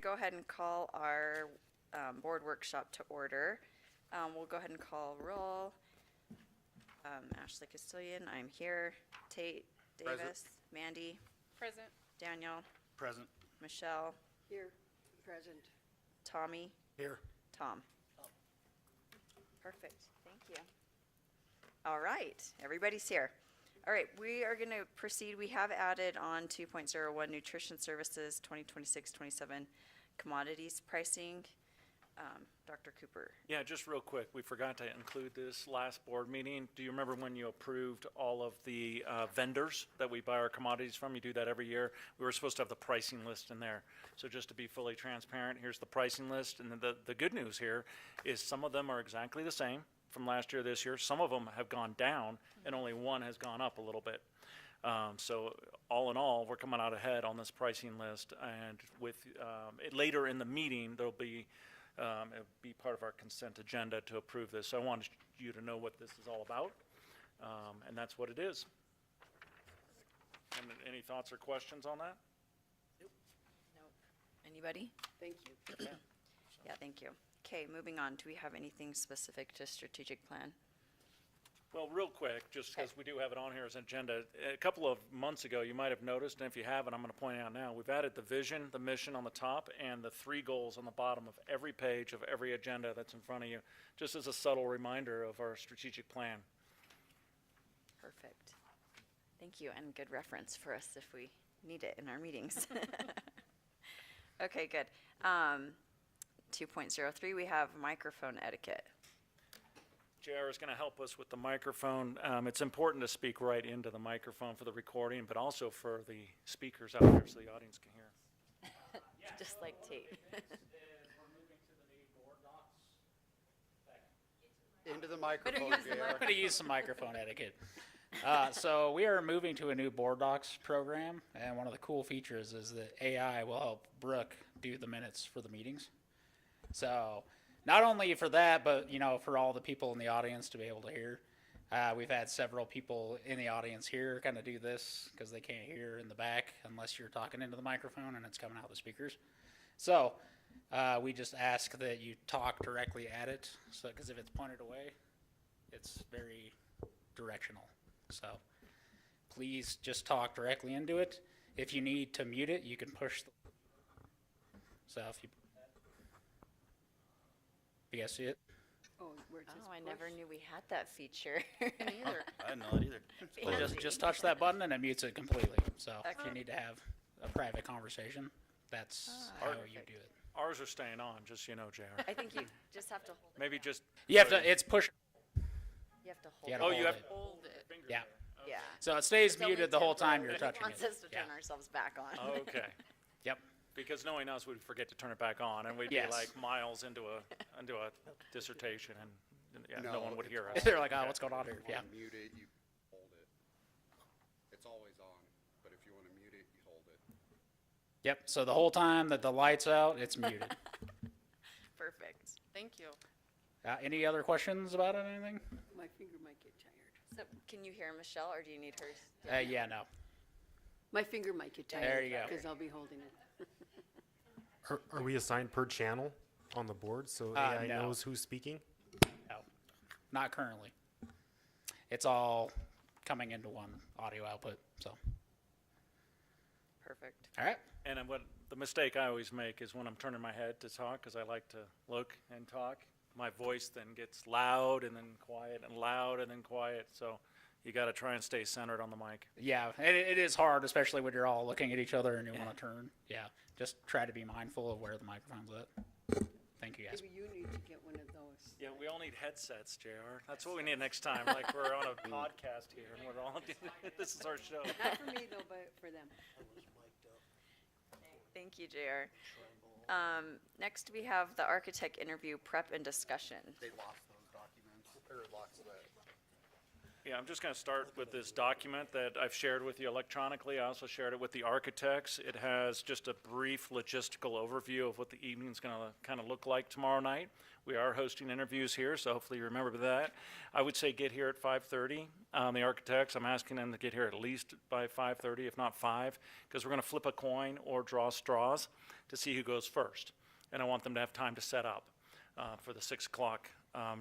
go ahead and call our board workshop to order. We'll go ahead and call roll. Ashley Castilian, I'm here. Tate Davis, Present. Mandy, Present. Daniel, Present. Michelle, Here, present. Tommy, Here. Tom. Perfect, thank you. All right, everybody's here. All right, we are gonna proceed. We have added on 2.01 nutrition services 2026-27 commodities pricing. Dr. Cooper. Yeah, just real quick, we forgot to include this last board meeting. Do you remember when you approved all of the vendors that we buy our commodities from? You do that every year. We were supposed to have the pricing list in there. So just to be fully transparent, here's the pricing list. And the good news here is some of them are exactly the same from last year, this year. Some of them have gone down, and only one has gone up a little bit. So all in all, we're coming out ahead on this pricing list. And with later in the meeting, there'll be it'll be part of our consent agenda to approve this. So I wanted you to know what this is all about, and that's what it is. And any thoughts or questions on that? Nope. Anybody? Thank you. Yeah, thank you. Okay, moving on. Do we have anything specific to strategic plan? Well, real quick, just because we do have it on here as an agenda, a couple of months ago, you might have noticed, and if you haven't, I'm going to point it out now, we've added the vision, the mission on the top, and the 3 goals on the bottom of every page of every agenda that's in front of you, just as a subtle reminder of our strategic plan. Perfect. Thank you, and good reference for us if we need it in our meetings. Okay, good. 2.03, we have microphone etiquette. JR is going to help us with the microphone. It's important to speak right into the microphone for the recording, but also for the speakers out there so the audience can hear. Just like Tate. Into the microphone, use the JR. I'm going to use some microphone etiquette. So we are moving to a new board docs program, and one of the cool features is that AI will help Brooke do the minutes for the meetings. So not only for that, but for all the people in the audience to be able to hear. We've had several people in the audience here kind of do this because they can't hear in the back unless you're talking into the microphone and it's coming out the speakers. So we just ask that you talk directly at it, so because if it's pointed away, it's very directional. So please just talk directly into it. If you need to mute it, you can push so if you guys see it? Oh, where it says Oh, I push. never knew we had that feature. I didn't know that either. Well, Fancy. just touch that button and it mutes it completely. So if Okay. you need to have a private conversation, that's how you perfect. do it. Ours are staying on, just so you know, JR. I think you just have to hold it. Maybe just. You have to, it's push. You have to hold You it. gotta Oh, you hold have it. to hold it. Finger Yeah. there. Yeah. So it stays It's only muted the whole time you're temporary. touching It it. wants us to Yeah. turn ourselves back on. Okay. Yep. Because knowing us, we'd forget to turn it back on, and we'd Yes. be like miles into a dissertation, and yeah, no one would hear us. They're like, oh, what's going on here? If you Yeah. want to mute it, you hold it. It's always on, but if you want to mute it, you hold it. Yep. So the whole time that the light's out, it's muted. Perfect. Thank you. Any other questions about it? Anything? My finger might get tired. So can you hear Michelle, or do you need hers? Yeah, no. My finger might get tired. There you go. Because I'll be holding it. Are we assigned per channel on the board so No. AI knows who's speaking? No, not currently. It's all coming into one audio output. So, Perfect. all right. And then what the mistake I always make is when I'm turning my head to talk, because I like to look and talk, my voice then gets loud and then quiet and loud and then quiet. So you got to try and stay centered on the mic. Yeah, it is hard, especially when you're all looking at each other and you want to turn. Yeah, just try to be mindful of where the microphone's at. Thank you, guys. Maybe you need to get one of those. Yeah, we all need headsets, JR. That's what we need next time. Like we're on a podcast here and we're all this is our show. Not for me though, but for them. Thank you, JR. Next, we have the architect interview prep and discussion. They lost those documents, or lost that. Yeah, I'm just going to start with this document that I've shared with you electronically. I also shared it with the architects. It has just a brief logistical overview of what the evening's going to kind of look like tomorrow night. We are hosting interviews here, so hopefully you remember that. I would say get here at 5:30. The architects, I'm asking them to get here at least by 5:30, if not 5, because we're going to flip a coin or draw straws to see who goes first. And I want them to have time to set up for the 6 o'clock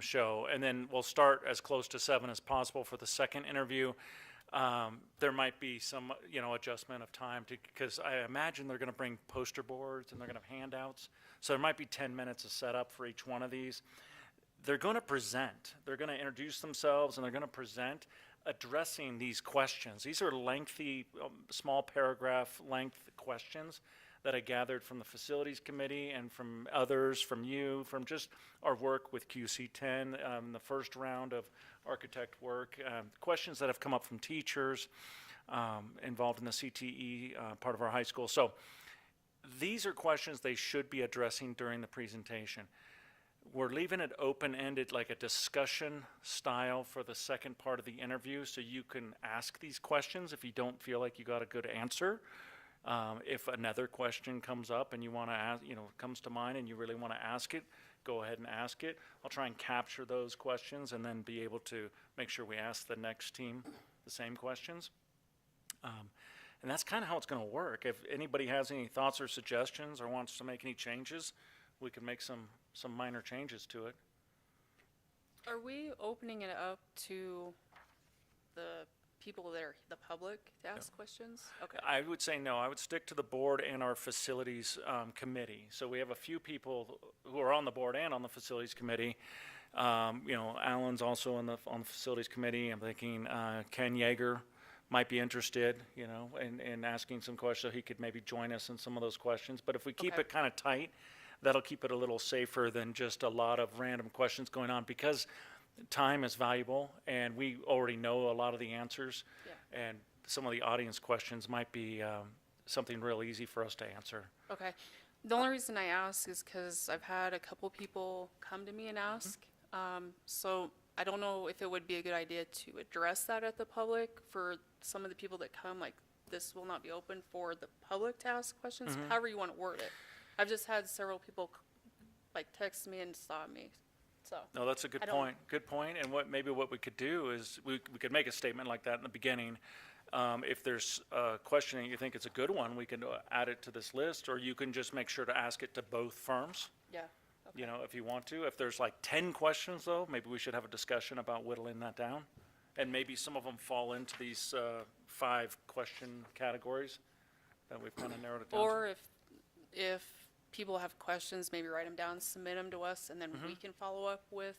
show. And then we'll start as close to 7 as possible for the second interview. There might be some, adjustment of time because I imagine they're going to bring poster boards and they're going to have handouts. So there might be 10 minutes of setup for each one of these. They're going to present. They're going to introduce themselves and they're going to present addressing these questions. These are lengthy, small paragraph length questions that I gathered from the facilities committee and from others, from you, from just our work with QC10, the first round of architect work, questions that have come up from teachers involved in the CTE part of our high school. So these are questions they should be addressing during the presentation. We're leaving it open-ended, like a discussion style for the second part of the interview, so you can ask these questions if you don't feel like you got a good answer. If another question comes up and you want to ask, comes to mind and you really want to ask it, go ahead and ask it. I'll try and capture those questions and then be able to make sure we ask the next team the same questions. And that's kind of how it's going to work. If anybody has any thoughts or suggestions or wants to make any changes, we can make some minor changes to it. Are we opening it up to the people that are the public to ask questions? Okay. I would say no. I would stick to the board and our facilities committee. So we have a few people who are on the board and on the facilities committee. Alan's also on the facilities committee. I'm thinking Ken Yeager might be interested, in asking some questions, so he could maybe join us in some of those questions. But if we keep it kind of tight, that'll keep it a little safer than just a lot of random questions going on, because time is valuable and we already know a lot of the answers. Yeah. And some of the audience questions might be something real easy for us to answer. Okay. The only reason I ask is because I've had a couple people come to me and ask. So I don't know if it would be a good idea to address that at the public for some of the people that come, like this will not be open for the public to ask questions, however you want to word it. I've just had several people text me and stop me. So No, that's a good I don't- point. Good point. And what we could do is we could make a statement like that in the beginning. If there's a question and you think it's a good one, we can add it to this list, or you can just make sure to ask it to both firms. yeah. Okay. If you want to. If there's 10 questions, though, maybe we should have a discussion about whittling that down. And maybe some of them fall into these 5 question categories that we've kind of narrowed it down to. Or if people have questions, maybe write them down, submit them to us, and then we can follow up with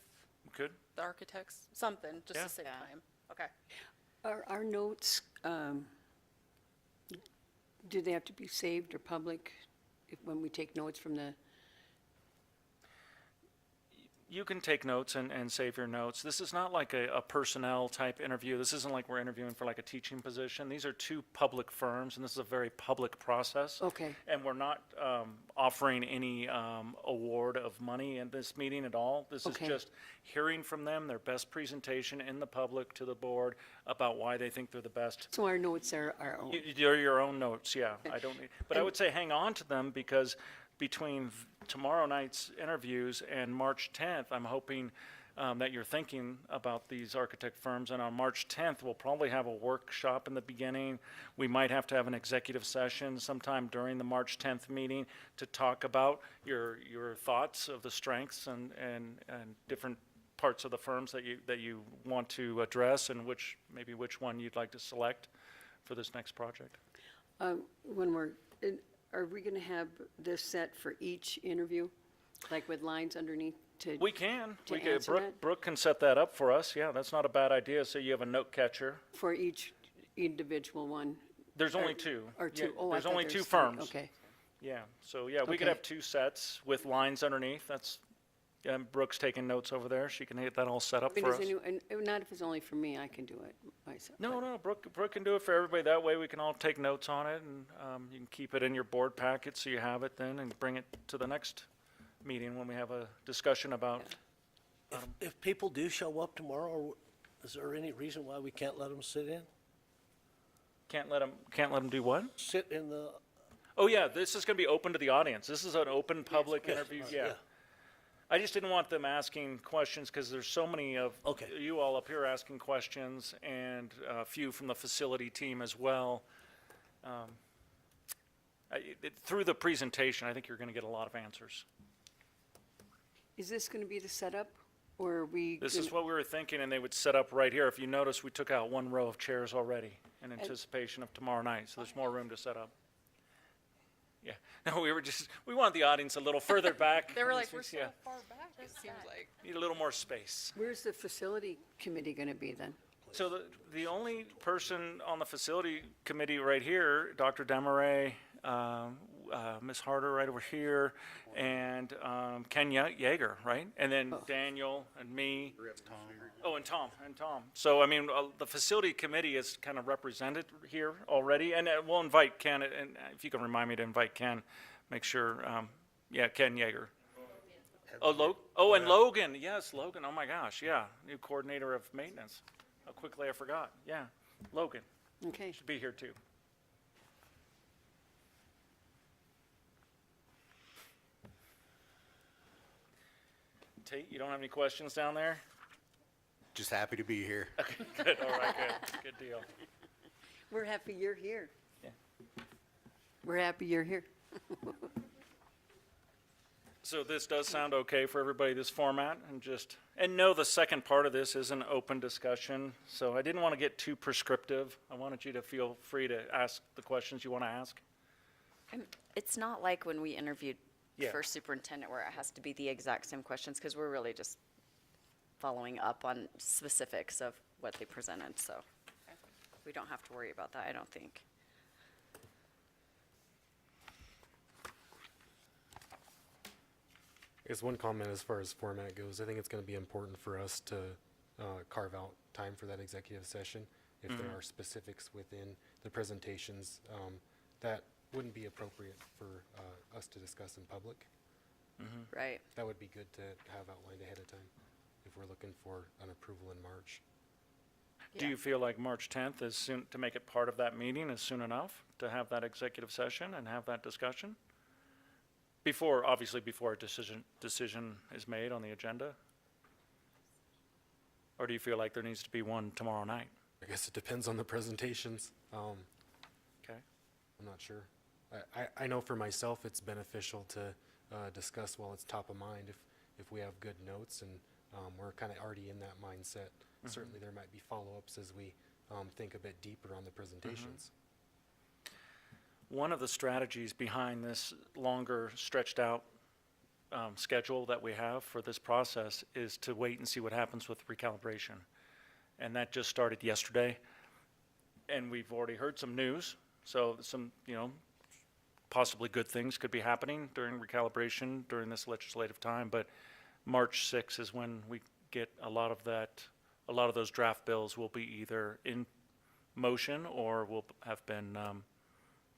Good. the architects, something, just Yeah. to save time. Okay. Are our notes, do they have to be saved or public when we take notes from the? You can take notes and save your notes. This is not like a personnel type interview. This isn't like we're interviewing for a teaching position. These are 2 public firms, and this is a very public process. Okay. And we're not offering any award of money in this meeting at all. This is Okay. just hearing from them, their best presentation in the public to the board about why they think they're the best. So our notes are our own? They're your own notes, yeah. I don't need, but I would say hang on to them, because between tomorrow night's interviews and March 10th, I'm hoping that you're thinking about these architect firms. And on March 10th, we'll probably have a workshop in the beginning. We might have to have an executive session sometime during the March 10th meeting to talk about your thoughts of the strengths and different parts of the firms that you want to address, and which one you'd like to select for this next project. Are we going to have this set for each interview, with lines underneath to? We can. To answer that? Brooke can set that up for us. Yeah, that's not a bad idea. So you have a note catcher. For each individual one? There's only 2. Or 2? Yeah, Oh, I there's thought only there 2 was 3. firms. Okay. Yeah. So yeah, we could Okay. have 2 sets with lines underneath. Brooke's taking notes over there. She can get that all set up I mean, for us. not if it's only for me, I can do it myself. No, Brooke can do it for everybody. That way we can all take notes on it, and you can keep it in your board packet so you have it then, and bring it to the next meeting when we have a discussion about. If people do show up tomorrow, Is there any reason why we can't let them sit in? Can't let them do what? Sit in the, Oh, yeah, this is gonna be open to the audience. This is an open public yes, interview, yeah. yeah. I just didn't want them asking questions, because there's so many of Okay. you all up here asking questions, and a few from the facility team as well. Through the presentation, I think you're gonna get a lot of answers. Is this going to be the setup, or are we? This is what we were thinking, and they would set up right here. If you notice, we took out one row of chairs already in anticipation of tomorrow night, so there's more room to set up. Yeah, no, we wanted the audience a little further back. They were in like, this we're week's- so yeah, far back, it seems like. need a little more space. Where's the facility committee going to be then? So the only person on the facility committee right here, Dr. Demaray, Ms. Harder right over here, and Ken Yeager, right? And then Daniel and me. Oh, and Tom. So, I mean, the facility committee is kind of represented here already, and we'll invite Ken, and if you can remind me to invite Ken, make sure, Ken Yeager. Oh, and Logan, yes, Logan, oh my gosh, yeah, new coordinator of maintenance. How quickly I forgot, yeah, Logan Okay. should be here too. Tate, you don't have any questions down there? Just happy to be here. Good, all right, good deal. We're happy you're here. Yeah. We're happy you're here. So this does sound okay for everybody, this format, and no, the second part of this is an open discussion, so I didn't want to get too prescriptive. I wanted you to feel free to ask the questions you want to ask. It's not like when we interviewed Yeah. for superintendent where it has to be the exact same questions, because we're really just following up on specifics of what they presented, so we don't have to worry about that, I don't think. I guess one comment as far as format goes, I think it's going to be important for us to carve out time for that executive session. If there are specifics within the presentations that wouldn't be appropriate for us to discuss in public, Right. that would be good to have outlined ahead of time if we're looking for an approval in March. Do you feel like March 10th is soon, to make it part of that meeting is soon enough to have that executive session and have that discussion? Obviously before a decision is made on the agenda? Or do you feel like there needs to be one tomorrow night? I guess it depends on the presentations. Okay, I'm not sure. I know for myself, it's beneficial to discuss while it's top of mind if we have good notes and we're kind of already in that mindset. Certainly there might be follow-ups as we think a bit deeper on the presentations. one of the strategies behind this longer stretched out schedule that we have for this process is to wait and see what happens with recalibration. And that just started yesterday. And we've already heard some news, so some, possibly good things could be happening during recalibration during this legislative time, but March 6th is when we get a lot of those draft bills will be either in motion or will have been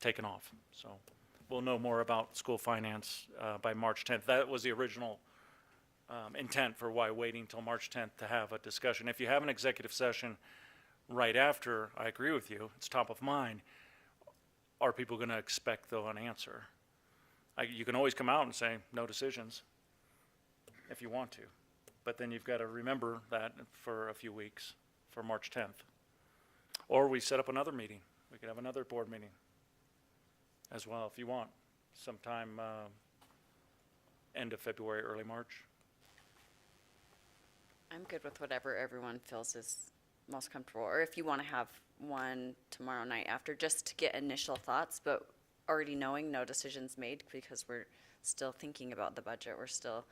taken off. So we'll know more about school finance by March 10th. That was the original intent for why waiting till March 10th to have a discussion. If you have an executive session right after, I agree with you, it's top of mind. Are people going to expect, though, an answer? You can always come out and say, no decisions, if you want to. But then you've got to remember that for a few weeks, for March 10th. Or we set up another meeting. We could have another board meeting as well, if you want, sometime end of February, early March. I'm good with whatever everyone feels is most comfortable, or if you want to have one tomorrow night after, just to get initial thoughts, but already knowing no decisions made because we're still thinking about the budget. We're still,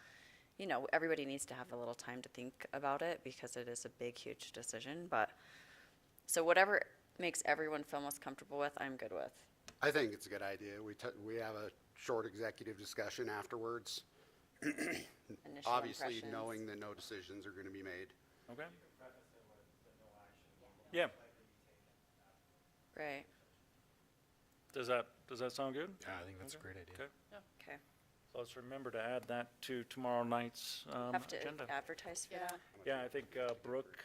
everybody needs to have a little time to think about it because it is a big, huge decision. But so whatever makes everyone feel most comfortable with, I'm good with. I think it's a good idea. We have a short executive discussion afterwards. Initial Obviously, impressions. knowing that no decisions are going to be made. Okay? Yeah. Right. Does that sound good? Yeah, I think that's a great idea. Okay. Okay. So let's remember to add that to tomorrow night's Have to agenda. advertise for Yeah. that. Yeah, I think Brooke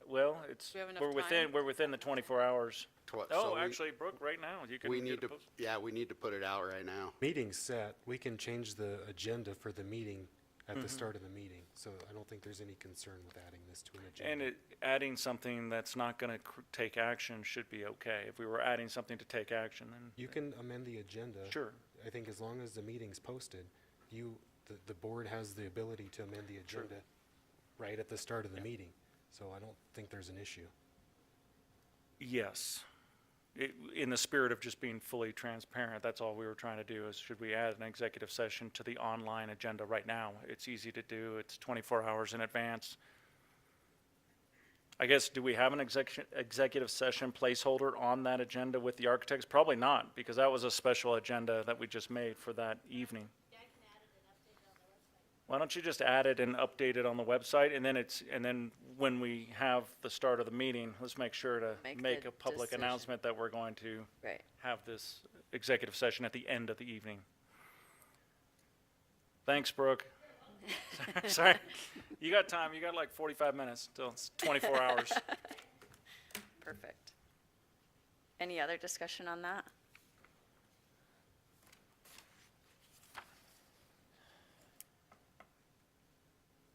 Well, it's, Do we have enough we're within the 24 hours. So Oh, we- actually, Brooke, right now, you can We get need it to, posted. yeah, we need to put it out right now. Meeting's set, we can change the agenda for the meeting at the start of the meeting, so I don't think there's any concern with adding this to an And agenda. adding something that's not going to take action should be okay. If we were adding something to take action, then. You can amend the agenda. Sure. I think as long as the meeting's posted, the board has the ability to amend the agenda right at the start of the meeting, so I don't think there's an issue. Yes. In the spirit of just being fully transparent, that's all we were trying to do, is should we add an executive session to the online agenda right now? It's easy to do, it's 24 hours in advance. I guess, do we have an executive session placeholder on that agenda with the architects? Probably not, because that was a special agenda that we just made for that evening. Why don't you just add it and update it on the website, and then when we have the start of the meeting, let's make sure to Make make the a public decision. announcement that we're going to Right. have this executive session at the end of the evening. Thanks, Brooke. Sorry, you got time, you got like 45 minutes till it's 24 hours. Perfect. Any other discussion on that?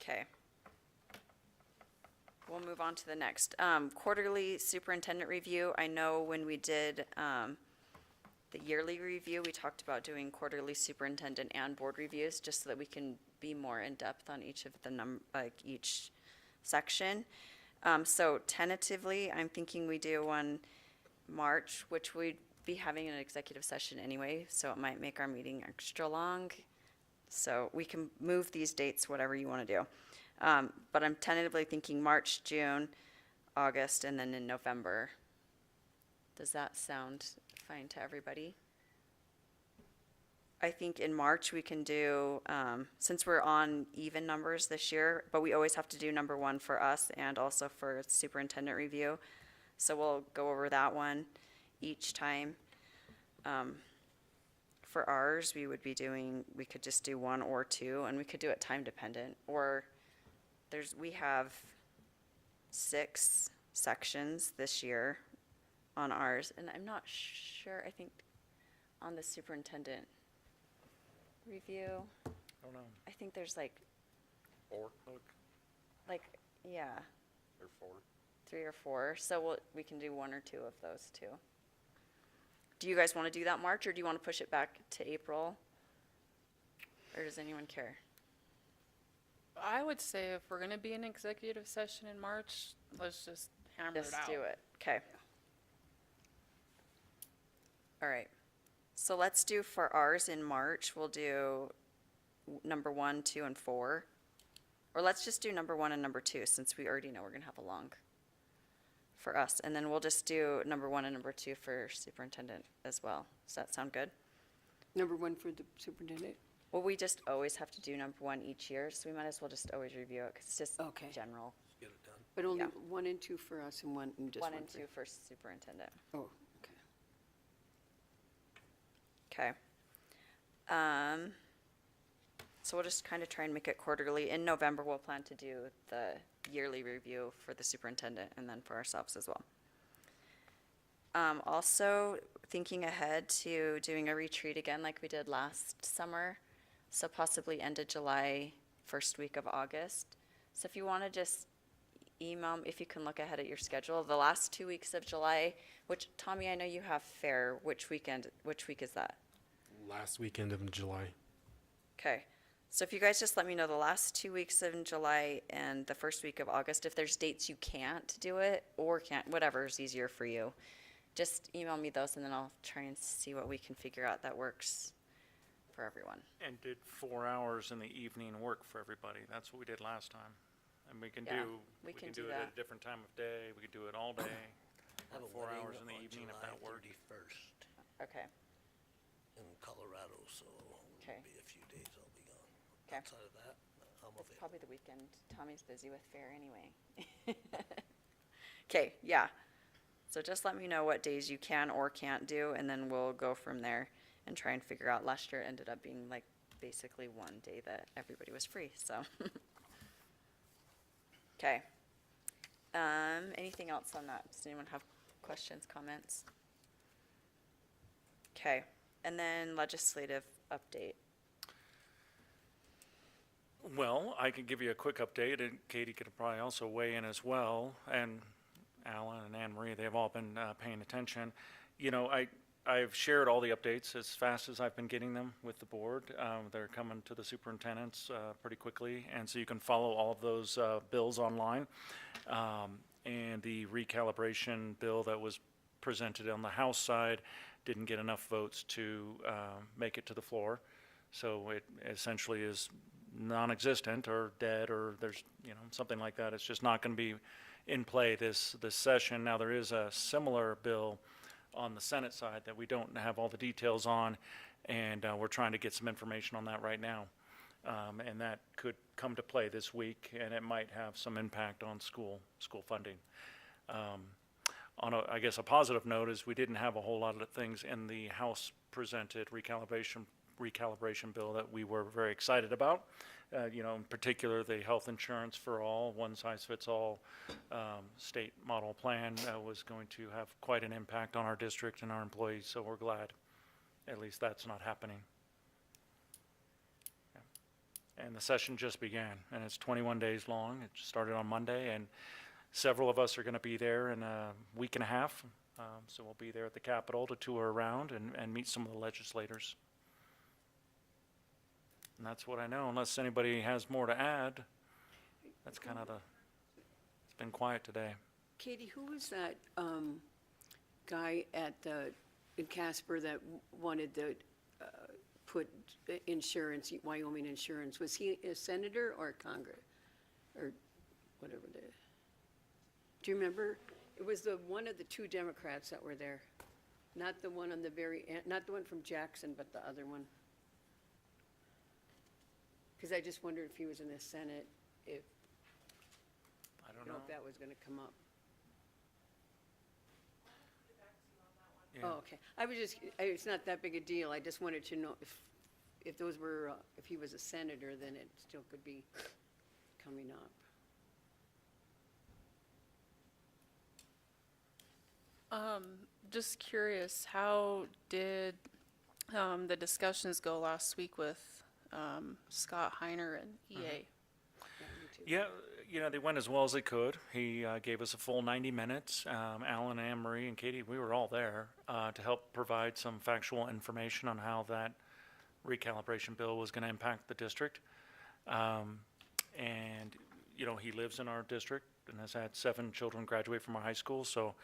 Okay. We'll move on to the next. Quarterly superintendent review. I know when we did the yearly review, we talked about doing quarterly superintendent and board reviews, just so that we can be more in-depth on each of the each section. So tentatively, I'm thinking we do one March, which we'd be having an executive session anyway, so it might make our meeting extra long. So we can move these dates, whatever you want to do. But I'm tentatively thinking March, June, August, and then in November. Does that sound fine to everybody? I think in March we can do, since we're on even numbers this year, but we always have to do number one for us and also for superintendent review. So we'll go over that one each time. For ours, we could just do one or two, and we could do it time dependent. Or we have 6 sections this year on ours, and I'm not sure, I think on the superintendent review, I don't know. I think there's like, yeah, Or 4. 3 or 4. So we can do 1 or 2 of those too. Do you guys want to do that March, or do you want to push it back to April? Or does anyone care? I would say if we're gonna be in executive session in March, let's just hammer it Just out. do it. Okay. All right. So let's do for ours in March, we'll do number 1, 2, and 4. Or let's just do number 1 and number 2, since we already know we're gonna have a long for us. And then we'll just do number 1 and number 2 for superintendent as well. Does that sound good? Number 1 for the superintendent? Well, we just always have to do number 1 each year, so we might as well just always review it, because it's just Okay. general. Get it done. But only Yeah. 1 and 2 for us and 1 and just 1 1 and for 2 for superintendent. Oh, okay. Okay. So we'll just kind of try and make it quarterly. In November, we'll plan to do the yearly review for the superintendent and then for ourselves as well. Also, thinking ahead to doing a retreat again like we did last summer. So possibly end of July, first week of August. So if you want to just email, if you can look ahead at your schedule, the last 2 weeks of July, which, Tommy, I know you have fair. Which week is that? Last weekend of July. Okay, so if you guys just let me know the last 2 weeks in July and the first week of August, if there's dates you can't do it or can't, whatever's easier for you, just email me those and then I'll try and see what we can figure out that works for everyone. And did 4 hours in the evening work for everybody? That's what we did last time. And we can Yeah, do, we can do do it at that. a different time of day, we could do it all day, I have or a 4 wedding hours in the on evening if July that worked. 31st Okay, in Colorado, so Okay. it'll be a few days I'll be gone. Okay. Outside of that, I'm it's available. probably the weekend. Tommy's busy with fair anyway. Okay, yeah. So just let me know what days you can or can't do, and then we'll go from there and try and figure out. Last year it ended up being like basically one day that everybody was free, so. Okay, Anything else on that? Does anyone have questions, comments? Okay, and then legislative update. Well, I can give you a quick update, and Katie could probably also weigh in as well, and Alan and Anne Marie, they've all been paying attention. You know, I've shared all the updates as fast as I've been getting them with the board. They're coming to the superintendents pretty quickly, and so you can follow all of those bills online. And the recalibration bill that was presented on the House side didn't get enough votes to make it to the floor. So it essentially is non-existent or dead, or there's, you know, something like that. It's just not going to be in play this session. Now, there is a similar bill on the Senate side that we don't have all the details on, and we're trying to get some information on that right now. And that could come to play this week, and it might have some impact on school funding. On a, I guess, a positive note is we didn't have a whole lot of things in the House presented recalibration bill that we were very excited about. You know, in particular, the health insurance for all, one size fits all state model plan was going to have quite an impact on our district and our employees, so we're glad at least that's not happening. Yeah. And the session just began, and it's 21 days long. It started on Monday, and several of us are going to be there in a week and a half. So we'll be there at the Capitol to tour around and meet some of the legislators. And that's what I know, unless anybody has more to add. That's kind of it's been quiet today. Katie, who was that guy in Casper that wanted to put insurance, Wyoming insurance? Was he a senator or a Congress, or whatever it is? Do you remember? It was one of the two Democrats that were there. Not the one on the very end, not the one from Jackson, but the other one. Because I just wondered if he was in the Senate, if, I don't you know, know. if that was going to come up. Yeah. Oh, okay. I was just, it's not that big a deal. I just wanted to know if those were, if he was a senator, then it still could be coming up. Just curious, how did the discussions go last week with Scott Heiner and EA? Yeah, me too. Yeah, you know, they went as well as they could. He gave us a full 90 minutes. Alan, Anne Marie, and Katie, we were all there to help provide some factual information on how that recalibration bill was going to impact the district. And, you know, he lives in our district and has had 7 children graduate from our high school, so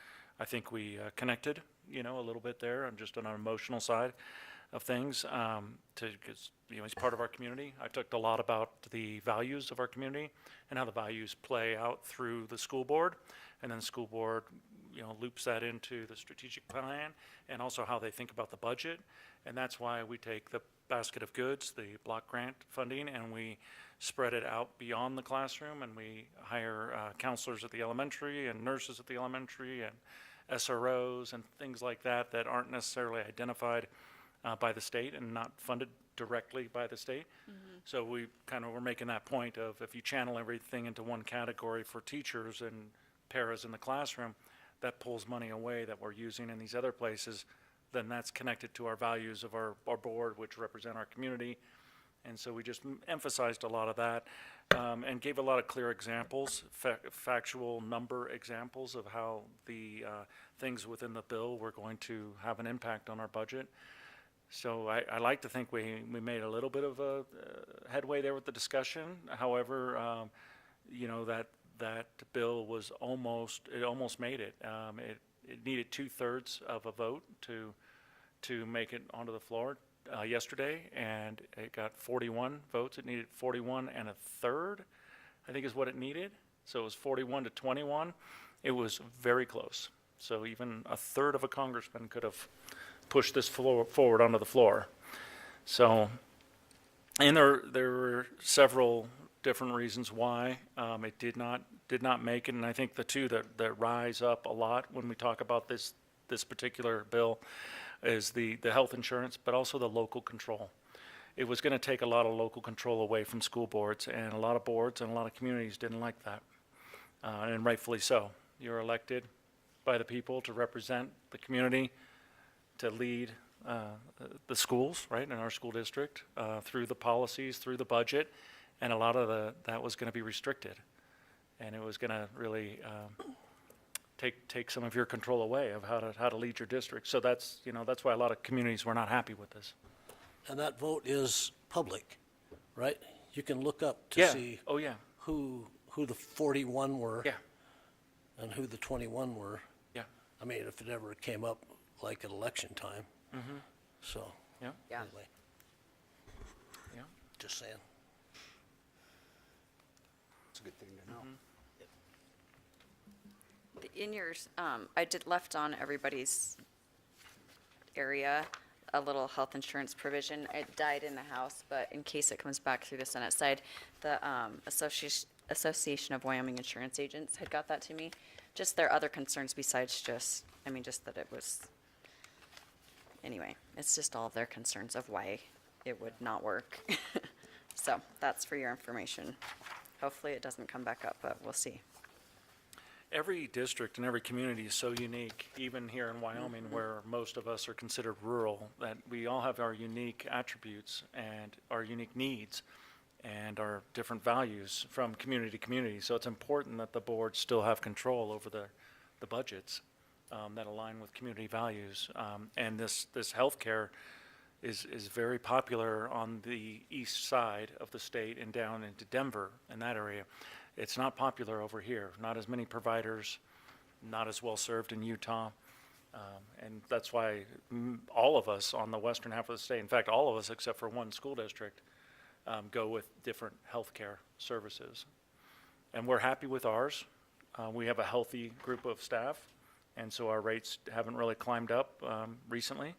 I think we connected, you know, a little bit there, and just on an emotional side of things, because, you know, he's part of our community. I talked a lot about the values of our community and how the values play out through the school board, and then the school board, you know, loops that into the strategic plan, and also how they think about the budget. And that's why we take the basket of goods, the block grant funding, and we spread it out beyond the classroom, and we hire counselors at the elementary and nurses at the elementary and SROs and things like that that aren't necessarily identified by the state and not funded directly by the state. So we kind of were making that point of, if you channel everything into one category for teachers and paras in the classroom, that pulls money away that we're using in these other places. Then that's connected to our values of our board, which represent our community. And so we just emphasized a lot of that and gave a lot of clear examples, factual number examples of how the things within the bill were going to have an impact on our budget. So I like to think we made a little bit of a headway there with the discussion. However, you know, that bill was almost made it. It needed 2/3 of a vote to make it onto the floor yesterday, and it got 41 votes. It needed 41 1/3, I think is what it needed. So it was 41 to 21. It was very close. So even 1/3 of a congressman could have pushed this forward onto the floor. So, and there were several different reasons why it did not make it, and I think the two that rise up a lot when we talk about this particular bill is the health insurance, but also the local control. It was going to take a lot of local control away from school boards, and a lot of boards and a lot of communities didn't like that. and rightfully so. You're elected by the people to represent the community, to lead the schools, right, in our school district, through the policies, through the budget, and a lot of that was going to be restricted. And it was going to really take some of your control away of how to lead your district. So that's why a lot of communities were not happy with this. And that vote is public, right? You can look up to Yeah. see Oh, yeah. who the 41 were. Yeah. And who the 21 were. Yeah. I mean, if it ever came up like at election time. So, Yeah. Yeah. anyway, Yeah. just saying. It's a good thing to know. In yours, I did left on everybody's area a little health insurance provision. It died in the House, but in case it comes back through the Senate side, the Association of Wyoming Insurance Agents had got that to me. Just their other concerns besides just that it was, anyway, it's just all of their concerns of why it would not work. So that's for your information. Hopefully it doesn't come back up, but we'll see. Every district and every community is so unique, even here in Wyoming, where most of us are considered rural, that we all have our unique attributes and our unique needs and our different values from community to community. So it's important that the boards still have control over the budgets that align with community values. And this healthcare is very popular on the east side of the state and down into Denver and that area. It's not popular over here. Not as many providers, not as well served in Utah. And that's why all of us on the western half of the state, in fact, all of us except for one school district, go with different healthcare services. And we're happy with ours. We have a healthy group of staff, and so our rates haven't really climbed up recently.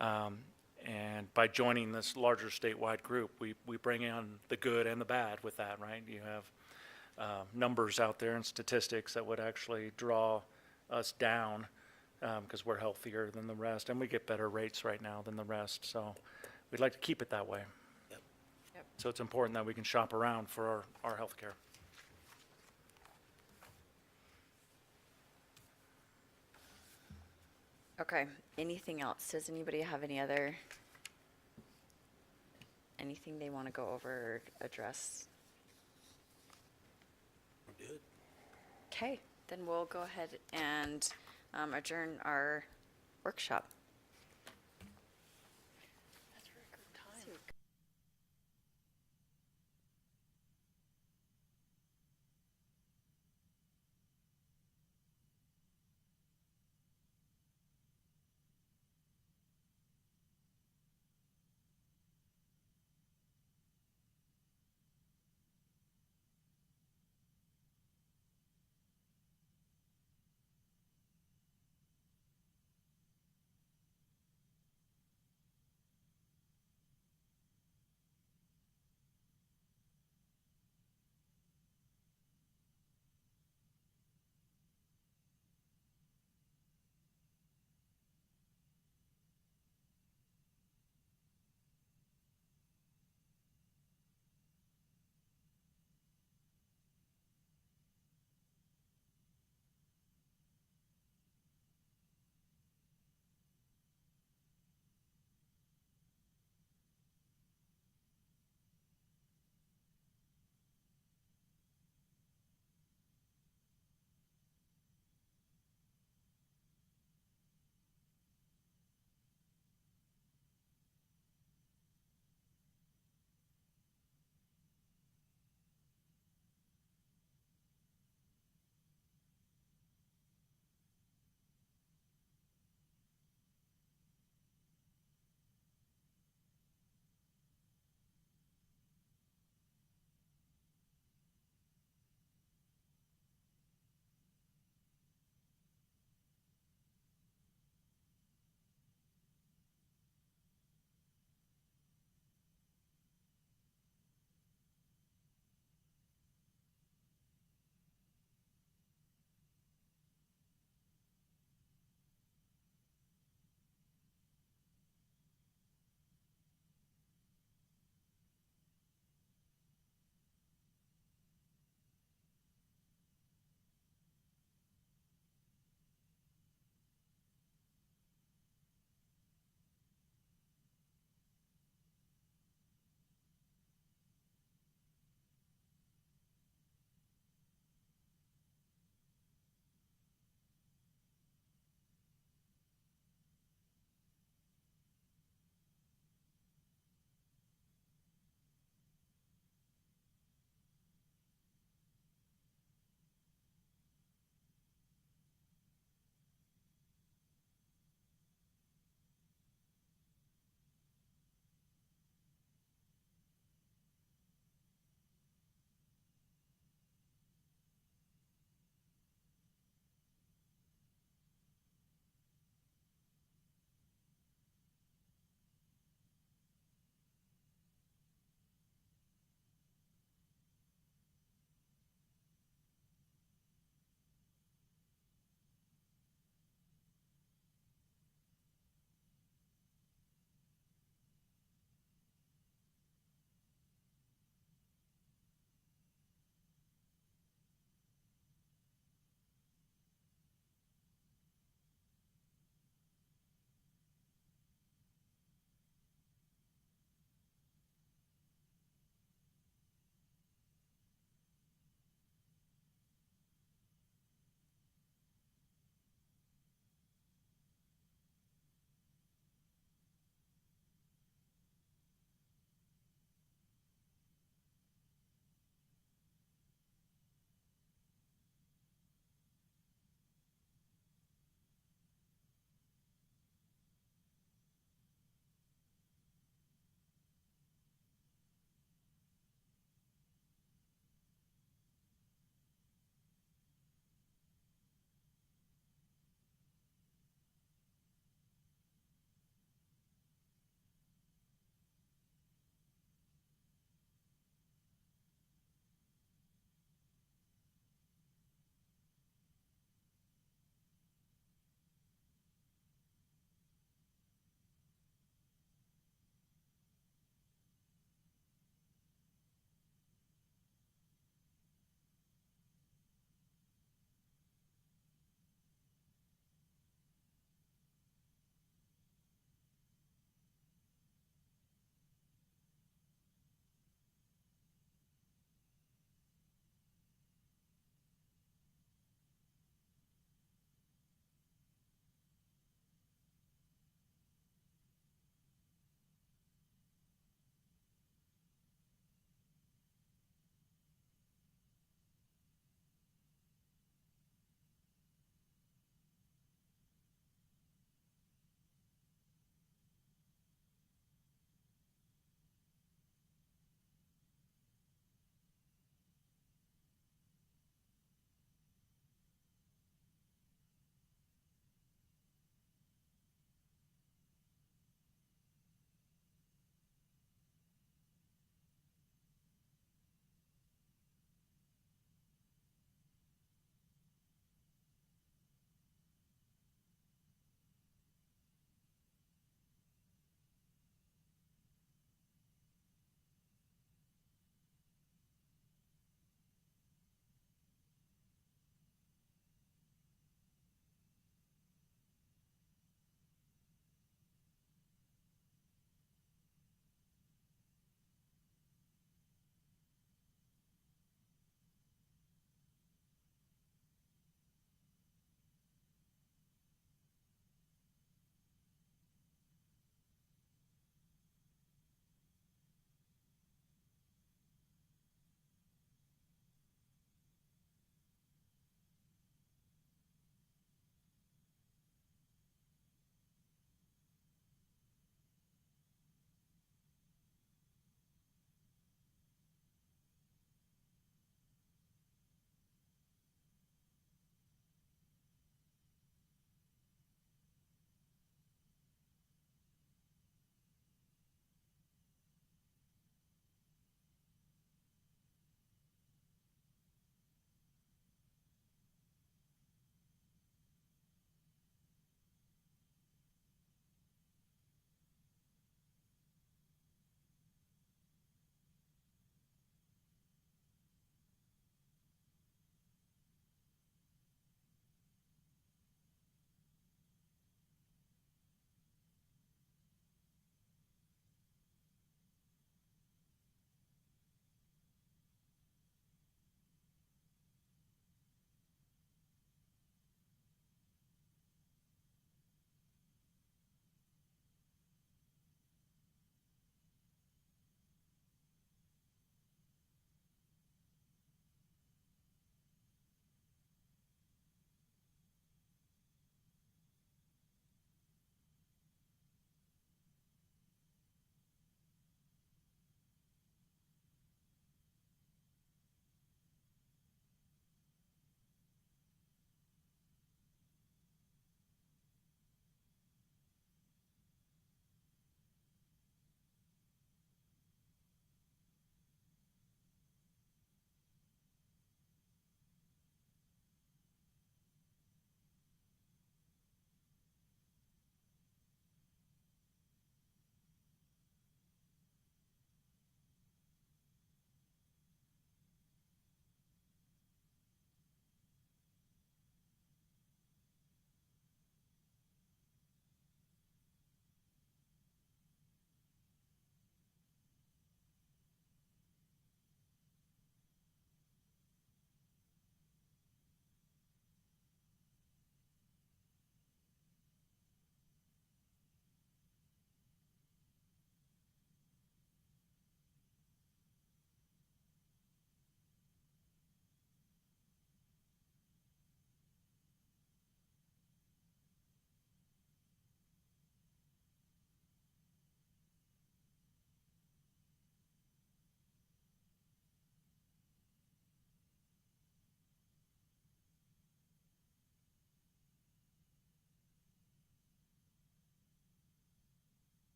And by joining this larger statewide group, we bring in the good and the bad with that, right? You have numbers out there and statistics that would actually draw us down because we're healthier than the rest, and we get better rates right now than the rest. So we'd like to keep it that way. Yep. Yep. So it's important that we can shop around for our health care. Okay, anything else? Does anybody have anything they want to go over or address? We're good. Okay, then we'll go ahead and adjourn our workshop.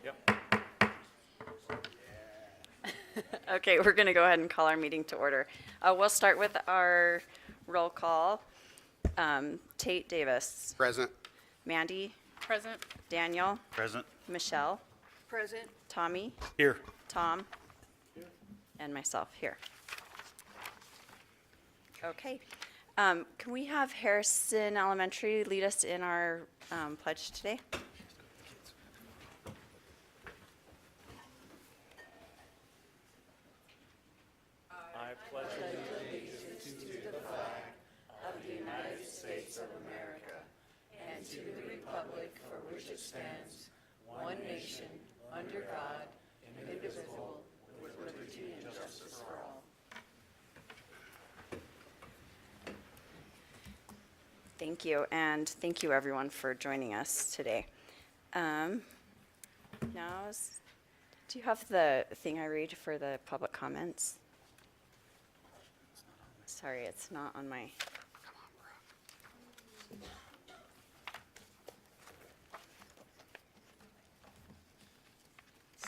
Yep. Okay, we're going to go ahead and call our meeting to order. We'll start with our roll call. Tate Davis, Present. Mandy, Present? Daniel, Present. Michelle, Present? Tommy, Here. Tom, and myself here. Okay. Can we have Harrison Elementary lead us in our pledge today? I pledge allegiance One nation, under God, indivisible, with liberty and justice for all. Thank you, and thank you everyone for joining us today. Do you have the thing I read for the public comments? Sorry, it's not on my.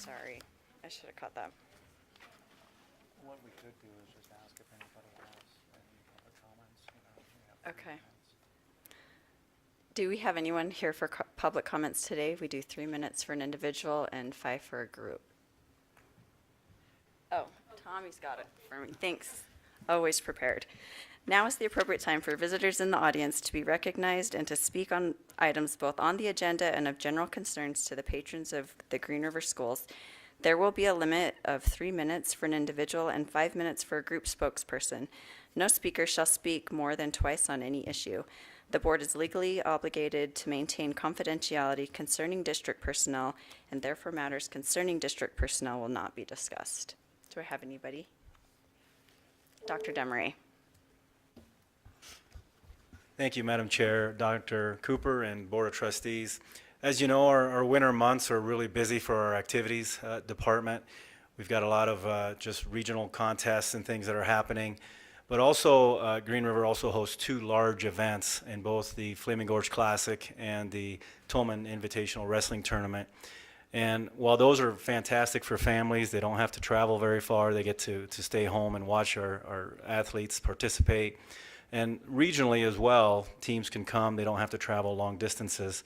Sorry, I should have caught that. What we could do is just ask if anybody has any public comments, we have 3 Okay. minutes. Do we have anyone here for public comments today? We do 3 minutes for an individual and 5 for a group. Oh, Tommy's got it for me. Thanks. Always prepared. Now is the appropriate time for visitors in the audience to be recognized and to speak on items both on the agenda and of general concerns to the patrons of the Green River Schools. There will be a limit of 3 minutes for an individual and 5 minutes for a group spokesperson. No speaker shall speak more than twice on any issue. The board is legally obligated to maintain confidentiality concerning district personnel, and therefore matters concerning district personnel will not be discussed. Do I have anybody? Dr. Demery. Thank you, Madam Chair, Dr. Cooper, and Board of Trustees. As you know, our winter months are really busy for our activities department. We've got a lot of just regional contests and things that are happening. But also, Green River also hosts 2 large events in both the Flaming Gorge Classic and the Tolman Invitational Wrestling Tournament. And while those are fantastic for families, they don't have to travel very far. They get to stay home and watch our athletes participate. And regionally as well, teams can come. They don't have to travel long distances.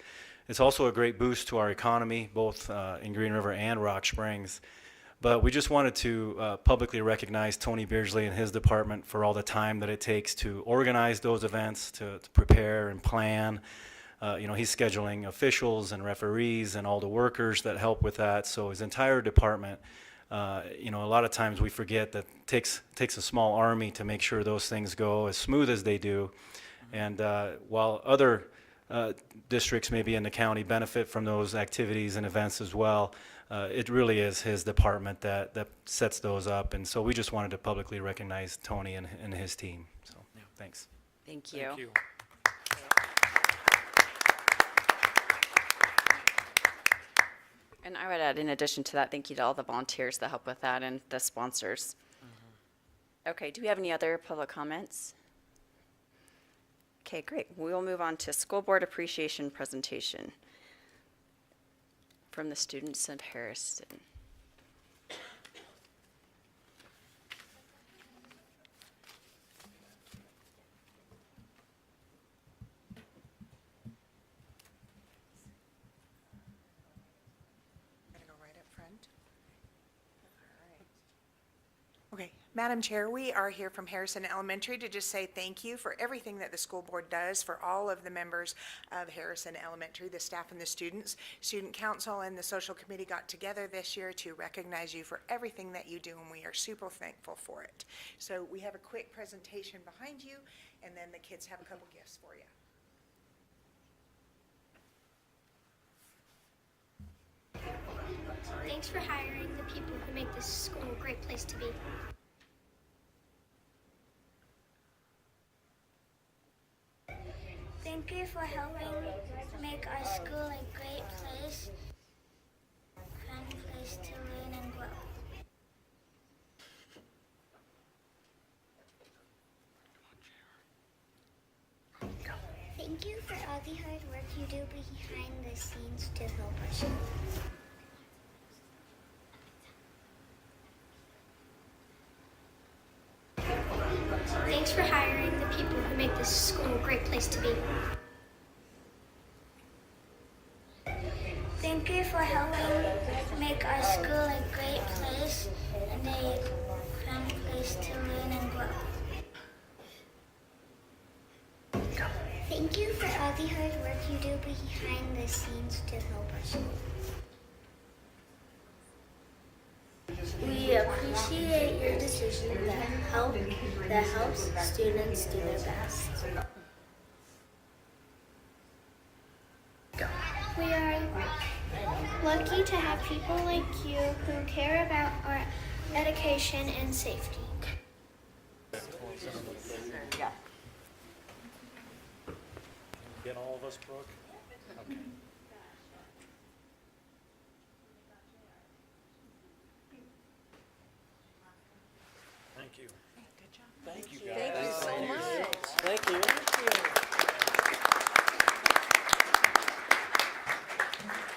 It's also a great boost to our economy, both in Green River and Rock Springs. But we just wanted to publicly recognize Tony Beardsley and his department for all the time that it takes to organize those events, to prepare and plan. He's scheduling officials and referees and all the workers that help with that. So his entire department, a lot of times we forget that it takes a small army to make sure those things go as smooth as they do. And while other districts maybe in the county benefit from those activities and events as well, it really is his department that sets those up. And so we just wanted to publicly recognize Tony and his team. So, yeah, thanks. Thank you. Thank you. And I would add, in addition to that, thank you to all the volunteers that help with that and the sponsors. Okay, do we have any other public comments? Okay, great. We will move on to school board appreciation presentation from the students of Harrison. Gonna go right up front. Okay, Madam Chair, we are here from Harrison Elementary to just say thank you for everything that the school board does for all of the members of Harrison Elementary, the staff and the students. Student Council and the Social Committee got together this year to recognize you for everything that you do, and we are super thankful for it. So we have a quick presentation behind you, and then the kids have a couple gifts for you. Thanks for hiring the people who make this school a great place to be. Thank you for helping make our school a great place, fun place to learn and grow. Thank Thank you for all the hard work you do behind the scenes to help our school. Thanks for hiring the people who make this school a great place to be. Thank you for helping make our school a great place and a fun place to learn and grow. Thank you for all the hard work you do behind the scenes to help our school. We appreciate your decision that helps students do their best. We are lucky to have people like you who care about our education and safety. Yeah. Get all of us, Brooke? Okay. Thank you. Thank you, guys. Thank you so much. Thank you.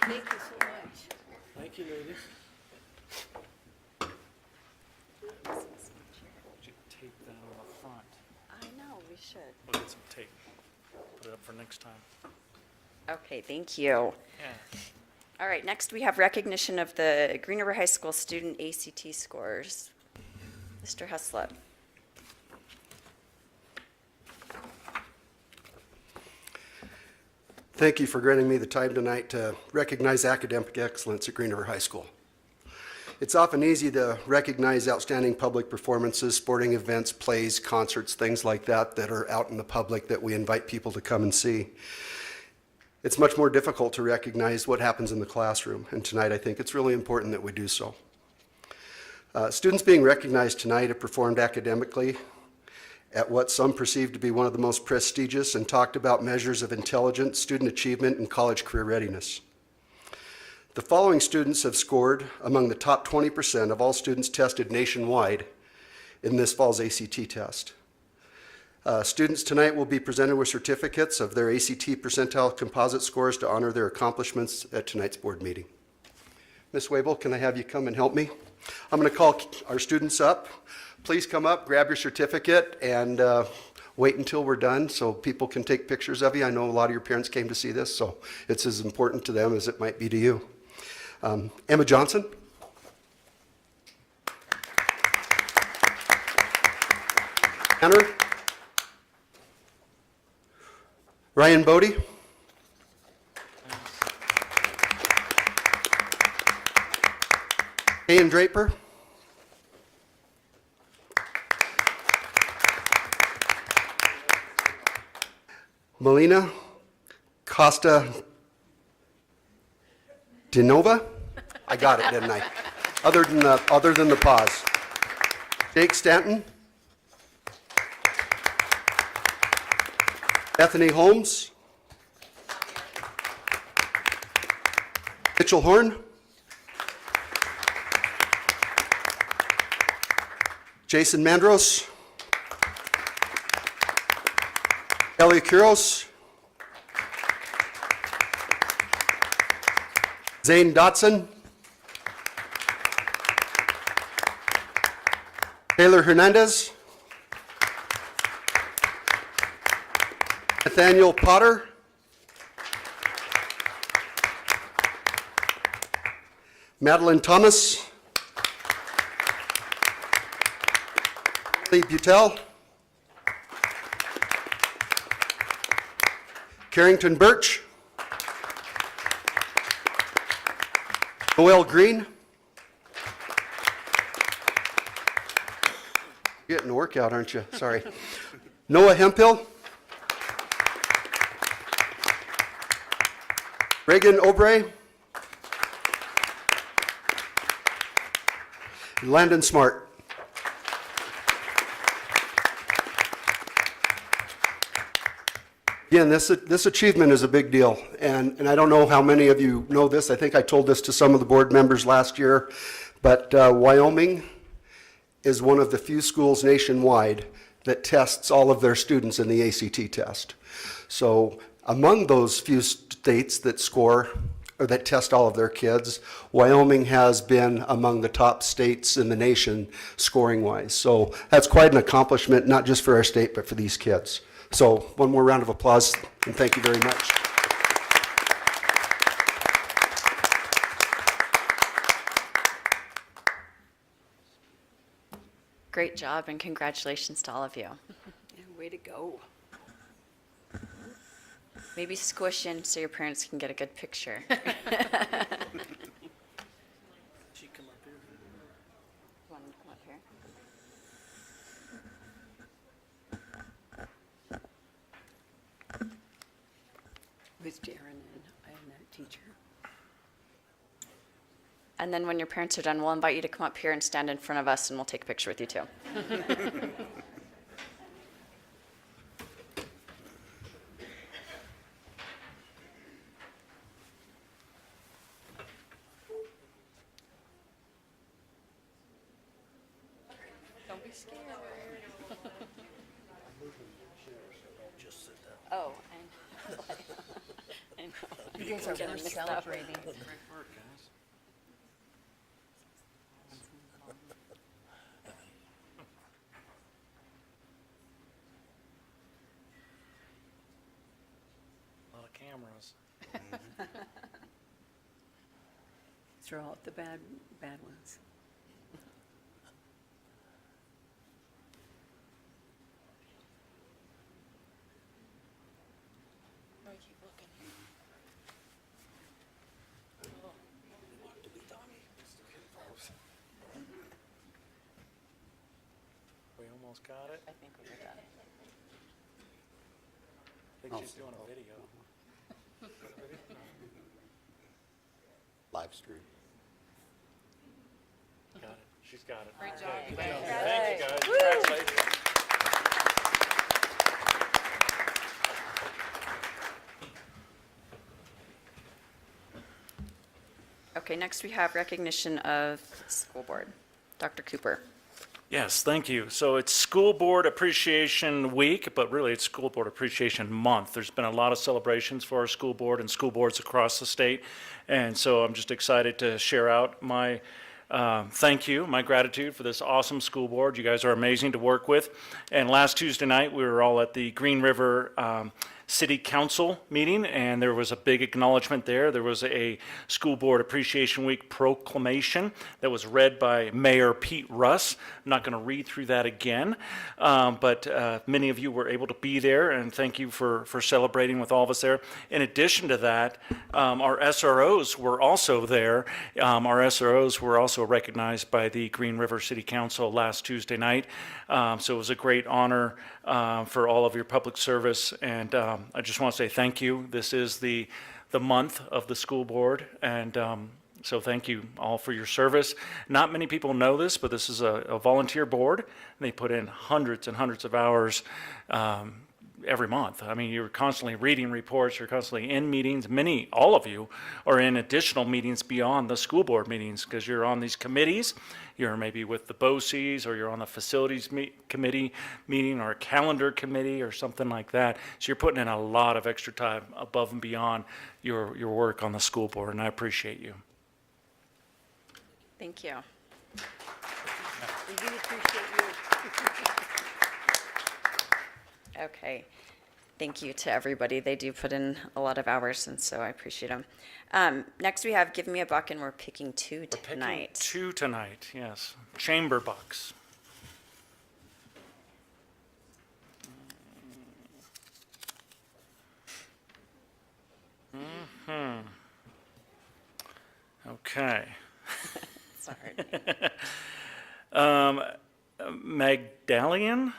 Thank you so much. Thank you, ladies. Should tape that on the front. I know, we should. We'll get some tape. Put it up for next time. Okay, thank you. Yeah. All right, next we have recognition of the Green River High School student ACT scores. Mr. Heslop. Thank you for granting me the time tonight to recognize academic excellence at Green River High School. It's often easy to recognize outstanding public performances, sporting events, plays, concerts, things like that that are out in the public that we invite people to come and see. It's much more difficult to recognize what happens in the classroom, and tonight I think it's really important that we do so. Students being recognized tonight have performed academically at what some perceive to be one of the most prestigious and talked about measures of intelligence, student achievement, and college career readiness. The following students have scored among the top 20% of all students tested nationwide in this fall's ACT test. Students tonight will be presented with certificates of their ACT percentile composite scores to honor their accomplishments at tonight's board meeting. Ms. Wabel, can I have you come and help me? I'm going to call our students up. Please come up, grab your certificate, and wait until we're done so people can take pictures of you. I know a lot of your parents came to see this, so it's as important to them as it might be to you. Emma Johnson. Tanner. Ryan Bodie. Ian Draper. Melina Costa DeNova. I got it, didn't I? Other than the pause. Jake Stanton. Bethany Holmes. Mitchell Horn. Jason Mandros. Ellie Kuros. Zane Dotson. Taylor Hernandez. Nathaniel Potter. Madeline Thomas. Lee Butel. Carrington Birch. Noel Green. You're getting a workout, aren't you? Sorry. Noah Hemphill. Reagan Obrey. Landon Smart. Again, this achievement is a big deal, and I don't know how many of you know this. I think I told this to some of the board members last year, but Wyoming is one of the few schools nationwide that tests all of their students in the ACT test. So among those few states that score or that test all of their kids, Wyoming has been among the top states in the nation scoring-wise. So that's quite an accomplishment, not just for our state, but for these kids. So one more round of applause, and thank you very much. Great job and congratulations to all of you. Yeah, way to go. Maybe squish in so your parents can get a good picture. Want to come up here? With Darren and that teacher. And then when your parents are done, we'll invite you to come up here and stand in front of us and we'll take a picture with you too. Don't be scared. Oh, I know. I know. You guys are Getting really mixed up. celebrating. A lot of cameras. Throw out the bad ones. I keep looking. We almost got it. I think we got it. I think she's doing a video. Live stream. Got it. She's got it. Great job, you Good guys. job. Thank you, guys. Congratulations. Okay, next we have recognition of school board. Dr. Cooper. Yes, thank you. So it's School Board Appreciation Week, but really it's School Board Appreciation Month. There's been a lot of celebrations for our school board and school boards across the state. And so I'm just excited to share out my thank you, my gratitude for this awesome school board. You guys are amazing to work with. And last Tuesday night, we were all at the Green River City Council meeting, and there was a big acknowledgement there. There was a School Board Appreciation Week proclamation that was read by Mayor Pete Russ. I'm not going to read through that again, but many of you were able to be there, and thank you for celebrating with all of us there. In addition to that, our SROs were also there. Our SROs were also recognized by the Green River City Council last Tuesday night. So it was a great honor for all of your public service, and I just want to say thank you. This is the month of the school board, and so thank you all for your service. Not many people know this, but this is a volunteer board, and they put in hundreds and hundreds of hours every month. I mean, you're constantly reading reports, you're constantly in meetings. All of you are in additional meetings beyond the school board meetings because you're on these committees. You're maybe with the BOCES, or you're on the facilities committee meeting, or a calendar committee or something like that. So you're putting in a lot of extra time above and beyond your work on the school board, and I appreciate you. Thank you. We really appreciate you. Okay. Thank you to everybody. They do put in a lot of hours, and so I appreciate them. Next, we have Give Me a Buck, and we're picking two tonight. Two tonight, yes. Chamber bucks. Okay. Sorry. Magdalena,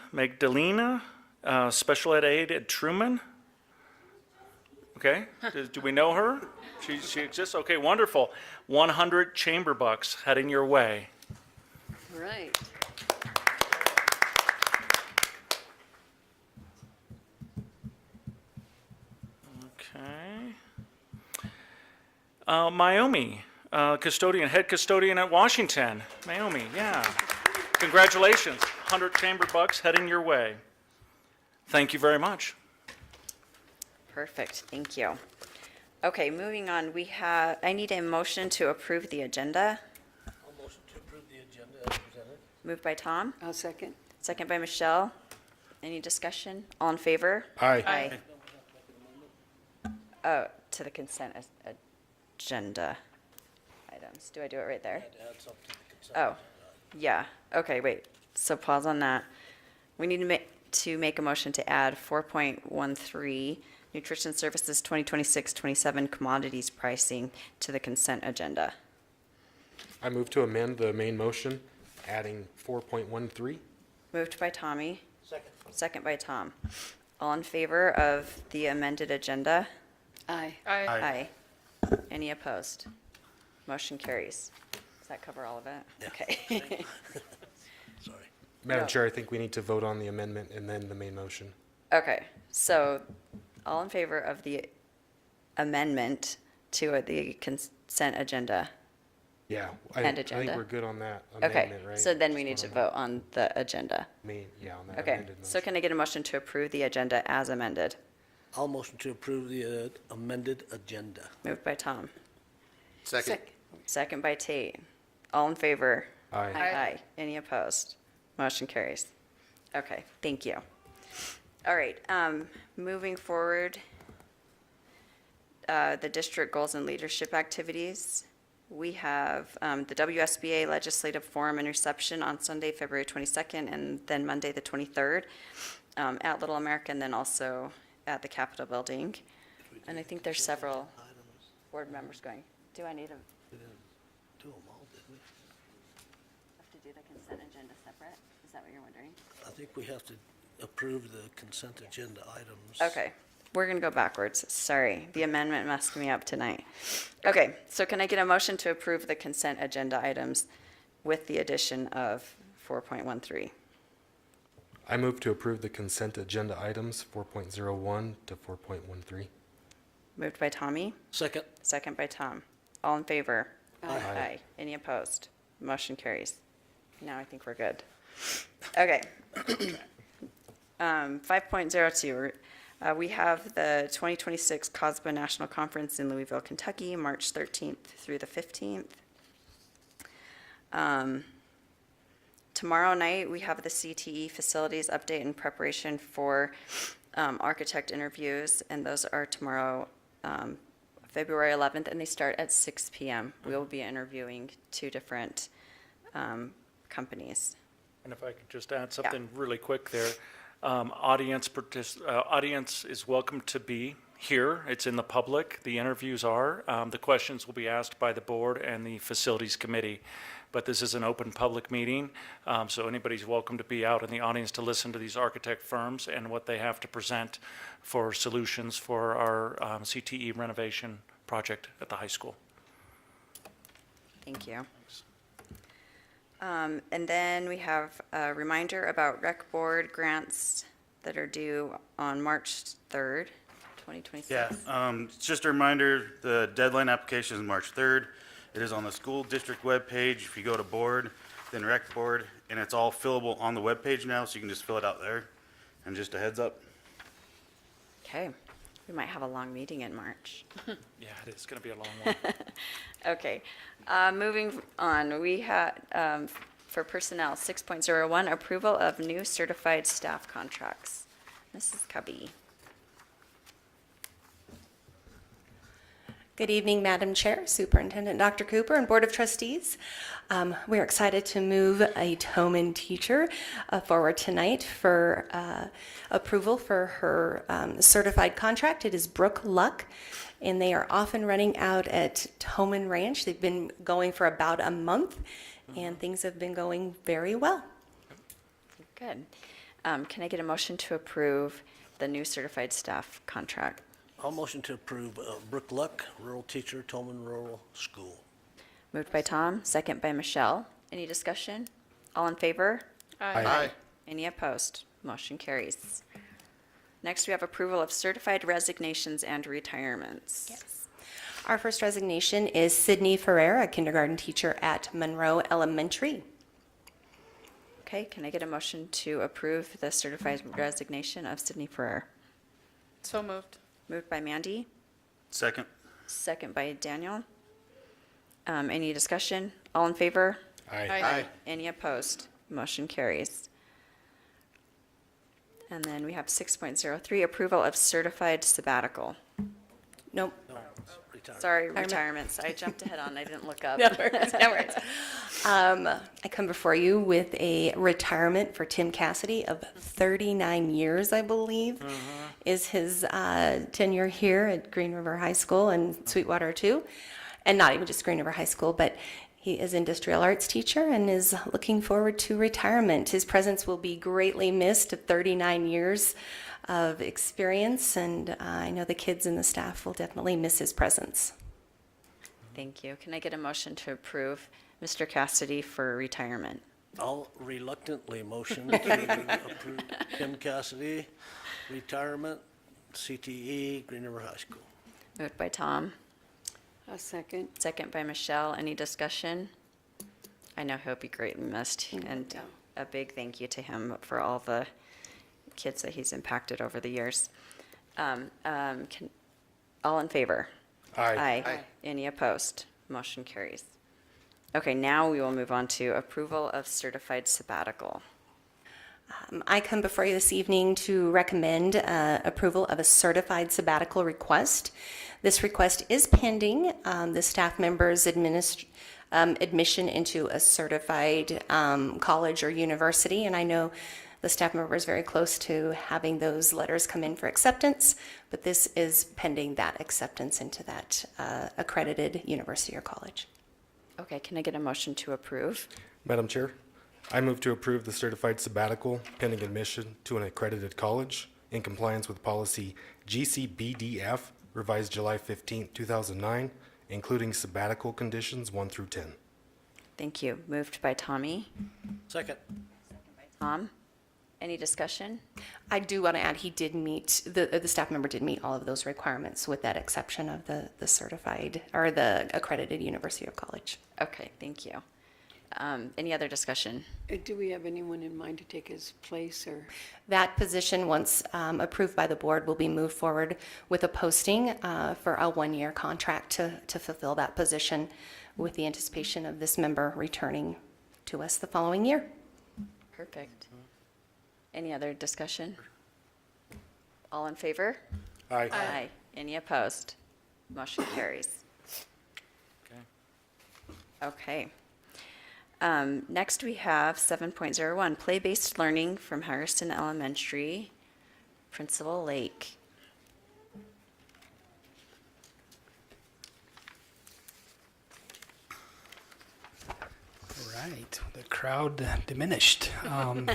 special ed aide at Truman. Okay, do we know her? She exists? Okay, wonderful. 100 chamber bucks heading your way. Right. Okay. Naomi, head custodian at Washington. Naomi, yeah. Congratulations. 100 chamber bucks heading your way. Thank you very much. Perfect, thank you. Okay, moving on, I need a motion to approve the agenda. I'll motion to approve the agenda as presented. Moved by Tom, I'll second. second by Michelle. Any discussion? All in favor? Aye. Aye. Oh, to the consent agenda items. Do I do it right there? Add something to the consent. Oh, yeah. Okay, wait. So pause on that. We need to make a motion to add 4.13 Nutrition Services 2026-27 commodities pricing to the consent agenda. I move to amend the main motion, adding 4.13. Moved by Tommy, Second. second by Tom. All in favor of the amended agenda? Aye. Aye. Any opposed? Motion carries. Does that cover all of it? Okay. Sorry. Madam No. Chair, I think we need to vote on the amendment and then the main motion. Okay, so all in favor of the amendment to the consent agenda? Yeah, And I think agenda. we're good on that Okay, amendment, right? so then we Just need to vote vote on the agenda. on the yeah, on that Okay, amended so motion. can I get a motion to approve the agenda as amended? I'll motion to approve the amended agenda. Moved by Tom, Second. second by Tate. All in favor? Aye. Aye. Any opposed? Motion carries. Okay, thank you. All right, moving forward, the district goals and leadership activities. We have the WSBA Legislative Forum and Reception on Sunday, February 22nd, and then Monday, the 23rd, at Little America, and then also at the Capitol Building. And I think there's several board members going. Do I need a, We didn't do them all, did we? have to do the consent agenda separate? Is that what you're wondering? I think we have to approve the consent agenda items. Okay, we're gonna go backwards. Sorry, the amendment messed me up tonight. Okay, so can I get a motion to approve the consent agenda items with the addition of 4.13? I move to approve the consent agenda items 4.01 to 4.13. Moved by Tommy, Second. second by Tom. All in favor? Aye. Any opposed? Motion carries. Now I think we're good. Okay. 5.02, we have the 2026 COSBA National Conference in Louisville, Kentucky, March 13th through the 15th. Tomorrow night, we have the CTE facilities update in preparation for architect interviews, and those are tomorrow, February 11th, and they start at 6 p.m. We will be interviewing 2 different companies. And if I could just add something really quick there. Audience is welcome to be here. It's in the public. The interviews are. The questions will be asked by the board and the facilities committee. But this is an open public meeting, so anybody's welcome to be out in the audience to listen to these architect firms and what they have to present for solutions for our CTE renovation project at the high school. Thank you. And then we have a reminder about rec board grants that are due on March 3rd, 2026. Yeah, it's just a reminder, the deadline application is March 3rd. It is on the school district webpage. If you go to board, then rec board, and it's all fillable on the webpage now, so you can just fill it out there. And just a heads up. Okay, we might have a long meeting in March. Yeah, it is going to be a long one. Okay, moving on, we had, for personnel, 6.01, approval of new certified staff contracts. Mrs. Cubby. Good evening, Madam Chair, Superintendent Dr. Cooper, and Board of Trustees. We're excited to move a Toman teacher forward tonight for approval for her certified contract. It is Brooke Luck, and they are off and running out at Toman Ranch. They've been going for about a month, and things have been going very well. Good. Can I get a motion to approve the new certified staff contract? I'll motion to approve Brooke Luck, rural teacher, Tolman Rural School. Moved by Tom, second by Michelle. Any discussion? All in favor? Aye. Any opposed? Motion carries. Next, we have approval of certified resignations and retirements. Yes. Our first resignation is Sydney Ferrer, a kindergarten teacher at Monroe Elementary. Okay, can I get a motion to approve the certified resignation of Sydney Ferrer? So moved. Moved by Mandy, Second. second by Daniel. Any discussion? All in favor? Aye. Any opposed? Motion carries. And then we have 6.03, approval of certified sabbatical. Nope. Sorry, retirements. I jumped ahead on, I didn't look up. No worries, no worries. I come before you with a retirement for Tim Cassidy of 39 years, I believe, is his tenure here at Green River High School and Sweetwater too. And not even just Green River High School, but he is industrial arts teacher and is looking forward to retirement. His presence will be greatly missed, 39 years of experience, and I know the kids and the staff will definitely miss his presence. Thank you. Can I get a motion to approve Mr. Cassidy for retirement? I'll reluctantly motion to approve Tim Cassidy, retirement, CTE, Green River High School. Moved by Tom, A second. second by Michelle. Any discussion? I know he'll be greatly missed, and a big thank you to him for all the kids that he's impacted over the years. All in favor? Aye. Any opposed? Motion carries. Okay, now we will move on to approval of certified sabbatical. I come before you this evening to recommend approval of a certified sabbatical request. This request is pending the staff member's admission into a certified college or university, and I know the staff member is very close to having those letters come in for acceptance, but this is pending that acceptance into that accredited university or college. Okay, can I get a motion to approve? Madam Chair, I move to approve the certified sabbatical pending admission to an accredited college in compliance with policy GCBDF revised July 15, 2009, including sabbatical conditions 1 through 10. Thank you. Moved by Tommy. Second. Tom? Any discussion? I do want to add, he did meet, the staff member did meet all of those requirements with that exception of the certified, or the accredited university or college. Okay, thank you. Any other discussion? Do we have anyone in mind to take his place, or? That position, once approved by the board, will be moved forward with a posting for a one-year contract to fulfill that position with the anticipation of this member returning to us the following year. Perfect. Any other discussion? All in favor? Aye. Aye. Any opposed? Motion carries. Okay. Next, we have 7.01, play-based learning from Harrison Elementary, Principal Lake. Right, the crowd diminished.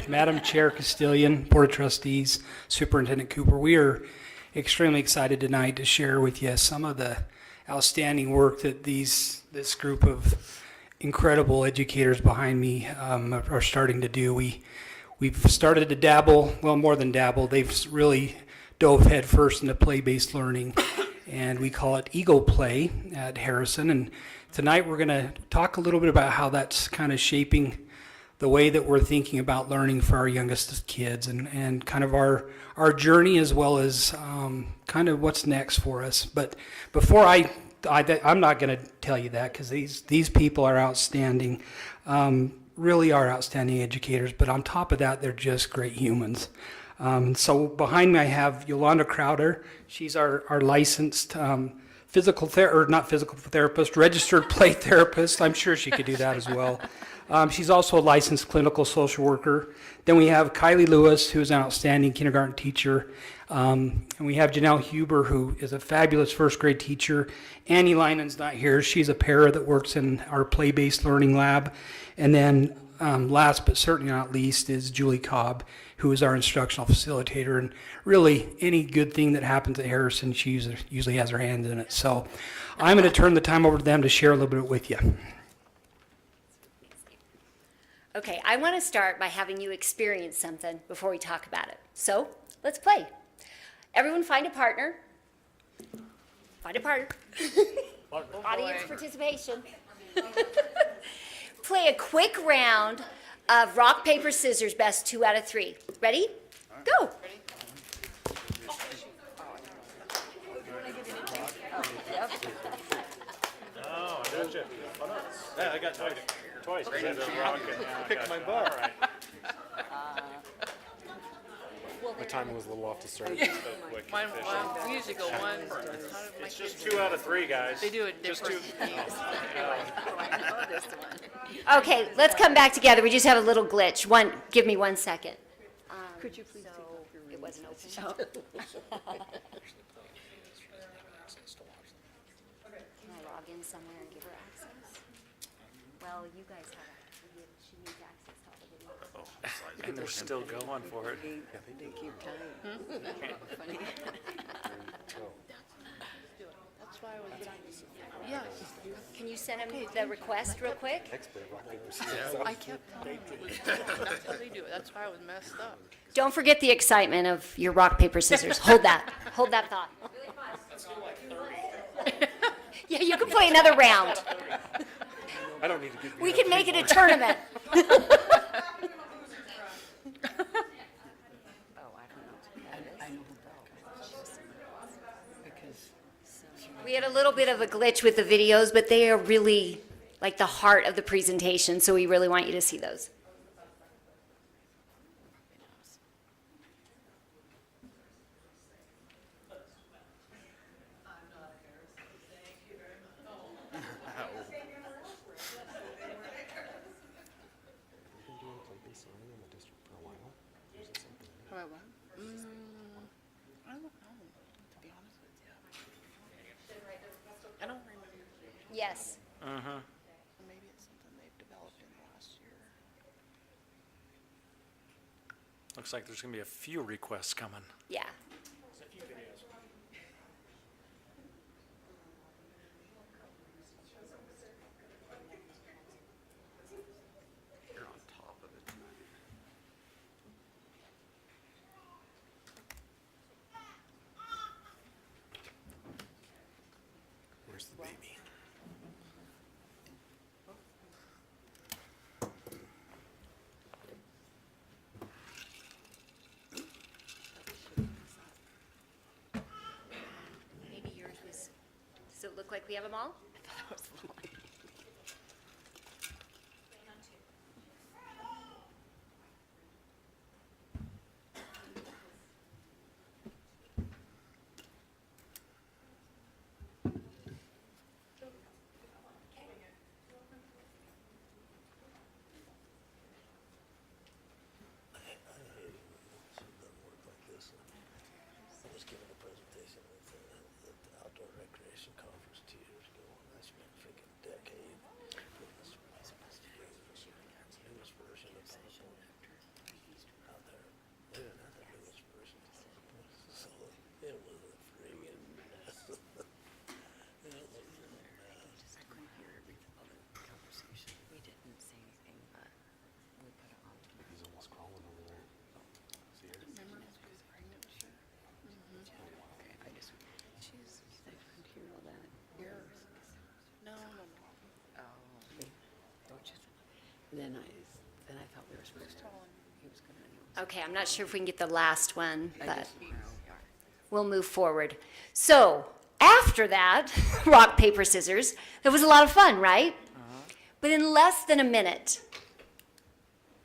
Madam Chair Castilian, Board of Trustees, Superintendent Cooper, we are extremely excited tonight to share with you some of the outstanding work that this group of incredible educators behind me are starting to do. We've started to dabble, well, more than dabble, they've really dove headfirst into play-based learning, and we call it Eagle Play at Harrison. And tonight we're going to talk a little bit about how that's kind of shaping the way that we're thinking about learning for our youngest kids, and kind of our journey, as well as kind of what's next for us. But before I'm not going to tell you that, because these people are outstanding, really are outstanding educators. But on top of that, they're just great humans. So behind me I have Yolanda Crowder. She's our licensed registered play therapist. I'm sure she could do that as well. She's also a licensed clinical social worker. Then we have Kylie Lewis, who's an outstanding kindergarten teacher. And we have Janelle Huber, who is a fabulous first grade teacher. Annie Linen's not here. She's a para that works in our play-based learning lab. And then last but certainly not least is Julie Cobb, who is our instructional facilitator. And really, any good thing that happens at Harrison, she usually has her hand in it. So I'm going to turn the time over to them to share a little bit with you. Okay, I want to start by having you experience something before we talk about it. So let's play. Everyone find a partner. Find a partner. Audience participation. Play a quick round of rock, paper, scissors, best 2 out of 3. Ready? Go. Oh, I got you. Yeah, I got twice. Twice. Pick my butt. All right. My timing was a little off to start. Mine, we usually go one. It's just 2 out of 3, guys. They do it Just different. Okay, let's come back together. We just have a little glitch. Give me 1 second. Could you please take off your It wasn't open. Oh. Can I log in somewhere and give her access? Well, you guys have it. She needs access to all the videos. And they're still going for it. They keep time. Funny. That's why I was, yeah, Can you send him the request real quick? I kept telling them, that's how they do it, that's why I was messed up. Don't forget the excitement of your rock, paper, scissors. Hold that. Hold that thought. Yeah, you can play another round. I don't need to get. We can make it a tournament. We had a little bit of a glitch with the videos, but they are really like the heart of the presentation, so we really want you to see those. I don't know, to be honest with you. I don't remember. Yes. Maybe it's something they've developed in the last year. Looks like there's going to be a few requests coming. Yeah. You're on top of it tonight. Where's the baby? Maybe yours was, does it look like we have them all? I was giving a presentation at the Outdoor Recreation Conference 2 years ago, and I spent a freaking decade putting this newest version of Purple out there. They didn't have the newest version of Purple, so it was a friggin' mess. It was a mess. I couldn't hear every other conversation. We didn't say anything, but we put it on. He's almost crawling over there. See her? Remember when she was pregnant, sure? Okay, I just, I couldn't hear all that. No. Oh. Don't you? Then I thought we were supposed to, he was gonna announce. Okay, I'm not sure if we can get the last one, I but just, we'll move forward. So, after that, rock, paper, scissors, that was a lot of fun, right? But in less than a minute,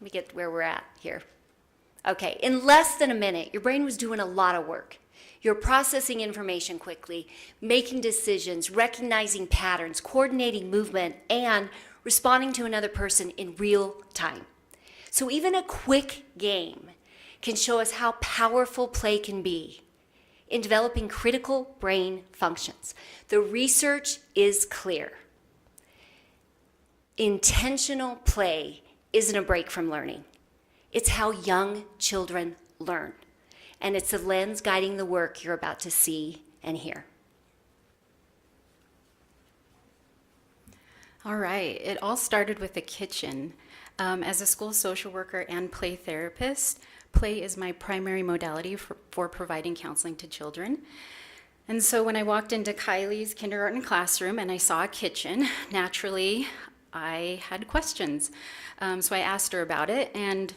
let me get where we're at here. Okay, in less than a minute, your brain was doing a lot of work. You're processing information quickly, making decisions, recognizing patterns, coordinating movement, and responding to another person in real time. So even a quick game can show us how powerful play can be in developing critical brain functions. The research is clear. Intentional play isn't a break from learning. It's how young children learn. And it's the lens guiding the work you're about to see and hear. All right, it all started with the kitchen. As a school social worker and play therapist, play is my primary modality for providing counseling to children. And so when I walked into Kylie's kindergarten classroom and I saw a kitchen, naturally I had questions. So I asked her about it, and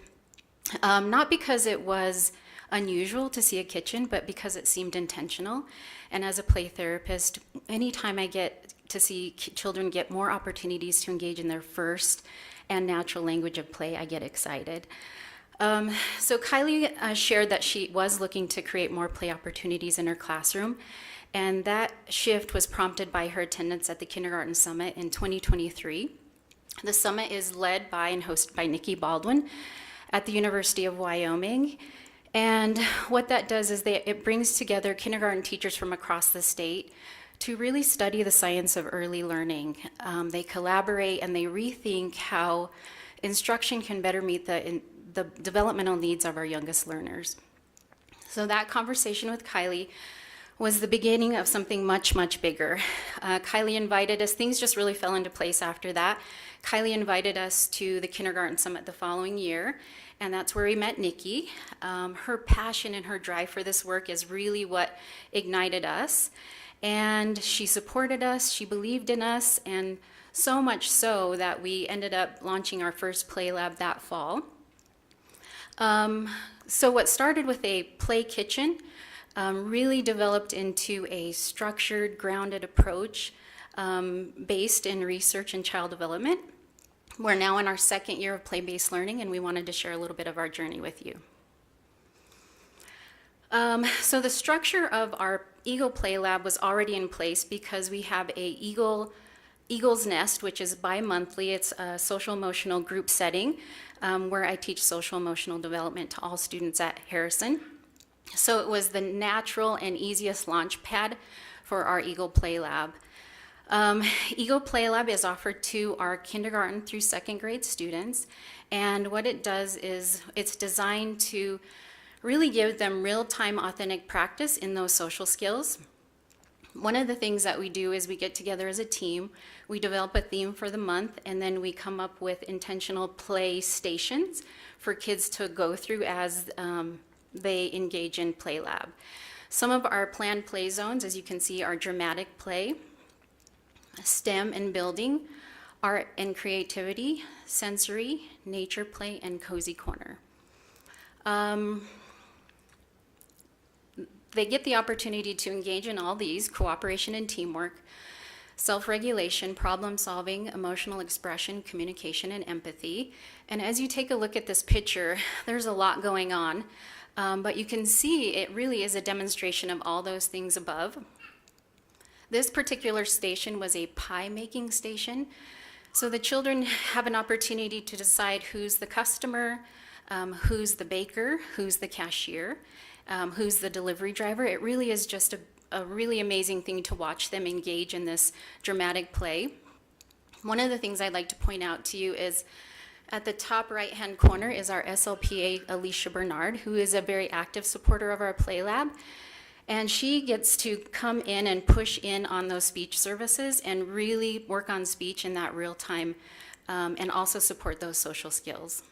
not because it was unusual to see a kitchen, but because it seemed intentional. And as a play therapist, anytime I get to see children get more opportunities to engage in their first and natural language of play, I get excited. So Kylie shared that she was looking to create more play opportunities in her classroom, and that shift was prompted by her attendance at the Kindergarten Summit in 2023. The summit is led by and hosted by Nikki Baldwin at the University of Wyoming. And what that does is it brings together kindergarten teachers from across the state to really study the science of early learning. They collaborate and they rethink how instruction can better meet the developmental needs of our youngest learners. So that conversation with Kylie was the beginning of something much, much bigger. Kylie invited us, things just really fell into place after that. Kylie invited us to the Kindergarten Summit the following year, and that's where we met Nikki. Her passion and her drive for this work is really what ignited us. And she supported us, she believed in us, and so much so that we ended up launching our first play lab that fall. So what started with a play kitchen really developed into a structured, grounded approach based in research and child development. We're now in our second year of play-based learning, and we wanted to share a little bit of our journey with you. So the structure of our Eagle Play Lab was already in place because we have a Eagle's Nest, which is bi-monthly. It's a social emotional group setting where I teach social emotional development to all students at Harrison. So it was the natural and easiest launch pad for our Eagle Play Lab. Eagle Play Lab is offered to our kindergarten through second grade students, and what it does is it's designed to really give them real-time authentic practice in those social skills. One of the things that we do is we get together as a team, we develop a theme for the month, and then we come up with intentional play stations for kids to go through as they engage in Play Lab. Some of our planned play zones, as you can see, are dramatic play, STEM and building, art and creativity, sensory, nature play, and cozy corner. They get the opportunity to engage in all these: cooperation and teamwork, self-regulation, problem solving, emotional expression, communication, and empathy. And as you take a look at this picture, there's a lot going on, but you can see it really is a demonstration of all those things above. This particular station was a pie making station. So the children have an opportunity to decide who's the customer, who's the baker, who's the cashier, who's the delivery driver. It really is just a really amazing thing to watch them engage in this dramatic play. One of the things I'd like to point out to you is at the top right-hand corner is our SLPA, Alicia Bernard, who is a very active supporter of our Play Lab. And she gets to come in and push in on those speech services and really work on speech in that real time and also support those social skills.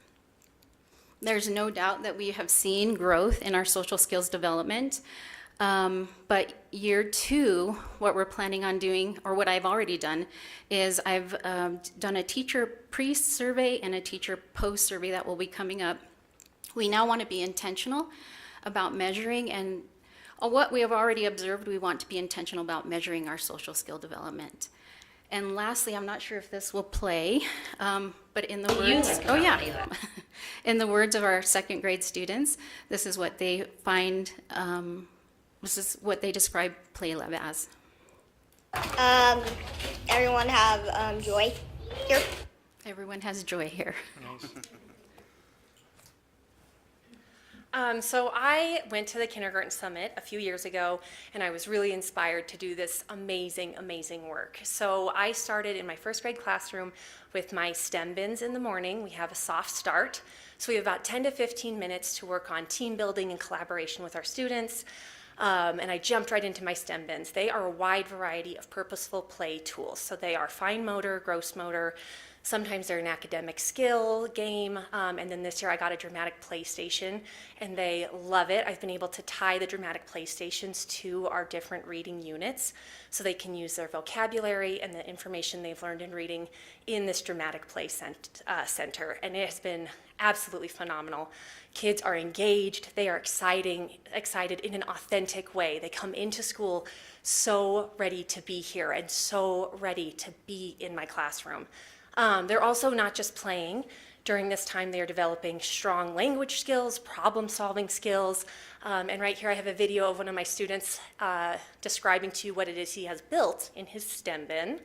There's no doubt that we have seen growth in our social skills development, but year 2, what we're planning on doing, or what I've already done, is I've done a teacher pre-survey and a teacher post-survey that will be coming up. We now want to be intentional about measuring, and what we have already observed, we want to be intentional about measuring our social skill development. And lastly, I'm not sure if this will play, but in the words, in the words of our second grade students, this is what they find, this is what they describe Play Lab as. Everyone have joy here? Everyone has joy here. So I went to the Kindergarten Summit a few years ago, and I was really inspired to do this amazing, amazing work. So I started in my first grade classroom with my STEM bins in the morning. We have a soft start. So we have about 10 to 15 minutes to work on team building and collaboration with our students. And I jumped right into my STEM bins. They are a wide variety of purposeful play tools. So they are fine motor, gross motor, Sometimes they're an academic skill game, and then this year I got a dramatic PlayStation, and they love it. I've been able to tie the dramatic PlayStations to our different reading units, so they can use their vocabulary and the information they've learned in reading in this dramatic play center, and it has been absolutely phenomenal. Kids are engaged, they are excited in an authentic way. They come into school so ready to be here and so ready to be in my classroom. They're also not just playing. During this time, they are developing strong language skills, problem-solving skills, and right here I have a video of one of my students describing to you what it is he has built in his STEM bin.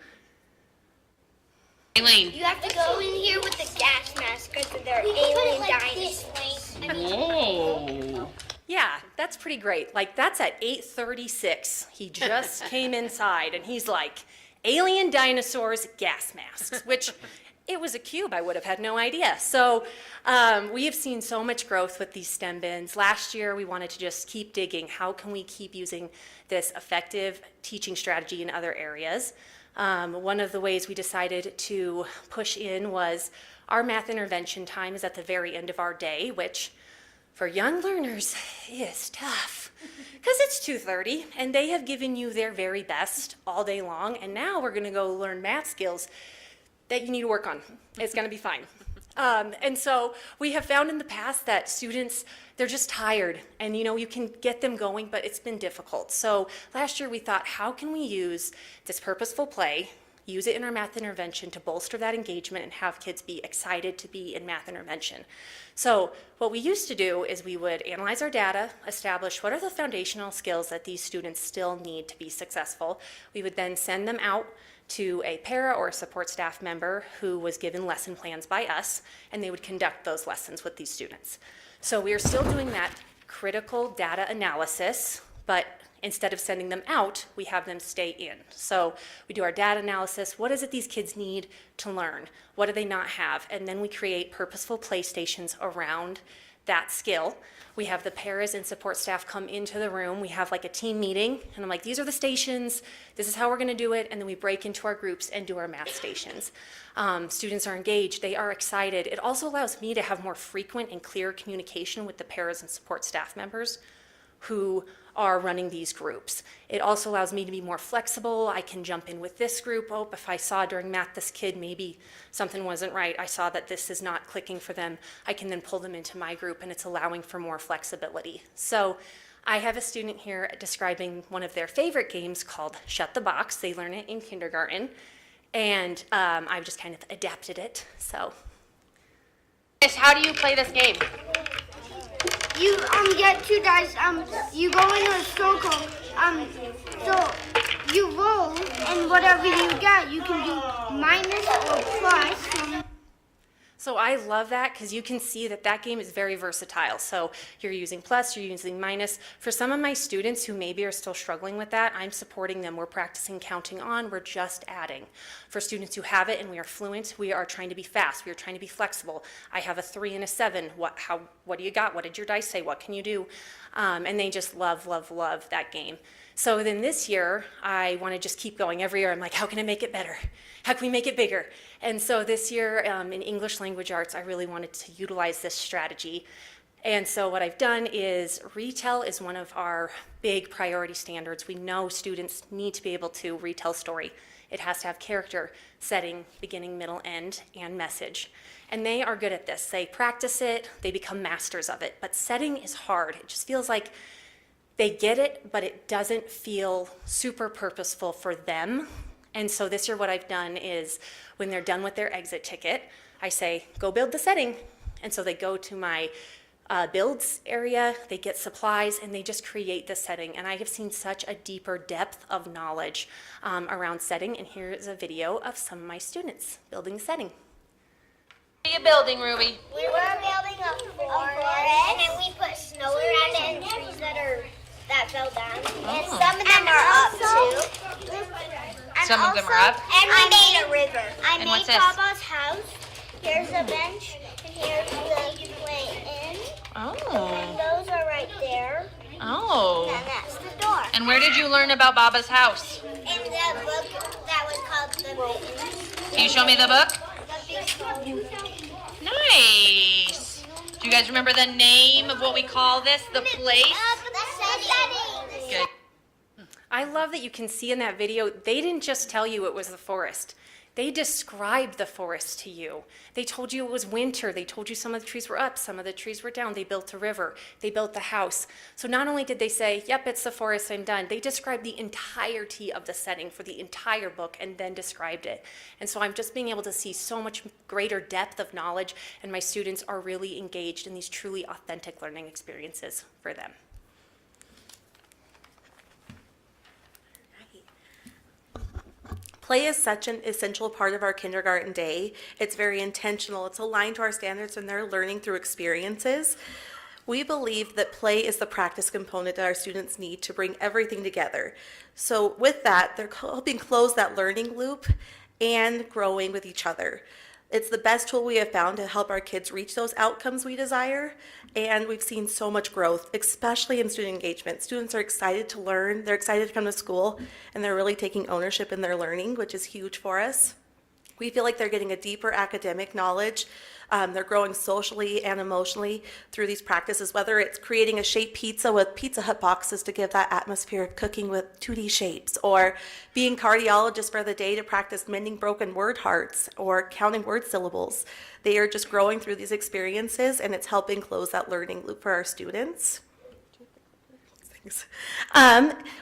Elaine. You have to go in here with the gas mask because they're alien dinosaurs. Whoa. Yeah, that's pretty great. Like, that's at 8:36. He just came inside, and he's like, alien dinosaurs, gas masks, which it was a cube. I would have had no idea. So we have seen so much growth with these STEM bins. Last year, we wanted to just keep digging. How can we keep using this effective teaching strategy in other areas? One of the ways we decided to push in was our math intervention time is at the very end of our day, which for young learners is tough because it's 2:30 and they have given you their very best all day long, and now we're going to go learn math skills that you need to work on. It's going to be fine. And so we have found in the past that students, they're just tired, and you can get them going, but it's been difficult. So last year we thought, how can we use this purposeful play, use it in our math intervention to bolster that engagement and have kids be excited to be in math intervention. So what we used to do is we would analyze our data, establish what are the foundational skills that these students still need to be successful. We would then send them out to a para or a support staff member who was given lesson plans by us, and they would conduct those lessons with these students. So we are still doing that critical data analysis, but instead of sending them out, we have them stay in. So we do our data analysis. What is it these kids need to learn? What do they not have? And then we create purposeful play stations around that skill. We have the paras and support staff come into the room. We have like a team meeting, and I'm like, these are the stations, this is how we're gonna do it, and then we break into our groups and do our math stations. Students are engaged, they are excited. It also allows me to have more frequent and clear communication with the paras and support staff members who are running these groups. It also allows me to be more flexible. I can jump in with this group. Oh, if I saw during math this kid, maybe something wasn't right. I saw that this is not clicking for them. I can then pull them into my group, and it's allowing for more flexibility. So I have a student here describing one of their favorite games called Shut the Box. They learn it in kindergarten, and I've just kind of adapted it, so. How do you play this game? You get two dice. You go in a circle. So you roll, and whatever you get, you can do minus or plus. So I love that because you can see that that game is very versatile. So you're using plus, you're using minus. For some of my students who maybe are still struggling with that, I'm supporting them. We're practicing counting on, we're just adding. For students who have it and we are fluent, we are trying to be fast, we are trying to be flexible. I have a 3 and a 7. What do you got? What did your dice say? What can you do? And they just love, love, love that game. So then this year, I want to just keep going. Every year, I'm like, how can I make it better? How can we make it bigger? And so this year, in English language arts, I really wanted to utilize this strategy. And so what I've done is retell is one of our big priority standards. We know students need to be able to retell story. It has to have character, setting, beginning, middle, end, and message. And they are good at this. They practice it, they become masters of it. But setting is hard. It just feels like they get it, but it doesn't feel super purposeful for them. And so this year what I've done is when they're done with their exit ticket, I say, go build the setting. And so they go to my builds area, they get supplies, and they just create the setting. And I have seen such a deeper depth of knowledge around setting. And here is a video of some of my students building the setting. What are you building, Ruby? We were building a forest, and then we put snow around it and trees that fell down. And some of them are up too. Some of them are up? And we made a river. I And what's made this? Papa's house. Here's a bench, and here's the way in. Oh. And those are right there. Oh. And that's the door. And where did you learn about Baba's house? In the book that was called The Mittens. Can you show me the book? The guys remember the name of what we call this? The place? Good. I love that you can see in that video, they didn't just tell you it was the forest. They described the forest to you. They told you it was winter. They told you some of the trees were up, some of the trees were down. They built a river. They built the house. So not only did they say, yep, it's the forest, I'm done, they described the entirety of the setting for the entire book and then described it. And so I'm just being able to see so much greater depth of knowledge, and my students are really engaged in these truly authentic learning experiences for them. Play is such an essential part of our kindergarten day. It's very intentional. It's aligned to our standards, and they're learning through experiences. We believe that play is the practice component that our students need to bring everything together. So with that, they're helping close that learning loop and growing with each other. It's the best tool we have found to help our kids reach those outcomes we desire, and we've seen so much growth, especially in student engagement. Students are excited to learn, they're excited to come to school, and they're really taking ownership in their learning, which is huge for us. We feel like they're getting a deeper academic knowledge. They're growing socially and emotionally through these practices, whether it's creating a shaped pizza with Pizza Hut boxes to give that atmosphere of cooking with 2D shapes, or being cardiologists for the day to practice mending broken word hearts or counting word syllables. They are just growing through these experiences, and it's helping close that learning loop for our students.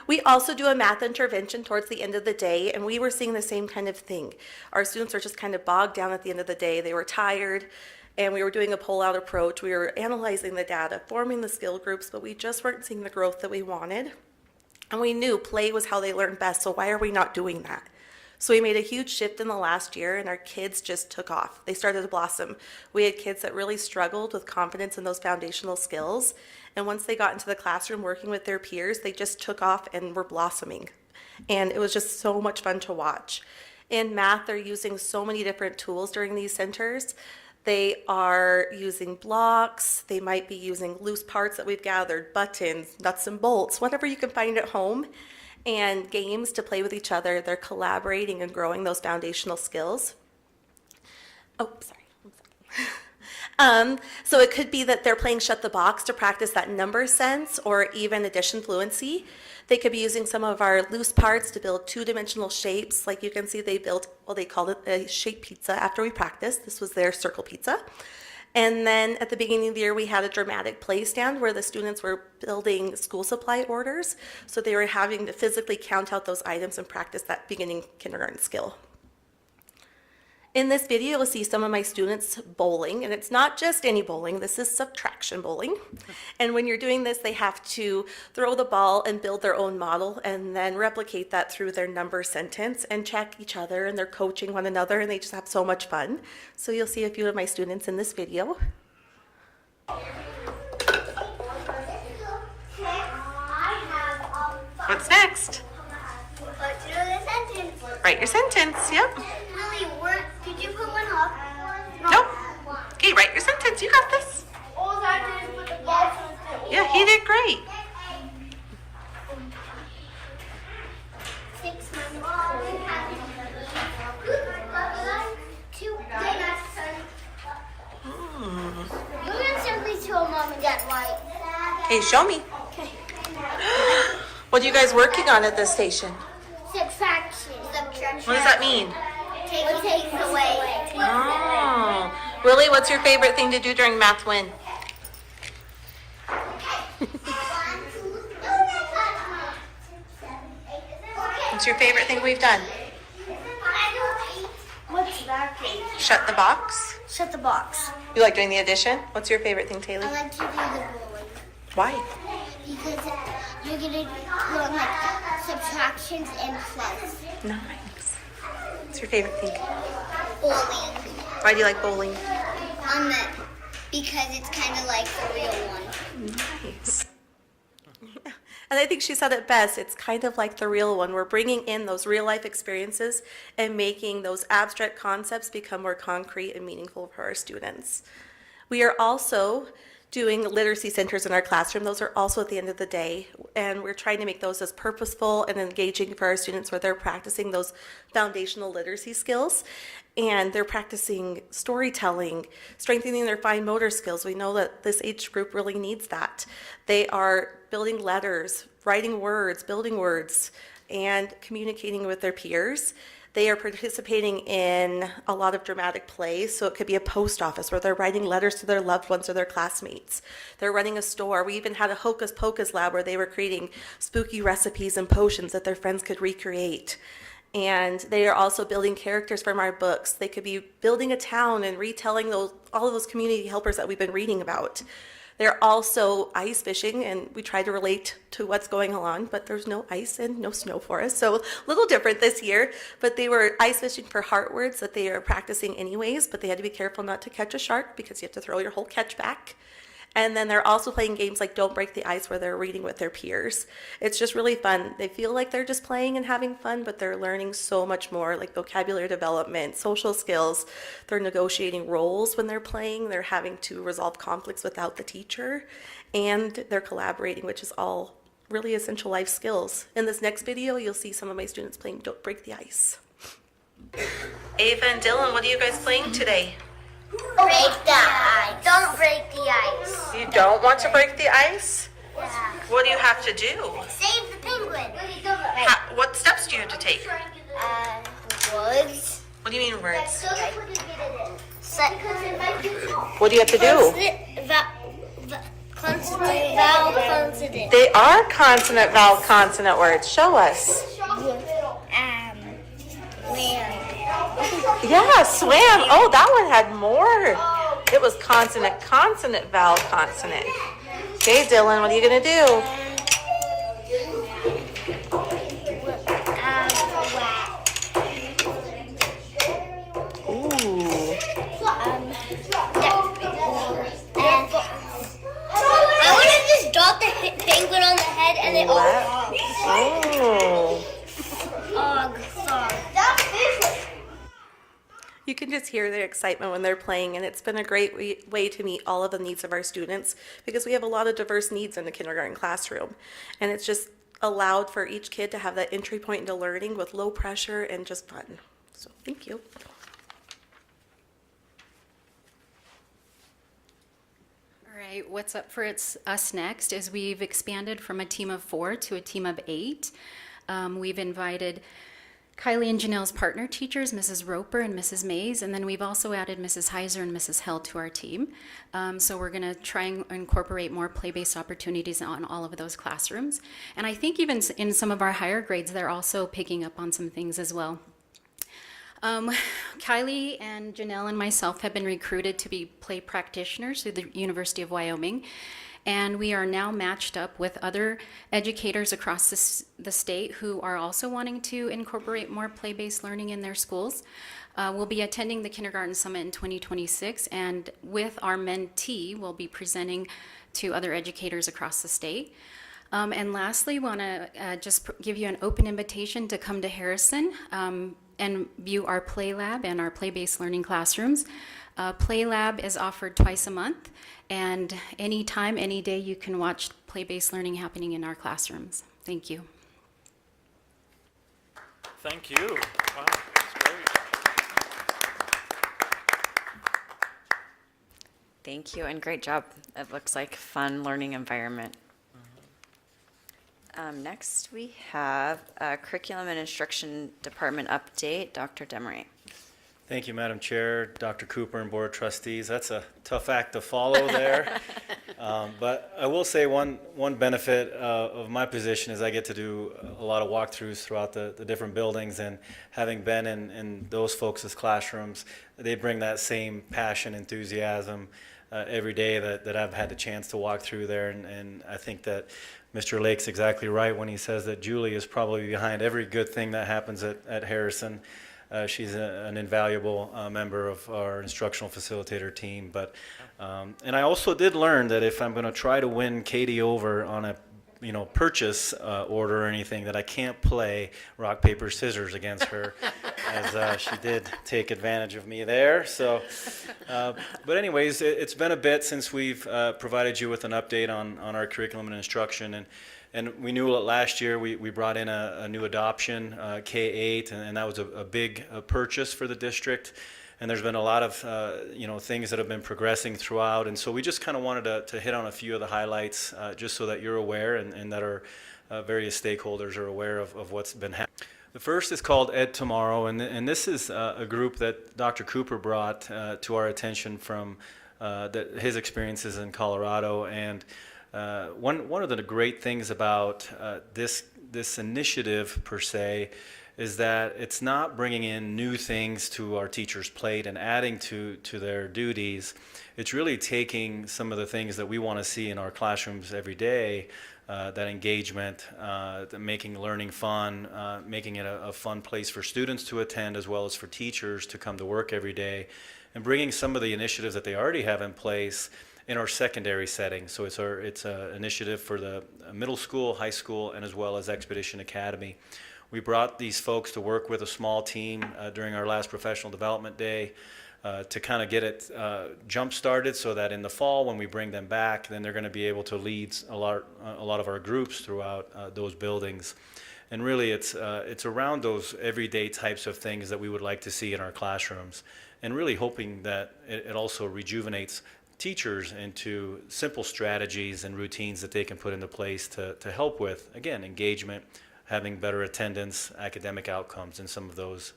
We also do a math intervention towards the end of the day, and we were seeing the same kind of thing. Our students are just kind of bogged down at the end of the day. They were tired, and we were doing a pull-out approach. We were analyzing the data, forming the skill groups, but we just weren't seeing the growth that we wanted. And we knew play was how they learn best, so why are we not doing that? So we made a huge shift in the last year, and our kids just took off. They started to blossom. We had kids that really struggled with confidence in those foundational skills, and once they got into the classroom working with their peers, they just took off and were blossoming. And it was just so much fun to watch. In math, they're using so many different tools during these centers. They are using blocks, they might be using loose parts that we've gathered, buttons, nuts and bolts, whatever you can find at home, and games to play with each other. They're collaborating and growing those foundational skills. Oh, sorry. So it could be that they're playing Shut the Box to practice that number sense or even addition fluency. They could be using some of our loose parts to build two-dimensional shapes. Like you can see they built, well, they called it a shape pizza after we practiced. This was their circle pizza. And then at the beginning of the year, we had a dramatic play stand where the students were building school supply orders. So they were having to physically count out those items and practice that beginning kindergarten skill. In this video, you'll see some of my students bowling, and it's not just any bowling, this is subtraction bowling. And when you're doing this, they have to throw the ball and build their own model and then replicate that through their number sentence and check each other, and they're coaching one another, and they just have so much fun. So you'll see a few of my students in this video. What's next? Let's do the sentence. Write your sentence, yep. Lily, could you put one up? Nope. Okay, write your sentence, you got this. All I did is put the ball to the table. Yeah, he did great. 6 months. 2 You're gonna simply tell Mom and Dad why. Okay, show me. Okay. What are you guys working on at this station? Subtraction. What does that mean? Takes away. Oh, really? What's your favorite thing to do during Math Win? What's your favorite thing we've done? What's that? Shut the box. Shut the box. You like doing the addition? What's your favorite thing, Taylor? I like to do the bowling. Why? Because you're gonna learn like subtractions and plus. Nice. What's your favorite thing? Bowling. Why do you like bowling? Because it's kind of like the real one. Nice. And I think she said it best. It's kind of like the real one. We're bringing in those real life experiences and making those abstract concepts become more concrete and meaningful for our students. We are also doing literacy centers in our classroom. Those are also at the end of the day, and we're trying to make those as purposeful and engaging for our students where they're practicing those foundational literacy skills. and they're practicing storytelling, strengthening their fine motor skills. We know that this age group really needs that. They are building letters, writing words, building words, and communicating with their peers. They are participating in a lot of dramatic plays, so it could be a post office where they're writing letters to their loved ones or their classmates. They're running a store. We even had a Hocus Pocus lab where they were creating spooky recipes and potions that their friends could recreate. And they are also building characters from our books. They could be building a town and retelling all of those community helpers that we've been reading about. They're also ice fishing, and we try to relate to what's going on, but there's no ice and no snow for us, so a little different this year. But they were ice fishing for heartwords that they are practicing anyways, but they had to be careful not to catch a shark because you have to throw your whole catch back. And then they're also playing games like Don't Break the Ice, where they're reading with their peers. It's just really fun. They feel like they're just playing and having fun, but they're learning so much more, like vocabulary development, social skills. They're negotiating roles when they're playing. They're having to resolve conflicts without the teacher. And they're collaborating, which is all really essential life skills. In this next video, you'll see some of my students playing Don't Break the Ice. Ava and Dylan, what are you guys playing today? Break the ice. Don't break the ice. You don't want to break the ice? Yeah. What do you have to do? Save the penguin. What steps do you have to take? Words. What do you mean words? What do you have to do? Consonant, vowel, consonant. They are consonant, vowel, consonant words. Show us. Wham. Yeah, swam. Oh, that one had more. It was consonant, consonant, vowel, consonant. Okay, Dylan, what are you going to do? Ooh. I want to just drop the penguin on the head and then Oh. You can just hear their excitement when they're playing, and it's been a great way to meet all of the needs of our students because we have a lot of diverse needs in the kindergarten classroom. And it's just allowed for each kid to have that entry point into learning with low pressure and just fun. So thank you. All right, what's up for us next is we've expanded from a team of 4 to a team of 8. We've invited Kylie and Janelle's partner teachers, Mrs. Roper and Mrs. Mays, and then we've also added Mrs. Heiser and Mrs. Held to our team. So we're going to try and incorporate more play-based opportunities on all of those classrooms. And I think even in some of our higher grades, they're also picking up on some things as well. Kylie and Janelle and myself have been recruited to be play practitioners through the University of Wyoming. And we are now matched up with other educators across the state who are also wanting to incorporate more play-based learning in their schools. We'll be attending the Kindergarten Summit in 2026, and with our mentee, we'll be presenting to other educators across the state. And lastly, want to just give you an open invitation to come to Harrison and view our Play Lab and our play-based learning classrooms. Play Lab is offered twice a month. And anytime, any day, you can watch play-based learning happening in our classrooms. Thank you. Thank you. Wow, that's great. Thank you, and great job. It looks like fun learning environment. Next, we have a Curriculum and Instruction Department update, Dr. Demery. Thank you, Madam Chair, Dr. Cooper, and Board of Trustees. That's a tough act to follow there. But I will say one benefit of my position is I get to do a lot of walkthroughs throughout the different buildings, and having been in those folks' classrooms, they bring that same passion, enthusiasm every day that I've had the chance to walk through there. And I think that Mr. Lake's exactly right when he says that Julie is probably behind every good thing that happens at Harrison. She's an invaluable member of our instructional facilitator team. But and I also did learn that if I'm going to try to win Katie over on a purchase order or anything, that I can't play rock, paper, scissors against her, as she did take advantage of me there. So, but anyways, it's been a bit since we've provided you with an update on our curriculum and instruction. And And we knew last year we brought in a new adoption, K-8, and that was a big purchase for the district. And there's been a lot of things that have been progressing throughout. And so we just kind of wanted to hit on a few of the highlights just so that you're aware and that our various stakeholders are aware of what's been happening. The first is called Ed Tomorrow, and this is a group that Dr. Cooper brought to our attention from his experiences in Colorado. And one of the great things about this initiative per se is that it's not bringing in new things to our teachers' plate and adding to their duties. It's really taking some of the things that we want to see in our classrooms every day, that engagement, making learning fun, making it a fun place for students to attend as well as for teachers to come to work every day, and bringing some of the initiatives that they already have in place in our secondary setting. So it's an initiative for the middle school, high school, and as well as Expedition Academy. We brought these folks to work with a small team during our last professional development day to kind of get it jump-started so that in the fall when we bring them back, then they're going to be able to lead a lot of our groups throughout those buildings. And really it's around those everyday types of things that we would like to see in our classrooms, and really hoping that it also rejuvenates teachers into simple strategies and routines that they can put into place to help with, again, engagement, having better attendance, academic outcomes, and some of those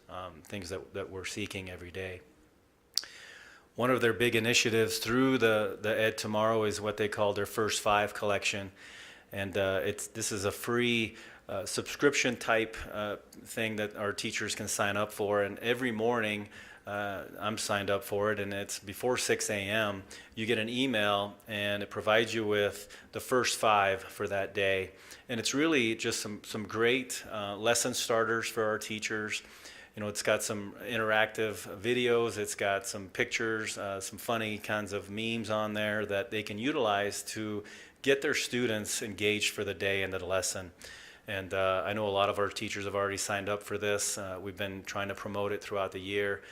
things that we're seeking every day. One of their big initiatives through the Ed Tomorrow is what they call their First Five collection. And this is a free subscription type thing that our teachers can sign up for. And every morning, I'm signed up for it, and it's before 6 a.m. You get an email, and it provides you with the first five for that day. And it's really just some great lesson starters for our teachers. You know, it's got some interactive videos, it's got some pictures, some funny kinds of memes on there that they can utilize to get their students engaged for the day and the lesson. And I know a lot of our teachers have already signed up for this. We've been trying to promote it throughout the year.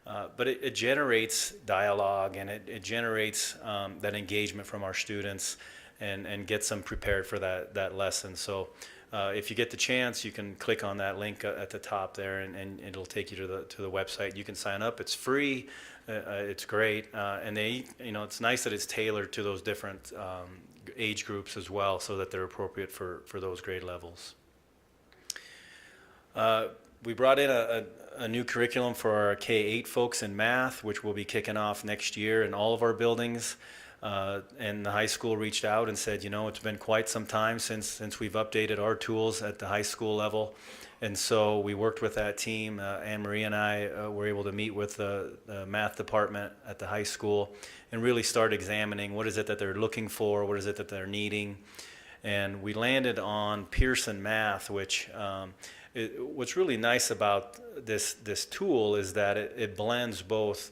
But it generates dialogue, and it generates that engagement from our students and gets them prepared for that lesson. So if you get the chance, you can click on that link at the top there, and it'll take you to the website. You can sign up. It's free. It's great. And it's nice that it's tailored to those different age groups as well, so that they're appropriate for those grade levels. We brought in a new curriculum for our K-8 folks in math, which will be kicking off next year in all of our buildings. And the high school reached out and said, it's been quite some time since we've updated our tools at the high school level. And so we worked with that team. Anne Marie and I were able to meet with the math department at the high school and really start examining what is it that they're looking for, what is it that they're needing. And we landed on Pearson Math, which what's really nice about this tool is that it blends both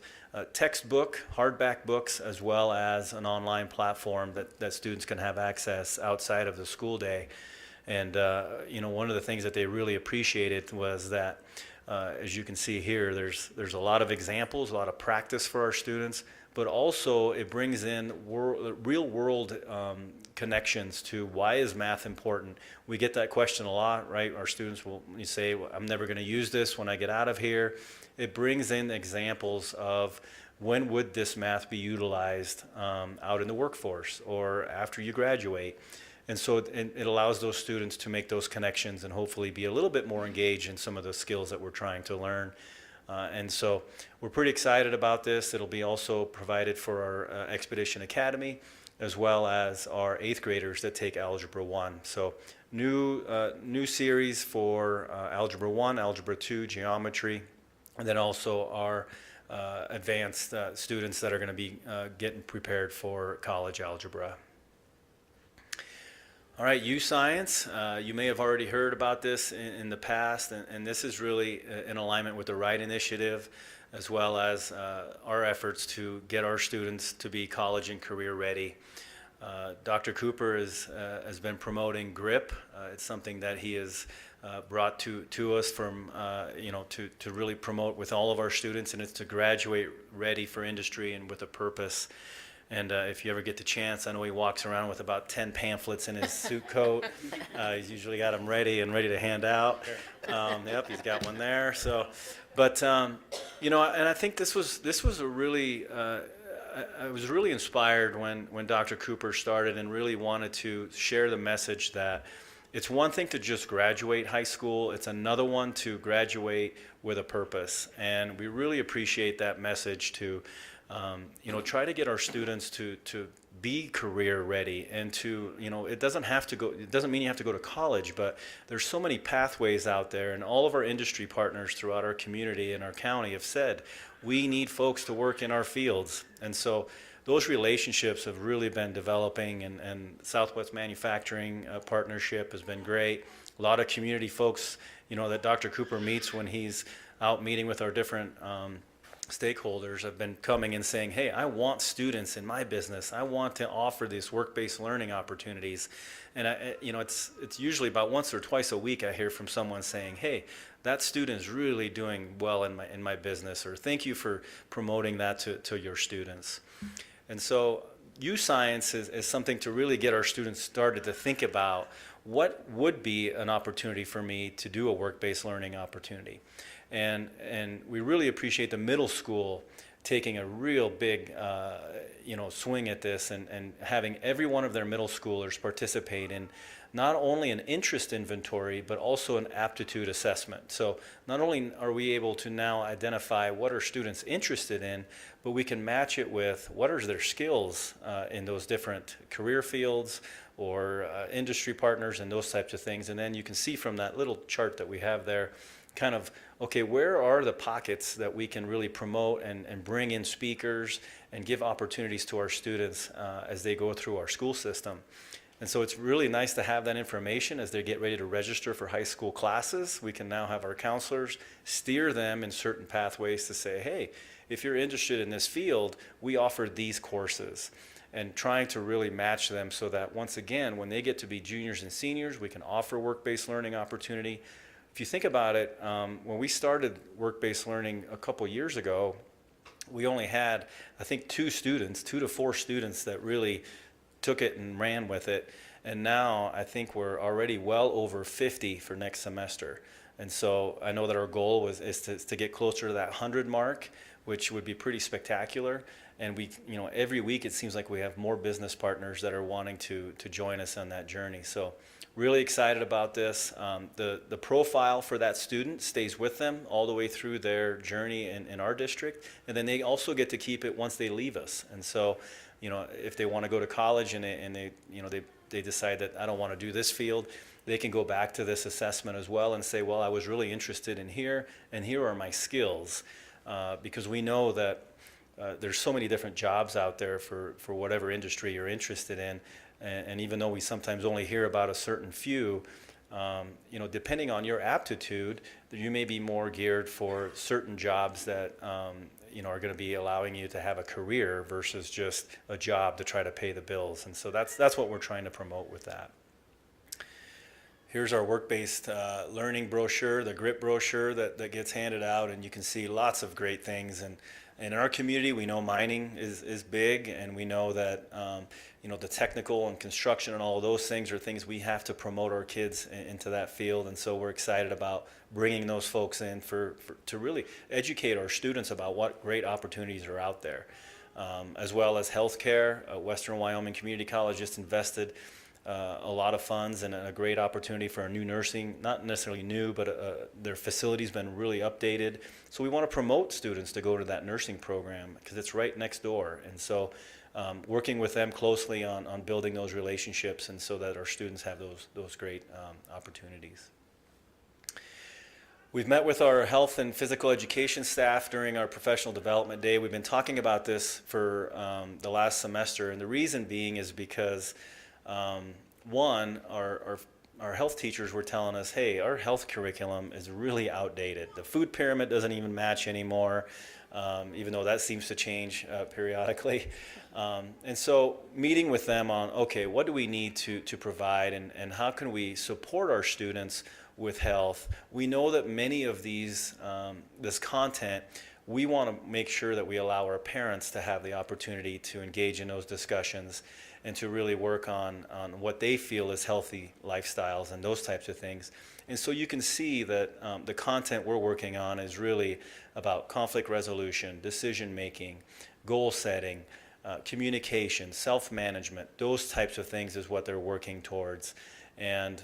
textbook, hardback books, as well as an online platform that students can have access outside of the school day. And one of the things that they really appreciated was that, as you can see here, there's a lot of examples, a lot of practice for our students, but also it brings in real-world connections to why is math important. We get that question a lot, right? Our students will say, well, I'm never going to use this when I get out of here. It brings in examples of when would this math be utilized out in the workforce or after you graduate. And so it allows those students to make those connections and hopefully be a little bit more engaged in some of the skills that we're trying to learn. And so we're pretty excited about this. It'll be also provided for our Expedition Academy, as well as our 8th graders that take Algebra 1. So new series for Algebra 1, Algebra 2, Geometry, and then also our advanced students that are going to be getting prepared for college algebra. All right, U-Science, you may have already heard about this in the past, and this is really in alignment with the RIGHT initiative, as well as our efforts to get our students to be college and career ready. Dr. Cooper has been promoting GRIP. It's something that he has brought to us from, to really promote with all of our students, and it's to graduate ready for industry and with a purpose. And if you ever get the chance, I know he walks around with about 10 pamphlets in his suit coat. He's usually got them ready to hand out. Yep, he's got one there. So, but you know, and I think this was a really. I was really inspired when Dr. Cooper started and really wanted to share the message that it's one thing to just graduate high school, it's another one to graduate with a purpose. And we really appreciate that message to, you know, try to get our students to be career ready and to, you know, it doesn't mean you have to go to college, but there's so many pathways out there, and all of our industry partners throughout our community and our county have said, we need folks to work in our fields. And so those relationships have really been developing, and Southwest Manufacturing partnership has been great. A lot of community folks, you know, that Dr. Cooper meets when he's out meeting with our different stakeholders have been coming and saying, hey, I want students in my business. I want to offer these work-based learning opportunities. And you know, it's usually about once or twice a week I hear from someone saying, hey, that student is really doing well in my business, or thank you for promoting that to your students. And so youth science is something to really get our students started to think about what would be an opportunity for me to do a work-based learning opportunity. And we really appreciate the middle school taking a real big you know, swing at this and having every one of their middle schoolers participate in not only an interest inventory, but also an aptitude assessment. So not only are we able to now identify what are students interested in, but we can match it with what are their skills in those different career fields or industry partners and those types of things. And then you can see from that little chart that we have there, kind of, okay, where are the pockets that we can really promote and bring in speakers and give opportunities to our students as they go through our school system. And so it's really nice to have that information as they get ready to register for high school classes. We can now have our counselors steer them in certain pathways to say, hey, if you're interested in this field, we offer these courses. And trying to really match them so that once again, when they get to be juniors and seniors, we can offer work-based learning opportunity. If you think about it, when we started work-based learning a couple years ago, we only had, I think, 2 to 4 students that really took it and ran with it. And now I think we're already well over 50 for next semester. And so I know that our goal is to get closer to that 100 mark, which would be pretty spectacular. And we, you know, every week it seems like we have more business partners that are wanting to join us on that journey. So really excited about this. The profile for that student stays with them all the way through their journey in our district, and then they also get to keep it once they leave us. And so, you know, if they want to go to college and they you know, they decide that I don't want to do this field, they can go back to this assessment as well and say, well, I was really interested in here, and here are my skills, because we know that there's so many different jobs out there for whatever industry you're interested in. And even though we sometimes only hear about a certain few, you know, depending on your aptitude, you may be more geared for certain jobs that, you know, are going to be allowing you to have a career versus just a job to try to pay the bills. And so that's what we're trying to promote with that. Here's our work-based learning brochure, the GRIP brochure that gets handed out, and you can see lots of great things. And in our community, we know mining is big, and we know that you know, the technical and construction and all of those things are things we have to promote our kids into that field. And so we're excited about bringing those folks in to really educate our students about what great opportunities are out there, as well as healthcare. Western Wyoming Community College just invested a lot of funds and a great opportunity for a new nursing, not necessarily new, but their facility's been really updated. So we want to promote students to go to that nursing program because it's right next door. And so working with them closely on building those relationships, and so that our students have those great opportunities. We've met with our health and physical education staff during our professional development day. We've been talking about this for the last semester, and the reason being is because one, our health teachers were telling us, hey, our health curriculum is really outdated. The food pyramid doesn't even match anymore, even though that seems to change periodically. And so meeting with them on, okay, what do we need to provide, and how can we support our students with health? We know that many of these, this content we want to make sure that we allow our parents to have the opportunity to engage in those discussions and to really work on what they feel is healthy lifestyles and those types of things. And so you can see that the content we're working on is really about conflict resolution, decision making, goal setting, communication, self-management. Those types of things is what they're working towards. And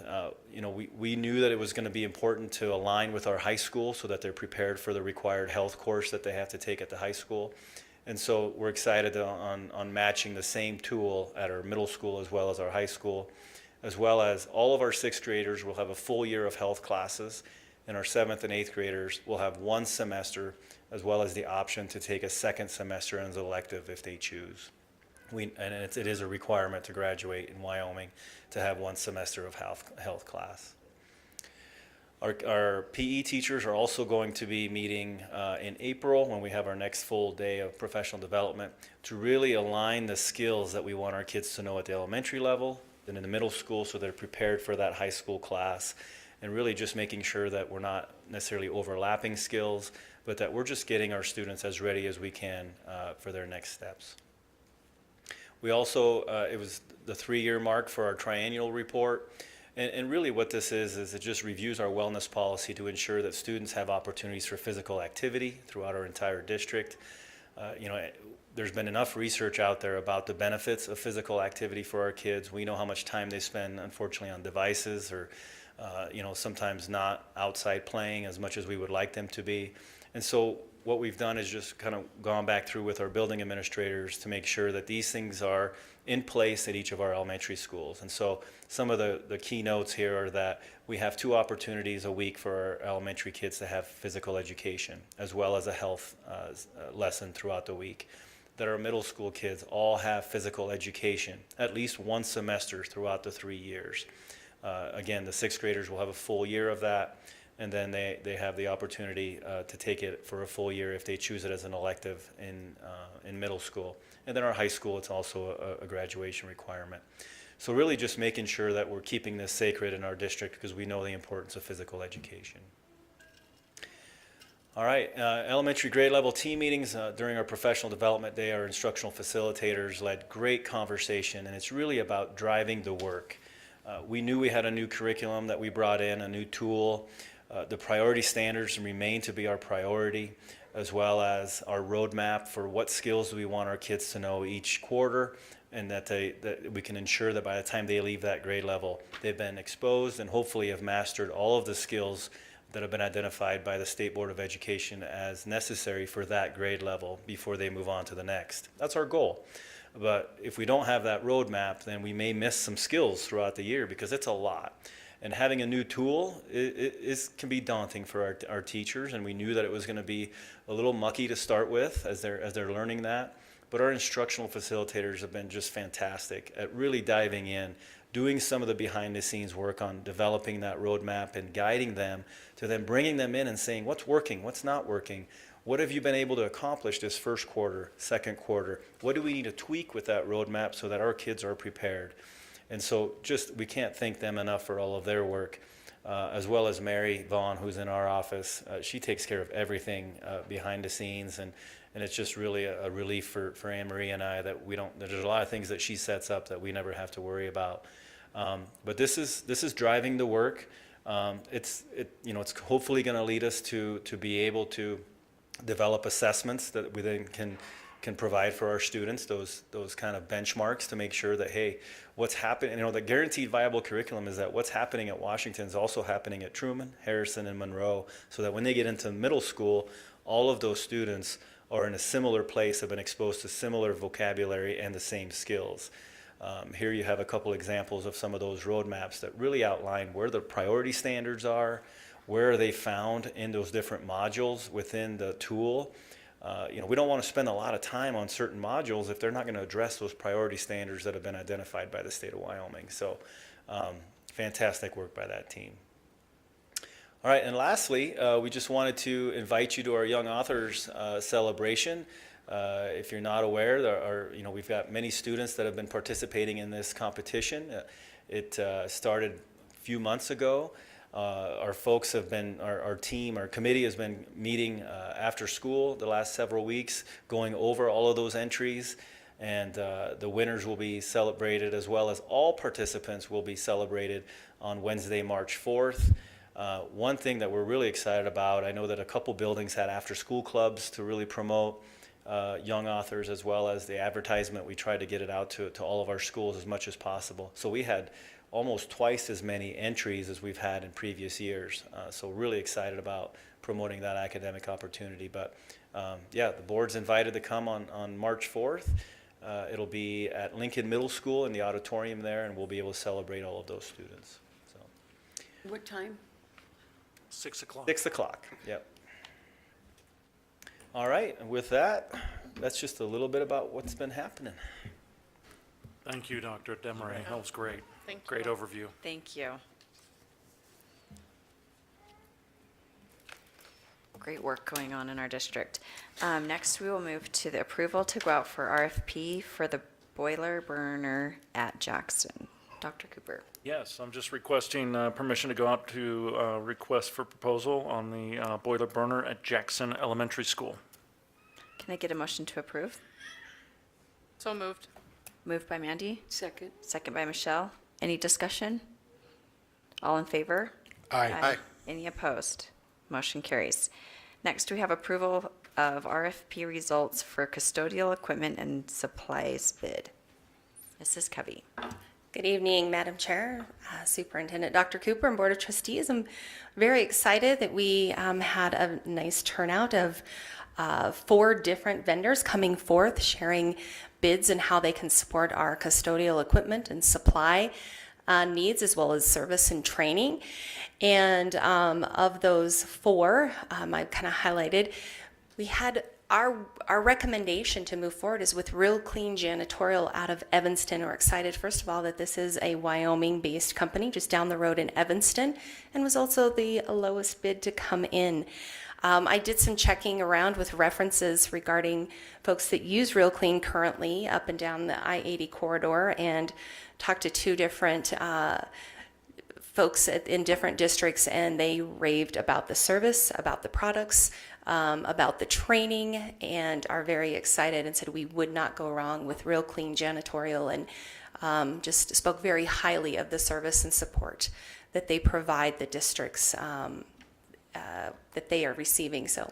you know, we knew that it was going to be important to align with our high school so that they're prepared for the required health course that they have to take at the high school. And so we're excited on matching the same tool at our middle school as well as our high school, as well as all of our 6th graders will have a full year of health classes, and our 7th and 8th graders will have 1 semester, as well as the option to take a 2nd semester as an elective if they choose. It is a requirement to graduate in Wyoming to have 1 semester of health class. Our PE teachers are also going to be meeting in April when we have our next full day of professional development to really align the skills that we want our kids to know at the elementary level, then in the middle school so they're prepared for that high school class, and really just making sure that we're not necessarily overlapping skills, but that we're just getting our students as ready as we can for their next steps. We also, it was the 3-year mark for our triennial report. And really what this is it just reviews our wellness policy to ensure that students have opportunities for physical activity throughout our entire district. You know, there's been enough research out there about the benefits of physical activity for our kids. We know how much time they spend, unfortunately, on devices or, you know, sometimes not outside playing as much as we would like them to be. And so what we've done is just kind of gone back through with our building administrators to make sure that these things are in place at each of our elementary schools. And so some of the key notes here are that we have 2 opportunities a week for our elementary kids to have physical education, as well as a health lesson throughout the week. That our middle school kids all have physical education, at least 1 semester throughout the 3 years. Again, the 6th graders will have a full year of that, and then they have the opportunity to take it for a full year if they choose it as an elective in middle school. And then our high school, it's also a graduation requirement. So really just making sure that we're keeping this sacred in our district because we know the importance of physical education. All right, elementary grade level team meetings during our professional development day, our instructional facilitators led great conversation, and it's really about driving the work. We knew we had a new curriculum that we brought in, a new tool. The priority standards remain to be our priority, as well as our roadmap for what skills do we want our kids to know each quarter, and that we can ensure that by the time they leave that grade level, they've been exposed and hopefully have mastered all of the skills that have been identified by the State Board of Education as necessary for that grade level before they move on to the next. That's our goal. But if we don't have that roadmap, then we may miss some skills throughout the year because it's a lot. And having a new tool can be daunting for our teachers, and we knew that it was going to be a little mucky to start with as they're learning that. But our instructional facilitators have been just fantastic at really diving in, doing some of the behind-the-scenes work on developing that roadmap and guiding them to then bringing them in and saying, what's working, what's not working? What have you been able to accomplish this first quarter, second quarter? What do we need to tweak with that roadmap so that our kids are prepared? And so we can't thank them enough for all of their work, as well as Mary Vaughn, who's in our office. She takes care of everything behind the scenes, and it's just really a relief for Anne Marie and I that there's a lot of things that she sets up that we never have to worry about. But this is driving the work. It's hopefully going to lead us to be able to develop assessments that we then can provide for our students, those kind of benchmarks to make sure that, hey, what's happening, the guaranteed viable curriculum is that what's happening at Washington is also happening at Truman, Harrison, and Monroe, so that when they get into middle school, all of those students are in a similar place, have been exposed to similar vocabulary and the same skills. Here you have a couple examples of some of those roadmaps that really outline where the priority standards are, where are they found in those different modules within the tool. We don't want to spend a lot of time on certain modules if they're not going to address those priority standards that have been identified by the state of Wyoming. So fantastic work by that team. All right, and lastly, we just wanted to invite you to our Young Authors celebration. If you're not aware, we've got many students that have been participating in this competition. It started a few months ago. Our folks have been, our team, our committee has been meeting after school the last several weeks, going over all of those entries, and the winners will be celebrated, as well as all participants will be celebrated on Wednesday, March 4th. One thing that we're really excited about, I know that a couple buildings had after-school clubs to really promote young authors, as well as the advertisement. We tried to get it out to all of our schools as much as possible. So we had almost twice as many entries as we've had in previous years. So really excited about promoting that academic opportunity. But yeah, the board's invited to come on March 4th. It'll be at Lincoln Middle School in the auditorium there, and we'll be able to celebrate all of those students. So What time? 6 o'clock. 6 o'clock, yep. All right, and with that, that's just a little bit about what's been happening. Thank you, Dr. Demery. That was great. Thank you. Great overview. Thank you. Great work going on in our district. Next, we will move to the approval to go out for RFP for the boiler burner at Jackson. Dr. Cooper. Yes, I'm just requesting permission to go out to request for proposal on the boiler burner at Jackson Elementary School. Can I get a motion to approve? So moved. Moved by Mandy, Second. second by Michelle. Any discussion? All in favor? Aye. Any opposed? Motion carries. Next, we have approval of RFP results for custodial equipment and supplies bid. Mrs. Covey. Good evening, Madam Chair, Superintendent Dr. Cooper, and Board of Trustees. I'm very excited that we had a nice turnout of 4 different vendors coming forth, sharing bids and how they can support our custodial equipment and supply needs, as well as service and training. And of those 4, I've kind of highlighted, we had our recommendation to move forward is with Real Clean Janitorial out of Evanston. We're excited, first of all, that this is a Wyoming-based company just down the road in Evanston, and was also the lowest bid to come in. I did some checking around with references regarding folks that use Real Clean currently up and down the I-80 corridor, and talked to 2 different folks in different districts, and they raved about the service, about the products, about the training, and are very excited and said we would not go wrong with Real Clean Janitorial, and just spoke very highly of the service and support that they provide the districts that they are receiving. So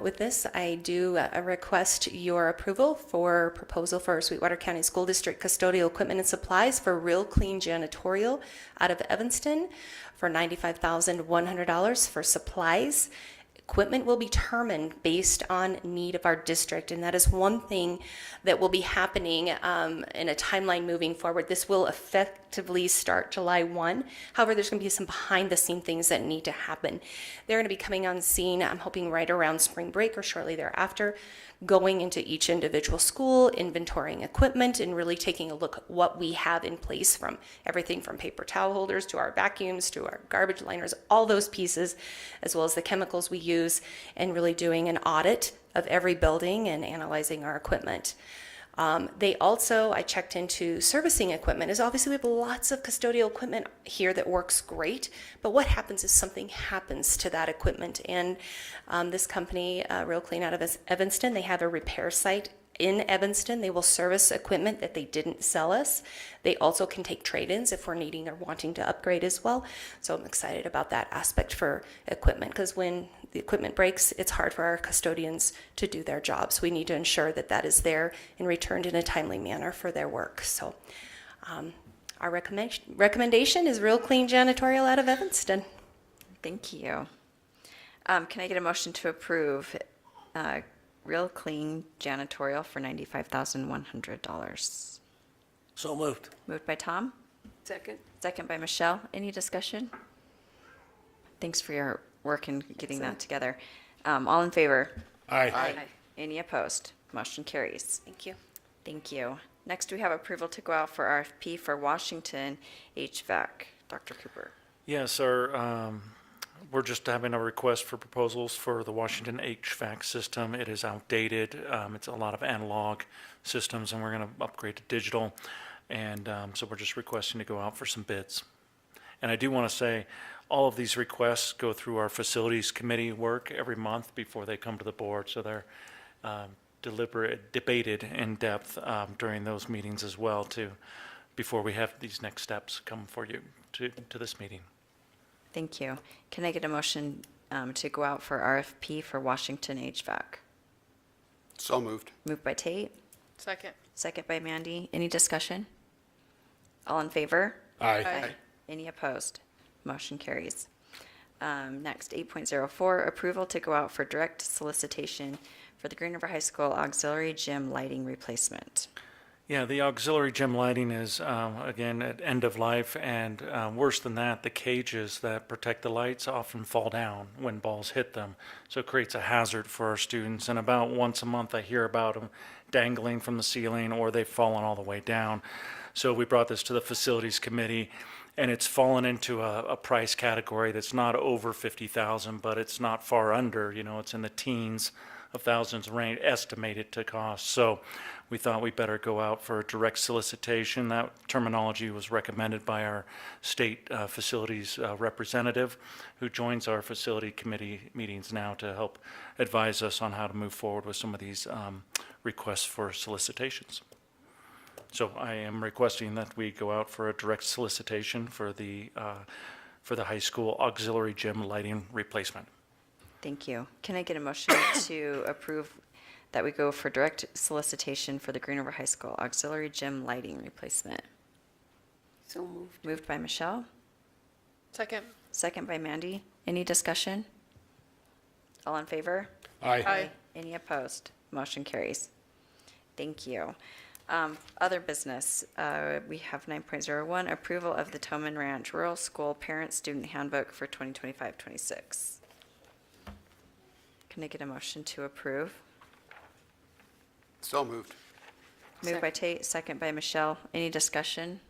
with this, I do request your approval for proposal for Sweetwater County School District custodial equipment and supplies for Real Clean Janitorial out of Evanston for $95,100 for supplies. Equipment will be determined based on need of our district, and that is one thing that will be happening in a timeline moving forward. This will effectively start July 1. However, there's going to be some behind-the-scene things that need to happen. They're going to be coming on scene, I'm hoping, right around spring break or shortly thereafter, going into each individual school, inventorying equipment, and really taking a look at what we have in place, from everything from paper towel holders to our vacuums to our garbage liners, all those pieces, as well as the chemicals we use, and really doing an audit of every building and analyzing our equipment. They also, I checked into servicing equipment, as obviously we have lots of custodial equipment here that works great, but what happens if something happens to that equipment? And this company, Real Clean out of Evanston, they have a repair site in Evanston. They will service equipment that they didn't sell us. They also can take trade-ins if we're needing or wanting to upgrade as well. So I'm excited about that aspect for equipment, because when the equipment breaks, it's hard for our custodians to do their jobs. We need to ensure that that is there and returned in a timely manner for their work. So our recommendation is Real Clean Janitorial out of Evanston. Thank you. Can I get a motion to approve Real Clean Janitorial for $95,100? So moved. Moved by Tom, Second. second by Michelle. Any discussion? Thanks for your work in getting that together. All in favor? Aye. Any opposed? Motion carries. Thank you. Thank you. Next, we have approval to go out for RFP for Washington HVAC. Dr. Cooper. Yes, we're just having a request for proposals for the Washington HVAC system. It is outdated. It's a lot of analog systems, and we're going to upgrade to digital. And so we're just requesting to go out for some bids. And I do want to say, all of these requests go through our facilities committee work every month before they come to the board, so they're debated in depth during those meetings as well, too, before we have these next steps come for you to this meeting. Thank you. Can I get a motion to go out for RFP for Washington HVAC? So moved. Moved by Tate, Second. second by Mandy. Any discussion? All in favor? Aye. Any opposed? Motion carries. Next, 8.04, approval to go out for direct solicitation for the Green River High School auxiliary gym lighting replacement. Yeah, the auxiliary gym lighting is, again, at end of life, and worse than that, the cages that protect the lights often fall down when balls hit them. So it creates a hazard for our students, and about once a month I hear about them dangling from the ceiling or they've fallen all the way down. So we brought this to the facilities committee, and it's fallen into a price category that's not over $50,000, but it's not far under, it's in the teens of thousands range estimated to cost. So we thought we better go out for a direct solicitation. That terminology was recommended by our state facilities representative, who joins our facility committee meetings now to help advise us on how to move forward with some of these requests for solicitations. So I am requesting that we go out for a direct solicitation for the high school auxiliary gym lighting replacement. Thank you. Can I get a motion to approve that we go for direct solicitation for the Green River High School auxiliary gym lighting replacement? So moved. Moved by Michelle, Second. second by Mandy. Any discussion? All in favor? Aye. Any opposed? Motion carries. Thank you. Other business, we have 9.01, approval of the Toman Ranch Rural School Parent-Student Handbook for 2025-26. Can I get a motion to approve? So moved. Moved by Tate, second by Michelle. Any discussion?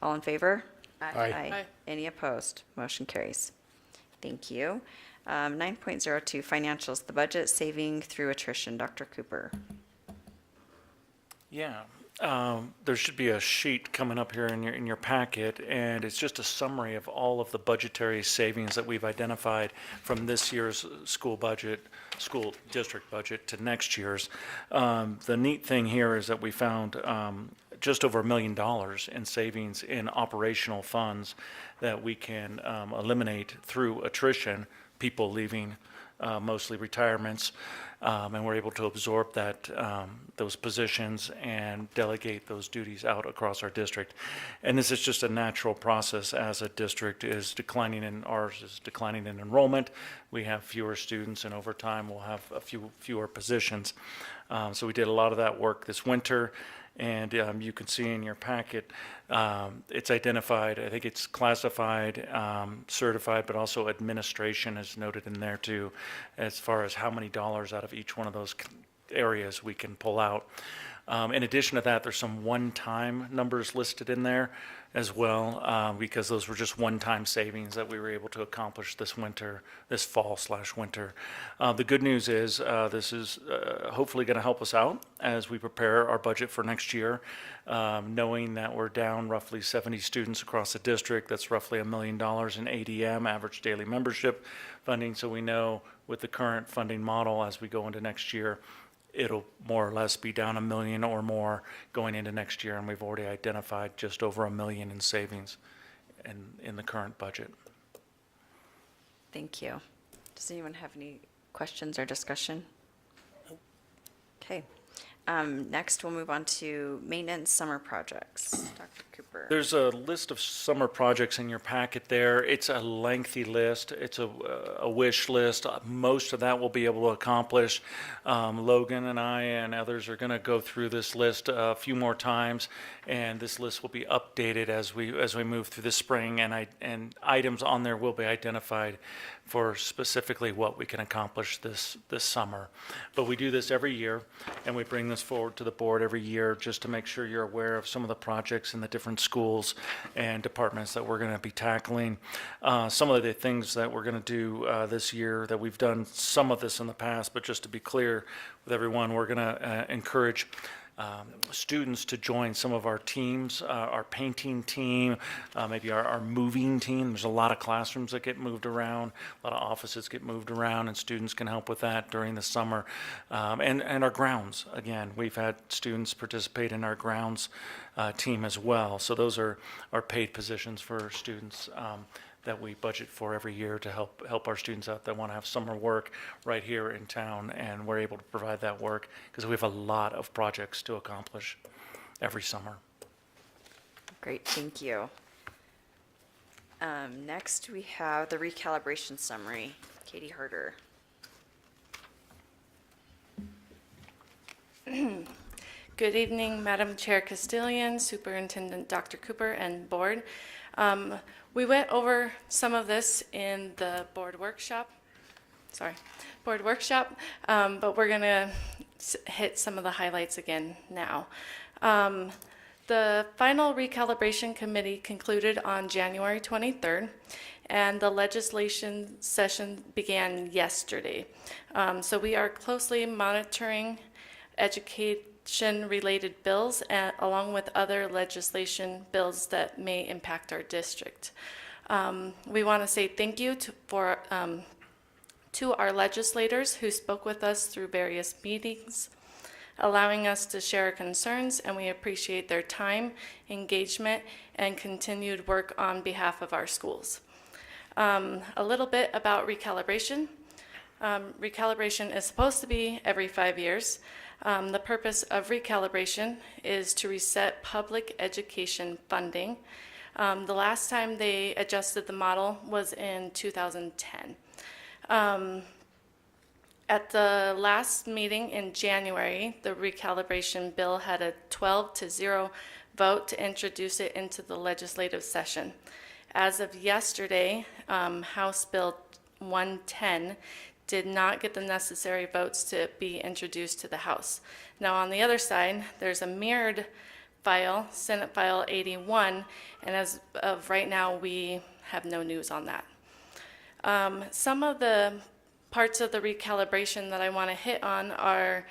All in favor? Aye. Aye. Any opposed? Motion carries. Thank you. 9.02, financials, the budget saving through attrition. Dr. Cooper. Yeah, there should be a sheet coming up here in your packet, and it's just a summary of all of the budgetary savings that we've identified from this year's school district budget to next year's. The neat thing here is that we found just over $1 million in savings in operational funds that we can eliminate through attrition, people leaving, mostly retirements. And we're able to absorb those positions and delegate those duties out across our district. And this is just a natural process as a district is declining, and ours is declining in enrollment. We have fewer students, and over time we'll have fewer positions. So we did a lot of that work this winter, and you can see in your packet, it's identified, I think it's classified, certified, but also administration is noted in there too, as far as how many dollars out of each one of those areas we can pull out. In addition to that, there's some one-time numbers listed in there as well, because those were just one-time savings that we were able to accomplish this fall/winter. The good news is this is hopefully going to help us out as we prepare our budget for next year, knowing that we're down roughly 70 students across the district. That's roughly $1 million in ADM, average daily membership funding. So we know with the current funding model as we go into next year, it'll more or less be down $1 million or more going into next year, and we've already identified just over $1 million in savings in the current budget. Thank you. Does anyone have any questions or discussion? Okay. Next, we'll move on to maintenance summer projects. Dr. Cooper. There's a list of summer projects in your packet there. It's a lengthy list. It's a wish list. Most of that we'll be able to accomplish. Logan and I and others are going to go through this list a few more times, and this list will be updated as we move through the spring, and items on there will be identified for specifically what we can accomplish this summer. But we do this every year, and we bring this forward to the board every year just to make sure you're aware of some of the projects in the different schools and departments that we're going to be tackling. Some of the things that we're going to do this year, that we've done some of this in the past, but just to be clear with everyone, we're going to encourage students to join some of our teams, our painting team, maybe our moving team. There's a lot of classrooms that get moved around, a lot of offices get moved around, and students can help with that during the summer. And our grounds, again, we've had students participate in our grounds team as well. So those are paid positions for students that we budget for every year to help our students out that want to have summer work right here in town, and we're able to provide that work because we have a lot of projects to accomplish every summer. Great, thank you. Next, we have the recalibration summary. Katie Herder. Good evening, Madam Chair Castilian, Superintendent Dr. Cooper, and Board. We went over some of this in the board workshop, but we're going to hit some of the highlights again now. The final recalibration committee concluded on January 23rd, and the legislation session began yesterday. So we are closely monitoring education-related bills along with other legislation bills that may impact our district. We want to say thank you to our legislators who spoke with us through various meetings, allowing us to share our concerns, and we appreciate their time, engagement, and continued work on behalf of our schools. A little bit about recalibration. Recalibration is supposed to be every 5 years. The purpose of recalibration is to reset public education funding. The last time they adjusted the model was in 2010. At the last meeting in January, the recalibration bill had a 12-0 vote to introduce it into the legislative session. As of yesterday, House Bill 110 did not get the necessary votes to be introduced to the House. Now, on the other side, there's a mirrored file, Senate File 81, and as of right now, we have no news on that. Some of the parts of the recalibration that I want to hit on are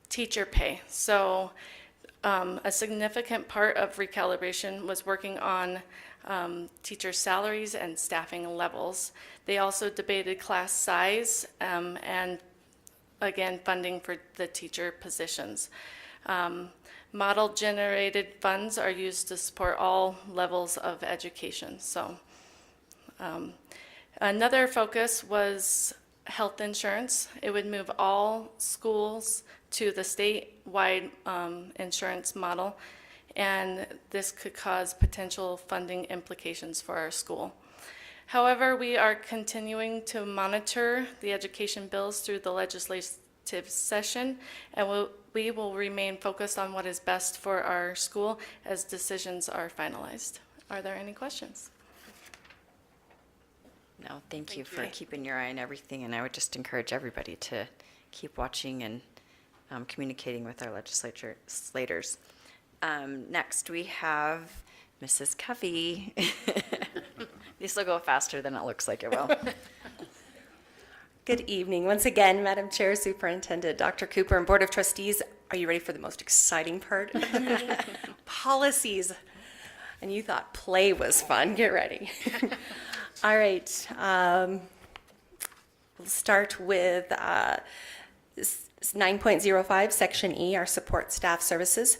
teacher pay. So a significant part of recalibration was working on teacher salaries and staffing levels. They also debated class size and, again, funding for the teacher positions. Model-generated funds are used to support all levels of education. So another focus was health insurance. It would move all schools to the statewide insurance model, and this could cause potential funding implications for our school. However, we are continuing to monitor the education bills through the legislative session, and we will remain focused on what is best for our school as decisions are finalized. Are there any questions? No, thank you for keeping your eye on everything, and I would just encourage everybody to keep watching and communicating with our legislators. Next, we have Mrs. Covey. This will go faster than it looks like it will. Good evening. Once again, Madam Chair, Superintendent Dr. Cooper, and Board of Trustees, are you ready for the most exciting part of the meeting? Policies. And you thought play was fun. Get ready. All right. We'll start with 9.05, Section E, our support staff services.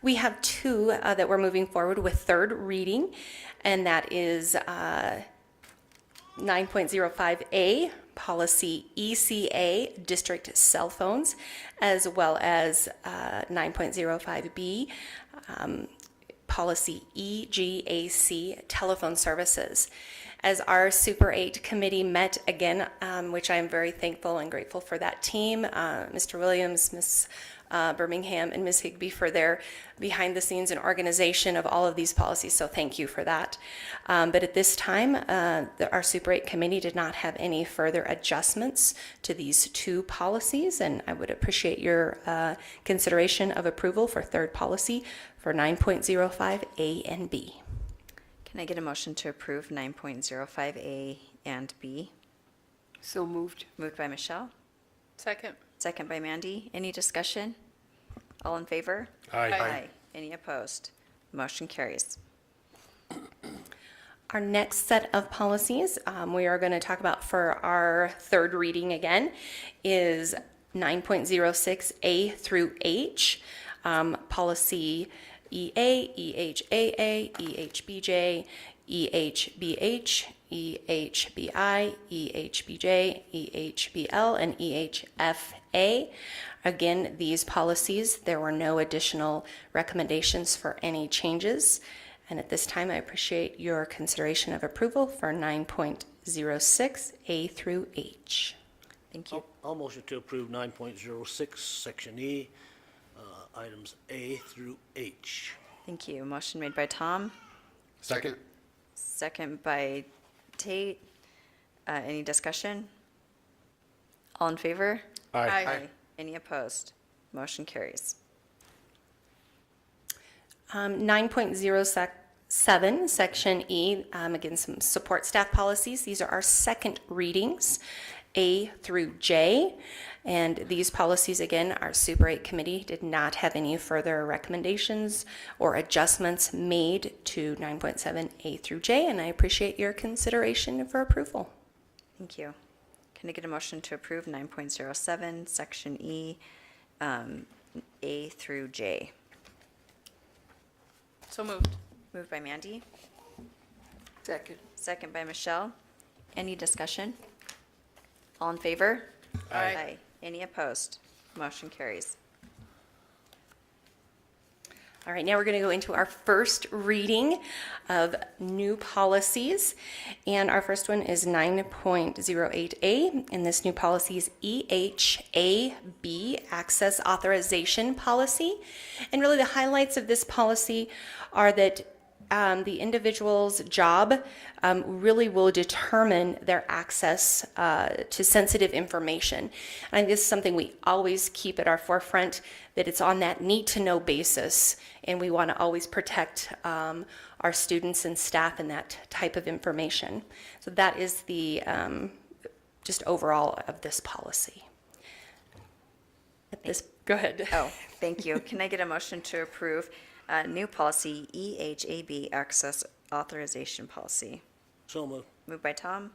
We have two that we're moving forward with third reading, and that is 9.05A, Policy ECA, District Cell Phones, as well as 9.05B, Policy EGAC, Telephone Services. As our Super 8 committee met again, which I am very thankful and grateful for that team, Mr. Williams, Ms. Birmingham, and Ms. Higbee for their behind the scenes and organization of all of these policies, so thank you for that. But at this time, our Super 8 committee did not have any further adjustments to these two policies, and I would appreciate your consideration of approval for third policy for 9.05A and B. Can I get a motion to approve 9.05A and B? So moved. Moved by Michelle. Second. Second by Mandy. Any discussion? All in favor? Aye. Any opposed? Motion carries. Our next set of policies we are going to talk about for our third reading again is 9.06A through H, policy EA, EHAA, EHBJ, EHBH, EHBI, EHBJ, EHBL, and EHFA. Again, these policies, there were no additional recommendations for any changes. And at this time, I appreciate your consideration of approval for 9.06A through H. Thank you. I'll motion to approve 9.06, Section E, items A through H. Thank you. Motion made by Tom, Second? second by Tate. Any discussion? All in favor? Aye. Any opposed? Motion carries. 9.07, Section E, again, some support staff policies. These are our second readings, A through J. And these policies, again, our Super 8 committee did not have any further recommendations or adjustments made to 9.7 A through J, and I appreciate your consideration for approval. Thank you. Can I get a motion to approve 9.07, Section E, A through J? So moved. Moved by Mandy, Second. second by Michelle. Any discussion? All in favor? Aye. Any opposed? Motion carries. All right, now we're going to go into our first reading of new policies. And our first one is 9.08A, and this new policy is EHAB, Access Authorization Policy. And really the highlights of this policy are that the individual's job really will determine their access to sensitive information. I think this is something we always keep at our forefront, that it's on that need-to-know basis, and we want to always protect our students and staff in that type of information. So that is the just overall of this policy. Go ahead. Oh, thank you. Can I get a motion to approve new policy EHAB, Access Authorization Policy? So moved. Moved by Tom,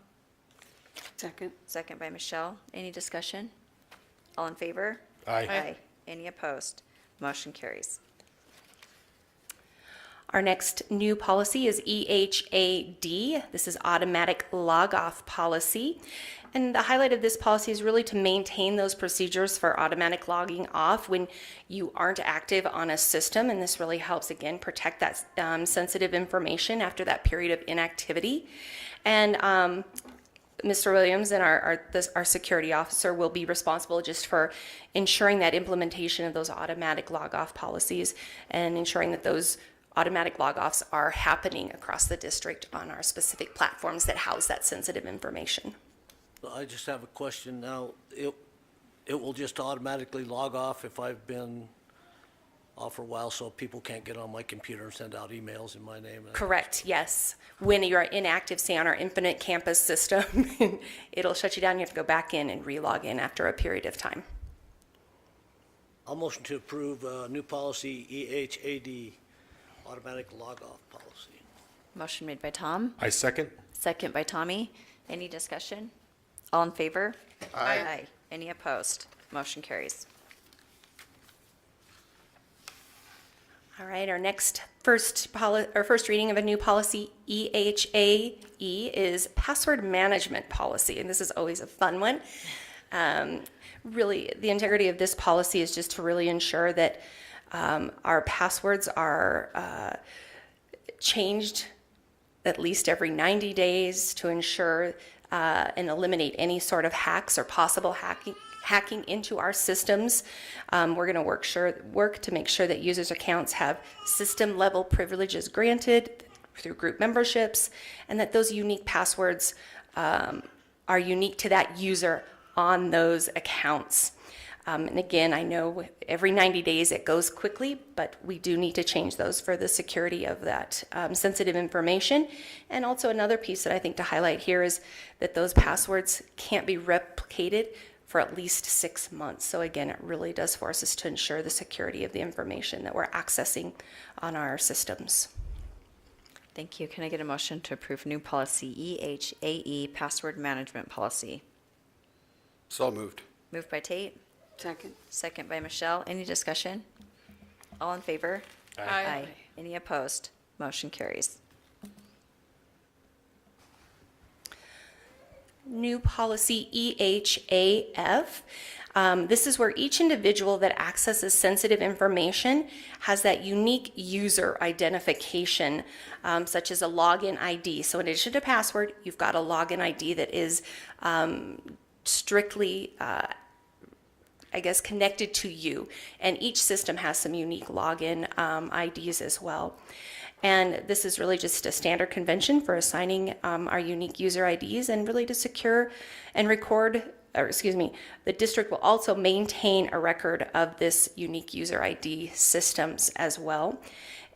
Second. second by Michelle. Any discussion? All in favor? Aye. Any opposed? Motion carries. Our next new policy is EHAD. This is automatic log-off policy. And the highlight of this policy is really to maintain those procedures for automatic logging off when you aren't active on a system. And this really helps, again, protect that sensitive information after that period of inactivity. And Mr. Williams and our security officer will be responsible just for ensuring that implementation of those automatic log-off policies and ensuring that those automatic log-offs are happening across the district on our specific platforms that house that sensitive information. I just have a question now. It will just automatically log off if I've been off for a while, so people can't get on my computer and send out emails in my name? Correct, yes. When you're inactive, say on our Infinite Campus system, it'll shut you down. You have to go back in and re-log in after a period of time. I'll motion to approve new policy EHAD, automatic log-off policy. Motion made by Tom, I second. second by Tommy. Any discussion? All in favor? Aye. Any opposed? Motion carries. All right, our next first reading of a new policy, EHAE, is password management policy, and this is always a fun one. Really, the integrity of this policy is just to really ensure that our passwords are changed at least every 90 days to ensure and eliminate any sort of hacks or possible hacking into our systems. We're going to work to make sure that users' accounts have system-level privileges granted through group memberships, and that those unique passwords are unique to that user on those accounts. And again, I know every 90 days it goes quickly, but we do need to change those for the security of that sensitive information. And also another piece that I think to highlight here is that those passwords can't be replicated for at least 6 months. So again, it really does force us to ensure the security of the information that we're accessing on our systems. Thank you. Can I get a motion to approve new policy EHAE, password management policy? So moved. Moved by Tate, Second. second by Michelle. Any discussion? All in favor? Aye. Any opposed? Motion carries. New policy EHAF. This is where each individual that accesses sensitive information has that unique user identification, such as a login ID. So in addition to password, you've got a login ID that is strictly, I guess, connected to you. And each system has some unique login IDs as well. And this is really just a standard convention for assigning our unique user IDs and really to secure and record, or excuse me, the district will also maintain a record of this unique user ID systems as well.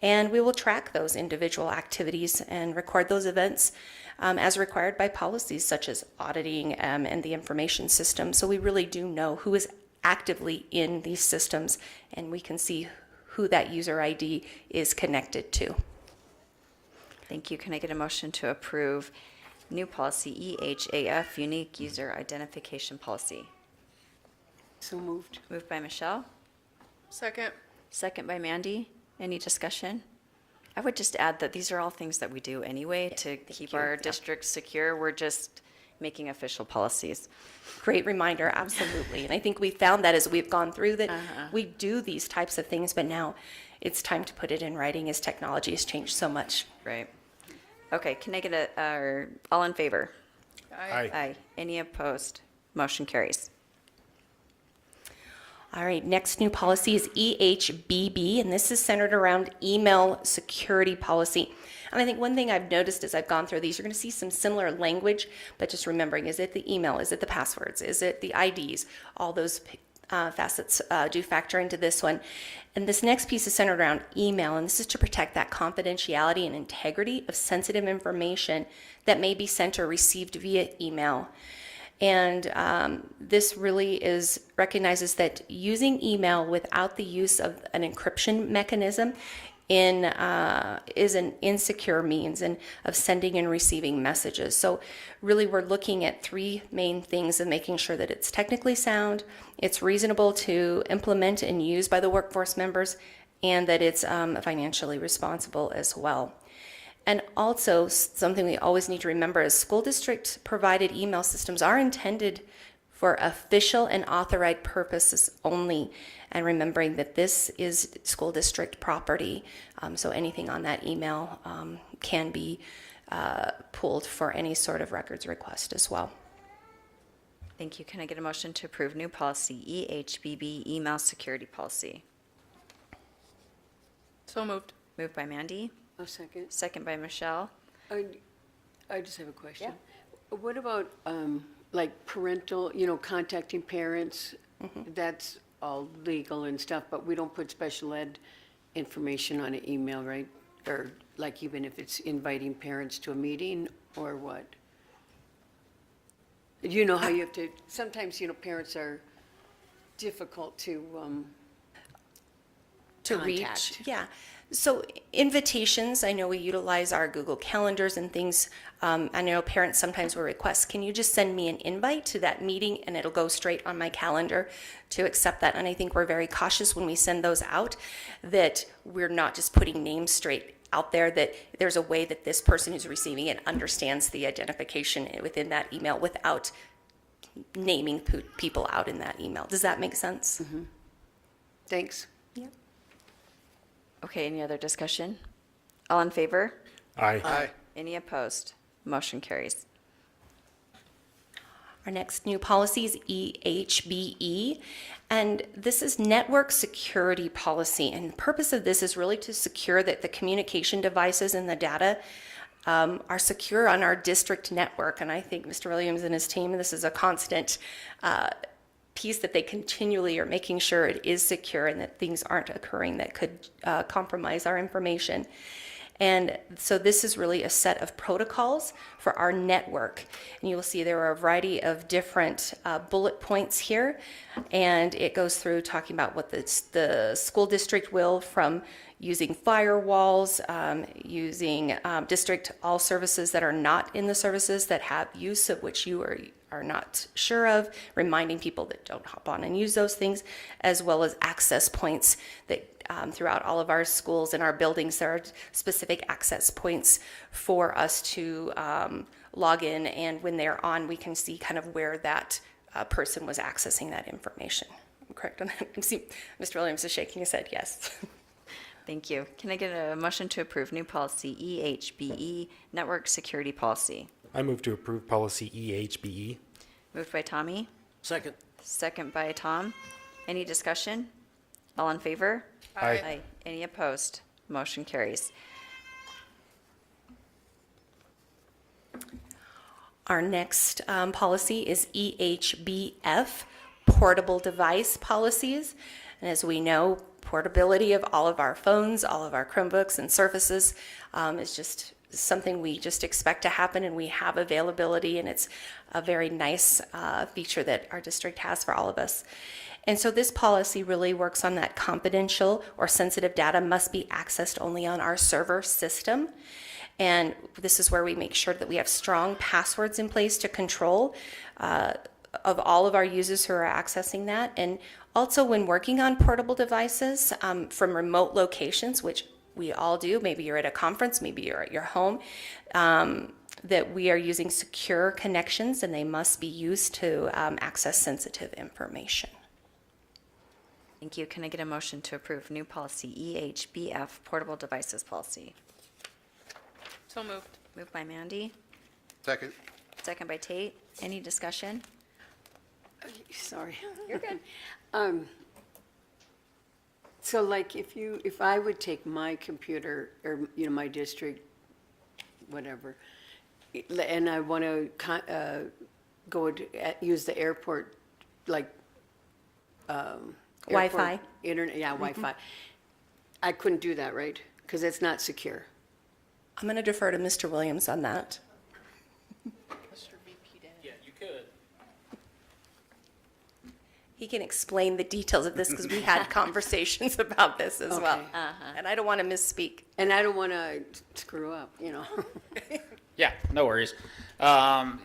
And we will track those individual activities and record those events as required by policies such as auditing and the information system. So we really do know who is actively in these systems, and we can see who that user ID is connected to. Thank you. Can I get a motion to approve new policy EHAF, unique user identification policy? So moved. Moved by Michelle, Second. second by Mandy. Any discussion? I would just add that these are all things that we do anyway to keep our district secure. We're just making official policies. Great reminder, absolutely. And I think we found that as we've gone through that we do these types of things, but now it's time to put it in writing as technology has changed so much. Right. Okay, can I get all in favor? Aye. Aye. Any opposed? Motion carries. All right, next new policy is EHBB, and this is centered around email security policy. And I think one thing I've noticed as I've gone through these, you're going to see some similar language, but just remembering, is it the email? Is it the passwords? Is it the IDs? All those facets do factor into this one. And this next piece is centered around email, and this is to protect that confidentiality and integrity of sensitive information that may be sent or received via email. And this really recognizes that using email without the use of an encryption mechanism is an insecure means of sending and receiving messages. So really we're looking at three main things of making sure that it's technically sound, it's reasonable to implement and use by the workforce members, and that it's financially responsible as well. And also something we always need to remember is school district provided email systems are intended for official and authorized purposes only, and remembering that this is school district property, so anything on that email can be pulled for any sort of records request as well. Thank you. Can I get a motion to approve new policy EHBB, email security policy? So moved. Moved by Mandy, A second. second by Michelle. I just have a question. What about, like parental, contacting parents? That's all legal and stuff, but we don't put special ed information on an email, right? Or like even if it's inviting parents to a meeting or what? You know how you have to, sometimes, parents are difficult to reach. contact. Yeah. So invitations, I know we utilize our Google Calendars and things. I know parents sometimes will request, can you just send me an invite to that meeting, and it'll go straight on my calendar to accept that. And I think we're very cautious when we send those out, that we're not just putting names straight out there, that there's a way that this person who's receiving it understands the identification within that email without naming people out in that email. Does that make sense? Thanks. Okay, any other discussion? All in favor? Aye. Aye. Any opposed? Motion carries. Our next new policy is EHBE, and this is network security policy. And the purpose of this is really to secure that the communication devices and the data are secure on our district network. And I think Mr. Williams and his team, this is a constant piece that they continually are making sure it is secure and that things aren't occurring that could compromise our information. And so this is really a set of protocols for our network. And you will see there are a variety of different bullet points here. And it goes through talking about what the school district will, from using firewalls, using district all services that are not in the services that have use of which you are not sure of, reminding people that don't hop on and use those things, as well as access points that throughout all of our schools and our buildings, there are specific access points for us to log in, and when they're on, we can see kind of where that person was accessing that information. I'm correct on that? I see Mr. Williams is shaking his head, yes. Thank you. Can I get a motion to approve new policy EHBE, network security policy? I move to approve policy EHBE. Moved by Tommy, Second. second by Tom. Any discussion? All in favor? Aye. Any opposed? Motion carries. Our next policy is EHBF, portable device policies. And as we know, portability of all of our phones, all of our Chromebooks and Surfaces is just something we just expect to happen, and we have availability, and it's a very nice feature that our district has for all of us. And so this policy really works on that confidential or sensitive data must be accessed only on our server system. And this is where we make sure that we have strong passwords in place to control of all of our users who are accessing that. And also when working on portable devices from remote locations, which we all do, maybe you're at a conference, maybe you're at your home, that we are using secure connections, and they must be used to access sensitive information. Thank you. Can I get a motion to approve new policy EHBF, portable devices policy? So moved. Moved by Mandy, Second. second by Tate. Any discussion? Sorry. You're good. So like if I would take my computer or, my district, whatever, and I want to use the airport, like, Wi-Fi. airport internet, yeah, Wi-Fi. I couldn't do that, right? Because it's not secure. I'm going to defer to Mr. Williams on that. Yeah, you could. He can explain the details of this because we had conversations about this as well. Okay. And I don't want to misspeak. And I don't want to screw up, Yeah, no worries.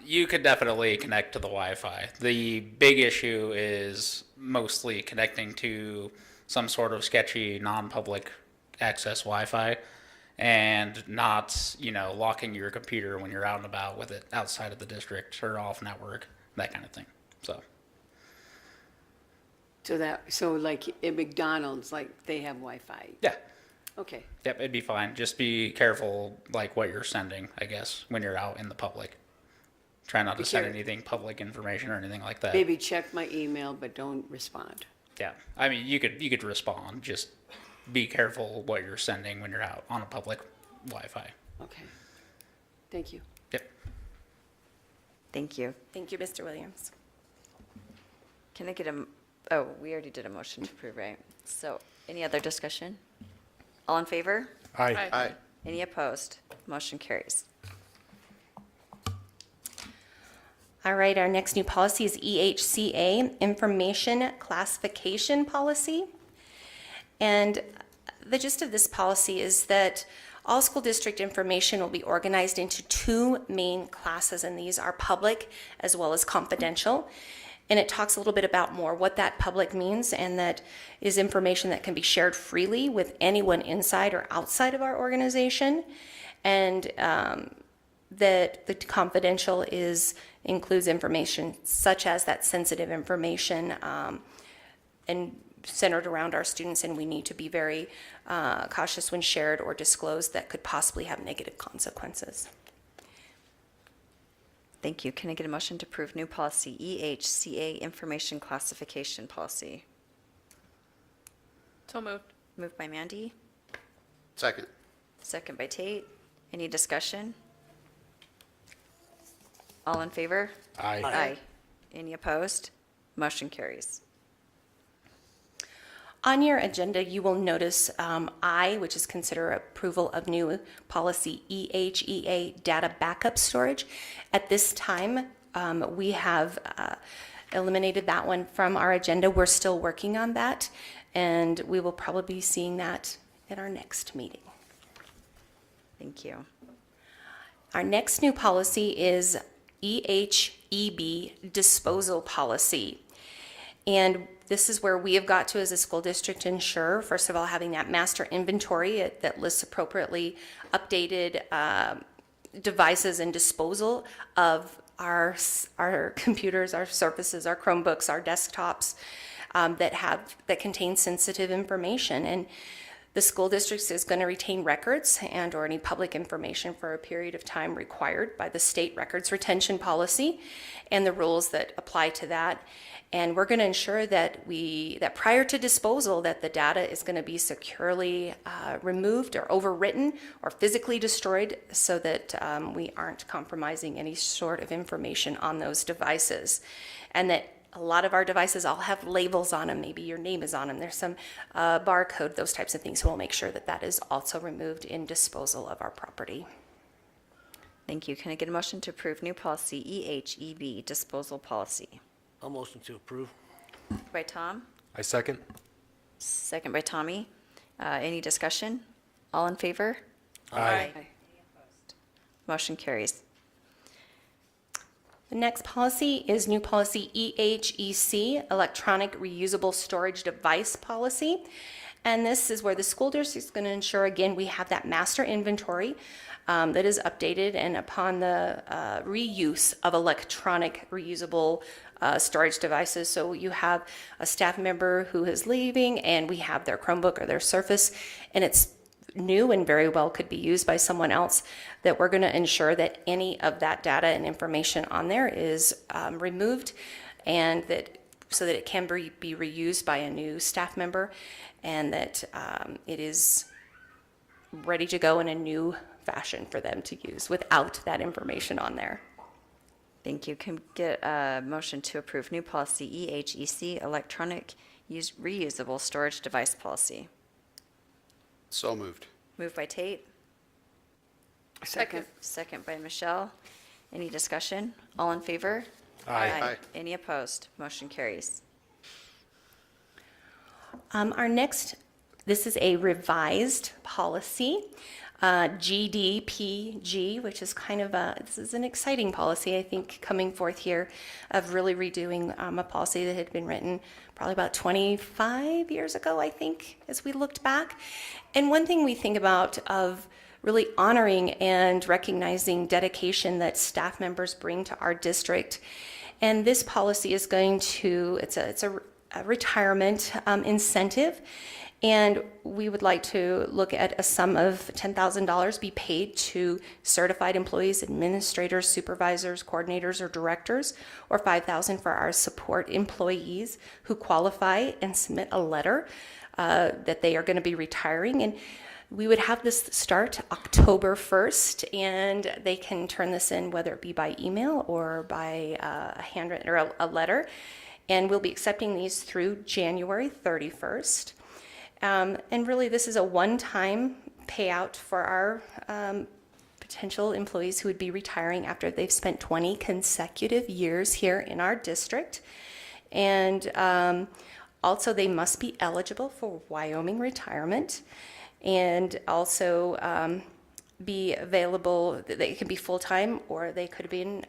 You could definitely connect to the Wi-Fi. The big issue is mostly connecting to some sort of sketchy, non-public access Wi-Fi, and not, locking your computer when you're out and about with it outside of the district or off network, that kind of thing. So like at McDonald's, like they have Wi-Fi. Yeah. Okay. Yep, it'd be fine. Just be careful, like what you're sending, I guess, when you're out in the public. Try not to send anything public information or anything like that. Maybe check my email, but don't respond. Yeah, I mean, you could respond. Just be careful what you're sending when you're out on a public Wi-Fi. Okay. Thank you. Yep. Thank you. Thank you, Mr. Williams. Can I get we already did a motion to approve, right? So any other discussion? All in favor? Aye. Aye. Any opposed? Motion carries. All right, our next new policy is EHCA, Information Classification Policy. And the gist of this policy is that all school district information will be organized into two main classes, and these are public as well as confidential. And it talks a little bit about more what that public means, and that is information that can be shared freely with anyone inside or outside of our organization. And that the confidential includes information such as that sensitive information and centered around our students, and we need to be very cautious when shared or disclosed that could possibly have negative consequences. Thank you. Can I get a motion to approve new policy EHCA, Information Classification Policy? So moved. Moved by Mandy, Second. second by Tate. Any discussion? All in favor? Aye. Any opposed? Motion carries. On your agenda, you will notice I, which is consider approval of new policy EHEA data backup storage. At this time, we have eliminated that one from our agenda. We're still working on that, and we will probably be seeing that at our next meeting. Thank you. Our next new policy is EHEB disposal policy. And this is where we have got to as a school district ensure, first of all, having that master inventory that lists appropriately updated devices and disposal of our computers, our surfaces, our Chromebooks, our desktops that contain sensitive information. And the school district is going to retain records and or any public information for a period of time required by the state records retention policy and the rules that apply to that. And we're going to ensure that that prior to disposal, that the data is going to be securely removed or overwritten or physically destroyed so that we aren't compromising any sort of information on those devices. And that a lot of our devices all have labels on them. Maybe your name is on them. There's some barcode, those types of things. So we'll make sure that that is also removed in disposal of our property. Thank you. Can I get a motion to approve new policy EHEB disposal policy? I'll motion to approve. By Tom, I second. second by Tommy. Any discussion? All in favor? Aye. Motion carries. The next policy is new policy EHEC, electronic reusable storage device policy. And this is where the school district is going to ensure, again, we have that master inventory that is updated, and upon the reuse of electronic reusable storage devices. So you have a staff member who is leaving and we have their Chromebook or their Surface and it's new and very well could be used by someone else, that we're going to ensure that any of that data and information on there is removed, and that so that it can be reused by a new staff member, and that it is ready to go in a new fashion for them to use without that information on there. Thank you. Can we get a motion to approve new policy EHEC, electronic reusable storage device policy? So moved. Moved by Tate. Second. Second by Michelle. Any discussion? All in favor? Aye. Aye. Any opposed? Motion carries. Our next, this is a revised policy, GDPG, which is kind of this is an exciting policy, I think, coming forth here of really redoing a policy that had been written probably about 25 years ago, I think, as we looked back. And one thing we think about of really honoring and recognizing dedication that staff members bring to our district. And this policy is going to, it's a retirement incentive. And we would like to look at a sum of $10,000 be paid to certified employees, administrators, supervisors, coordinators, or directors, or $5,000 for our support employees who qualify and submit a letter that they are going to be retiring. And we would have this start October 1st, and they can turn this in, whether it be by email or by a handwritten or a letter. And we'll be accepting these through January 31st. And really, this is a one-time payout for our potential employees who would be retiring after they've spent 20 consecutive years here in our district. And also, they must be eligible for Wyoming retirement, and also be available. They can be full-time, or they could have been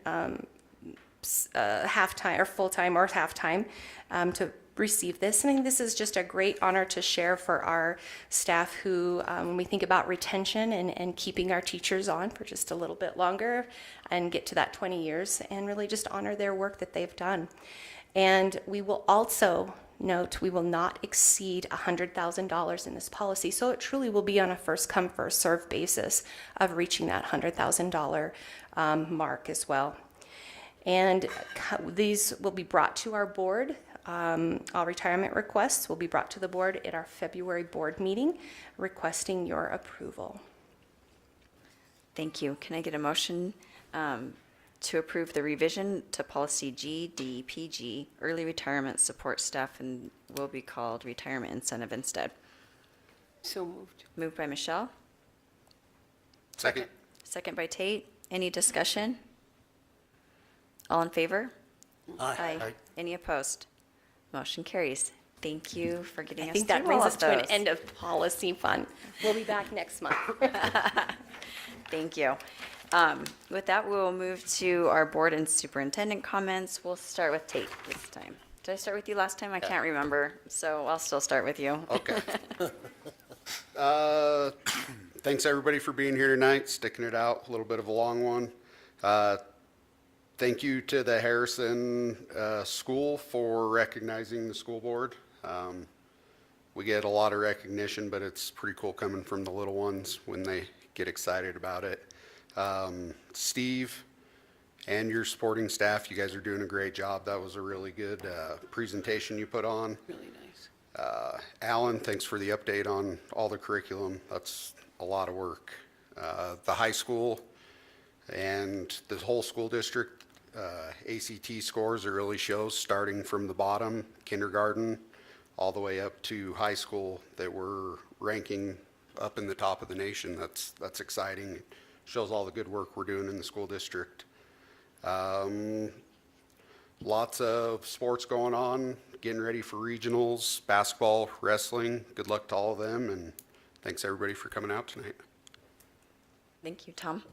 half-time, or full-time or half-time to receive this. And I think this is just a great honor to share for our staff who, when we think about retention and keeping our teachers on for just a little bit longer and get to that 20 years and really just honor their work that they've done. And we will also note we will not exceed $100,000 in this policy. So it truly will be on a first come, first served basis of reaching that $100,000 mark as well. And these will be brought to our board. All retirement requests will be brought to the board at our February board meeting, requesting your approval. Thank you. Can I get a motion to approve the revision to policy GDPG, early retirement support staff, and will be called retirement incentive instead. So moved. Moved by Michelle, Second. second by Tate. Any discussion? All in favor? Aye. Any opposed? Motion carries. Thank you for getting I us think through that brings all us of to an those. end of policy fun. We'll be back next month. Thank you. With that, we will move to our board and superintendent comments. We'll start with Tate this time. Did I start with you last time? I can't remember, so I'll still start with you. Okay. Thanks, everybody, for being here tonight, sticking it out, a little bit of a long one. Thank you to the Harrison School for recognizing the school board. We get a lot of recognition, but it's pretty cool coming from the little ones when they get excited about it. Steve and your supporting staff, you guys are doing a great job. That was a really good presentation you put on. Really nice. Alan, thanks for the update on all the curriculum. That's a lot of work. The high school and the whole school district, ACT scores, it really shows, starting from the bottom, kindergarten, all the way up to high school, that we're ranking up in the top of the nation. That's exciting. It shows all the good work we're doing in the school district. Lots of sports going on, getting ready for regionals, basketball, wrestling. Good luck to all of them, and thanks everybody for coming out tonight. Thank you, Tom.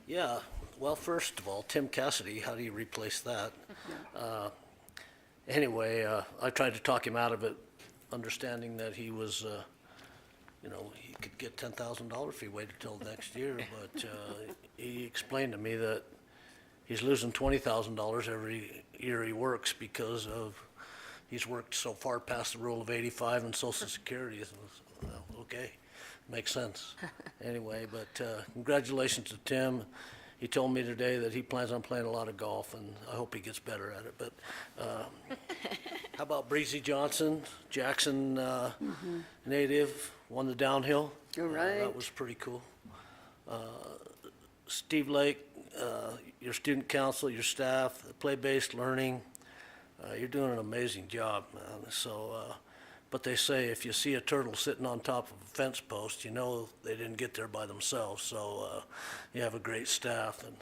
Yeah, well, first of all, Tim Cassidy, how do you replace that? Anyway, I tried to talk him out of it, understanding that he was, he could get $10,000 if he waited till next year, but he explained to me that he's losing $20,000 every year he works because of, he's worked so far past the rule of 85 and Social Security. Well, okay, makes sense. Anyway, but congratulations to Tim. He told me today that he plans on playing a lot of golf, and I hope he gets better at it. But how about Breezy Johnson, Jackson native, won the downhill? All right. That was pretty cool. Steve Lake, your student council, your staff, play-based learning, you're doing an amazing job, man. So, but they say if you see a turtle sitting on top of a fence post, you know they didn't get there by themselves. So you have a great staff, and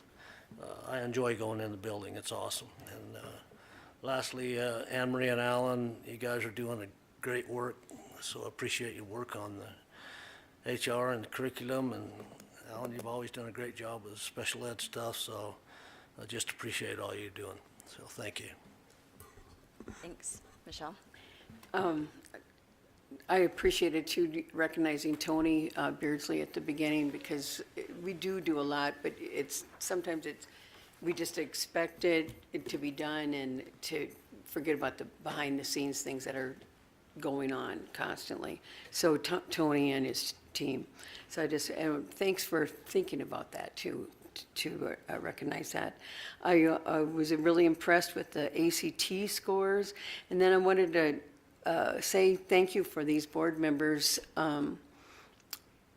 I enjoy going in the building. It's awesome. And lastly, Anne Marie and Alan, you guys are doing a great work. So I appreciate your work on the HR and the curriculum. And Alan, you've always done a great job with special ed stuff. So I just appreciate all you're doing. So thank you. Thanks. Michelle? I appreciated too recognizing Tony Beardsley at the beginning, because we do a lot, but sometimes we just expect it to be done and to forget about the behind the scenes things that are going on constantly. So Tony and his team. So thanks for thinking about that too, to recognize that. I was really impressed with the ACT scores, and then I wanted to say thank you for these board members.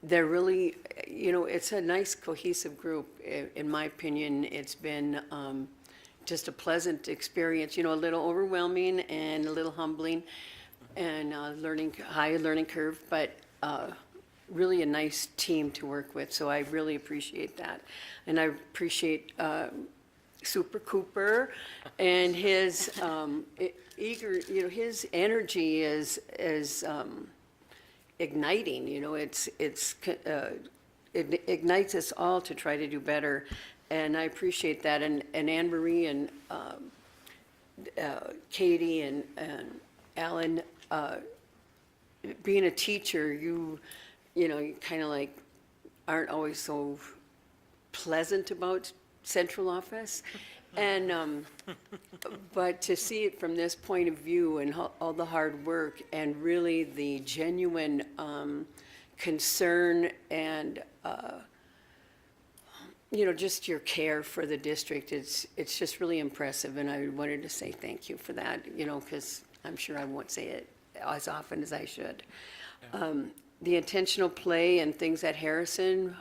They're really, it's a nice cohesive group. In my opinion, it's been just a pleasant experience, a little overwhelming and a little humbling, and high learning curve, but really a nice team to work with. So I really appreciate that. And I appreciate Super Cooper and his his energy is igniting. It ignites us all to try to do better, and I appreciate that. And Anne Marie and Katie and Alan, being a teacher, you kind of like aren't always so pleasant about central office, and but to see it from this point of view and all the hard work and really the genuine concern and just your care for the district, it's just really impressive, and I wanted to say thank you for that, because I'm sure I won't say it as often as I should. The intentional play and things at Harrison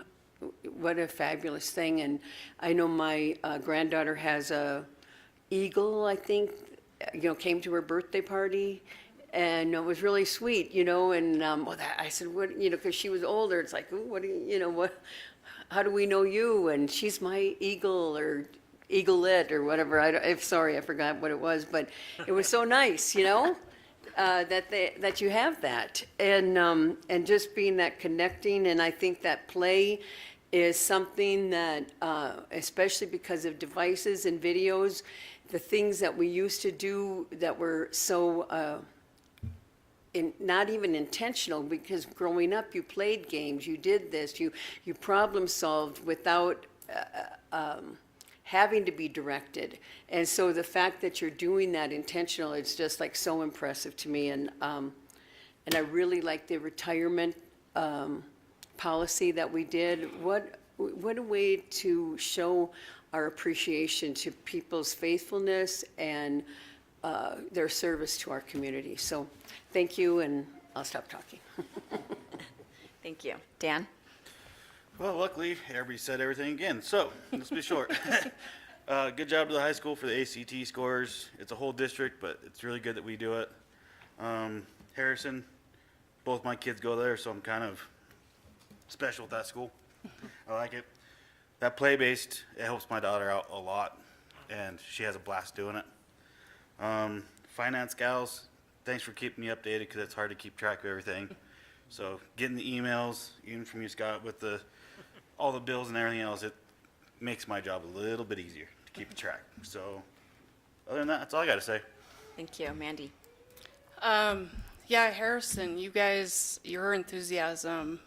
what a fabulous thing. And I know my granddaughter has a eagle, I think, came to her birthday party. And it was really sweet, and I said, what, because she was older, it's like, ooh, what do what, how do we know you? And she's my eagle or eaglet or whatever. I'm sorry, I forgot what it was, but it was so nice, that you have that. And just being that connecting, and I think that play is something that, especially because of devices and videos, the things that we used to do that were so, not even intentional, because growing up you played games, you did this, you problem solved without having to be directed. And so the fact that you're doing that intentional, it's just like so impressive to me. And I really like the retirement policy that we did. What a way to show our appreciation to people's faithfulness and their service to our community. So thank you, and I'll stop talking. Thank you. Dan? Well, luckily, everybody said everything again, so let's be short. Good job to the high school for the ACT scores. It's a whole district, but it's really good that we do it. Harrison, both my kids go there, so I'm kind of special at that school. I like it. That play-based, it helps my daughter out a lot, and she has a blast doing it. Finance gals, thanks for keeping me updated, because it's hard to keep track of everything. So getting the emails, even from you, Scott, with all the bills and everything else, it makes my job a little bit easier to keep track. So other than that, that's all I got to say. Thank you. Mandy? Yeah, Harrison, you guys, your enthusiasm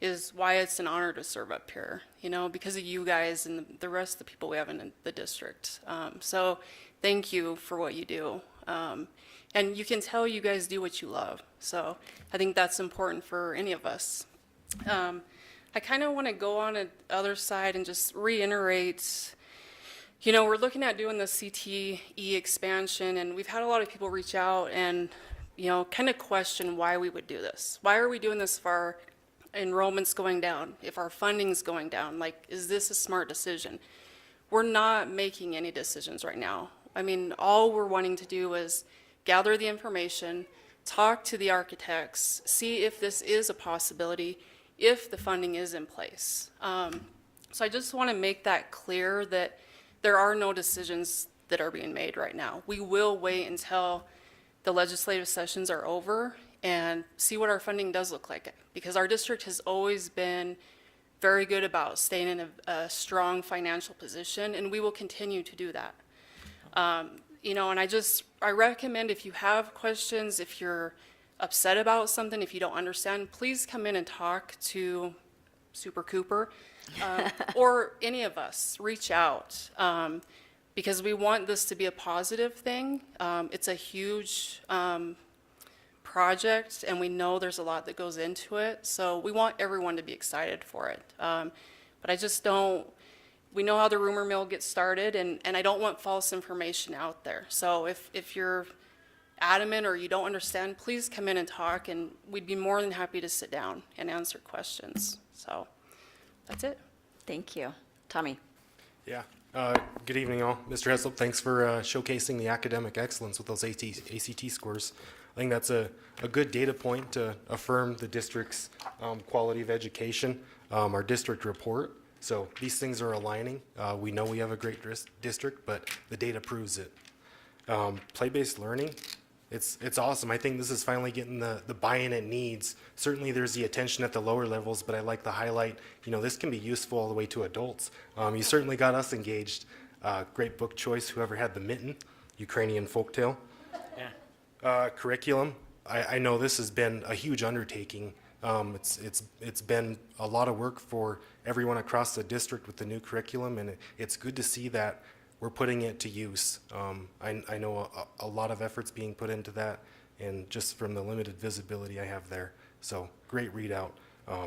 is why it's an honor to serve up here, because of you guys and the rest of the people we have in the district. So thank you for what you do. And you can tell you guys do what you love. So I think that's important for any of us. I kind of want to go on the other side and just reiterate, we're looking at doing the CTE expansion, and we've had a lot of people reach out and, kind of question why we would do this. Why are we doing this if our enrollment's going down, if our funding's going down? Like, is this a smart decision? We're not making any decisions right now. I mean, all we're wanting to do is gather the information, talk to the architects, see if this is a possibility, if the funding is in place. So I just want to make that clear that there are no decisions that are being made right now. We will wait until the legislative sessions are over and see what our funding does look like, because our district has always been very good about staying in a strong financial position, and we will continue to do that. And I recommend, if you have questions, if you're upset about something, if you don't understand, please come in and talk to Super Cooper or any of us. Reach out, because we want this to be a positive thing. It's a huge project, and we know there's a lot that goes into it, so we want everyone to be excited for it. But I just don't, we know how the rumor mill gets started, and I don't want false information out there. So if you're adamant or you don't understand, please come in and talk, and we'd be more than happy to sit down and answer questions. So that's it. Thank you. Tommy? Yeah. Good evening, all. Mr. Heslop, thanks for showcasing the academic excellence with those ACT scores. I think that's a good data point to affirm the district's quality of education, our district report. So these things are aligning. We know we have a great district, but the data proves it. Play-based learning, it's awesome. I think this is finally getting the buy-in it needs. Certainly there's the attention at the lower levels, but I like the highlight, this can be useful all the way to adults. You certainly got us engaged. Great book choice, whoever had the mitten, Ukrainian folktale. Yeah. Curriculum, I know this has been a huge undertaking. It's been a lot of work for everyone across the district with the new curriculum, and it's good to see that we're putting it to use. I know a lot of effort's being put into that, and just from the limited visibility I have there. So great readout.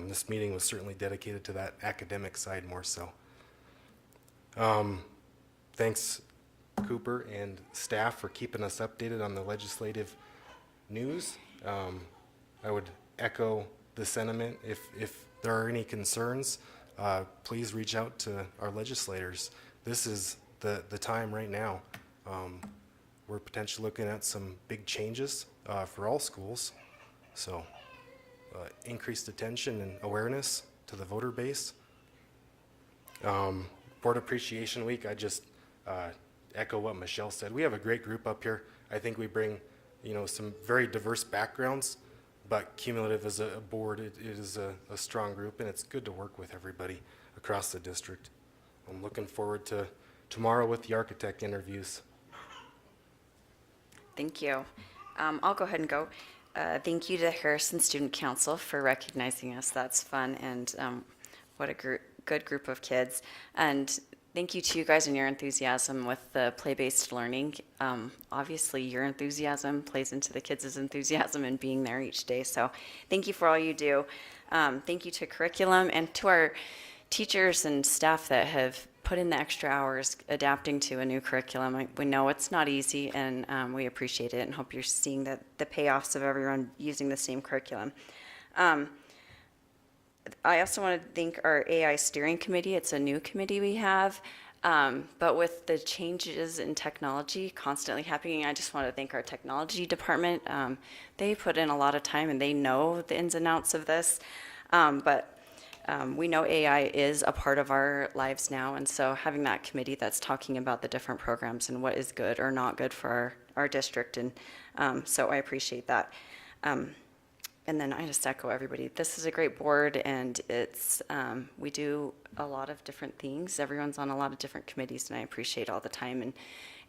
This meeting was certainly dedicated to that academic side more so. Thanks, Cooper and staff, for keeping us updated on the legislative news. I would echo the sentiment. If there are any concerns, please reach out to our legislators. This is the time right now. We're potentially looking at some big changes for all schools. So increased attention and awareness to the voter base. Board Appreciation Week, I just echo what Michelle said. We have a great group up here. I think we bring, some very diverse backgrounds, but cumulative as a board, it is a strong group, and it's good to work with everybody across the district. I'm looking forward to tomorrow with the architect interviews. Thank you. I'll go ahead and go. Thank you to Harrison Student Council for recognizing us. That's fun, and what a good group of kids. And thank you to you guys and your enthusiasm with the play-based learning. Obviously, your enthusiasm plays into the kids' enthusiasm and being there each day. So thank you for all you do. Thank you to curriculum and to our teachers and staff that have put in the extra hours adapting to a new curriculum. We know it's not easy, and we appreciate it and hope you're seeing the payoffs of everyone using the same curriculum. I also want to thank our AI steering committee. It's a new committee we have, but with the changes in technology constantly happening, I just want to thank our technology department. They put in a lot of time and they know the ins and outs of this, but we know AI is a part of our lives now, and so having that committee that's talking about the different programs and what is good or not good for our district, and so I appreciate that. And then I just echo everybody. This is a great board, and it's we do a lot of different things. Everyone's on a lot of different committees, and I appreciate all the time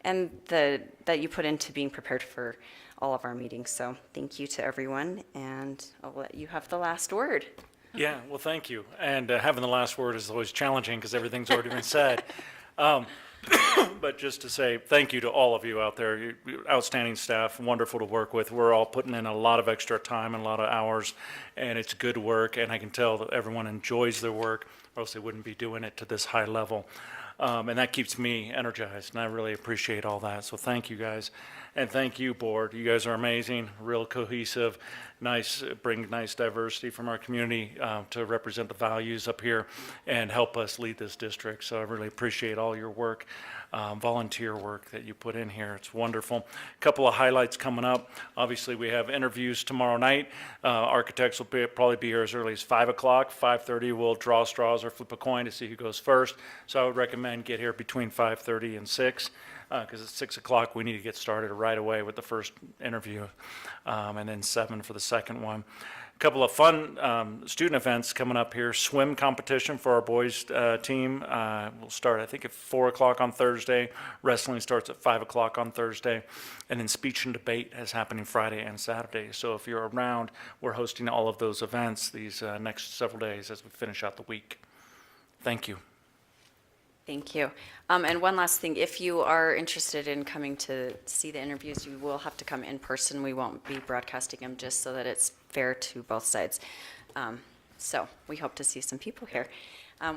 and that you put into being prepared for all of our meetings. So thank you to everyone, and I'll let you have the last word. Yeah, well, thank you. And having the last word is always challenging because everything's already been said. But just to say thank you to all of you out there. You're outstanding staff, wonderful to work with. We're all putting in a lot of extra time and a lot of hours, and it's good work, and I can tell that everyone enjoys their work, or else they wouldn't be doing it to this high level. And that keeps me energized, and I really appreciate all that. So thank you guys, and thank you, board. You guys are amazing, real cohesive, nice, bring nice diversity from our community to represent the values up here and help us lead this district. So I really appreciate all your work, volunteer work that you put in here. It's wonderful. A couple of highlights coming up. Obviously, we have interviews tomorrow night. Architects will probably be here as early as 5 o'clock. 5:30, we'll draw straws or flip a coin to see who goes first. So I would recommend get here between 5:30 and 6. Because at 6 o'clock, we need to get started right away with the first interview, and then 7 for the second one. A couple of fun student events coming up here. Swim competition for our boys team will start, I think, at 4 o'clock on Thursday. Wrestling starts at 5 o'clock on Thursday. And then speech and debate is happening Friday and Saturday. So if you're around, we're hosting all of those events these next several days as we finish out the week. Thank you. Thank you. And one last thing, if you are interested in coming to see the interviews, you will have to come in person. We won't be broadcasting them just so that it's fair to both sides. So we hope to see some people here.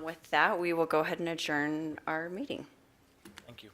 With that, we will go ahead and adjourn our meeting. Thank you.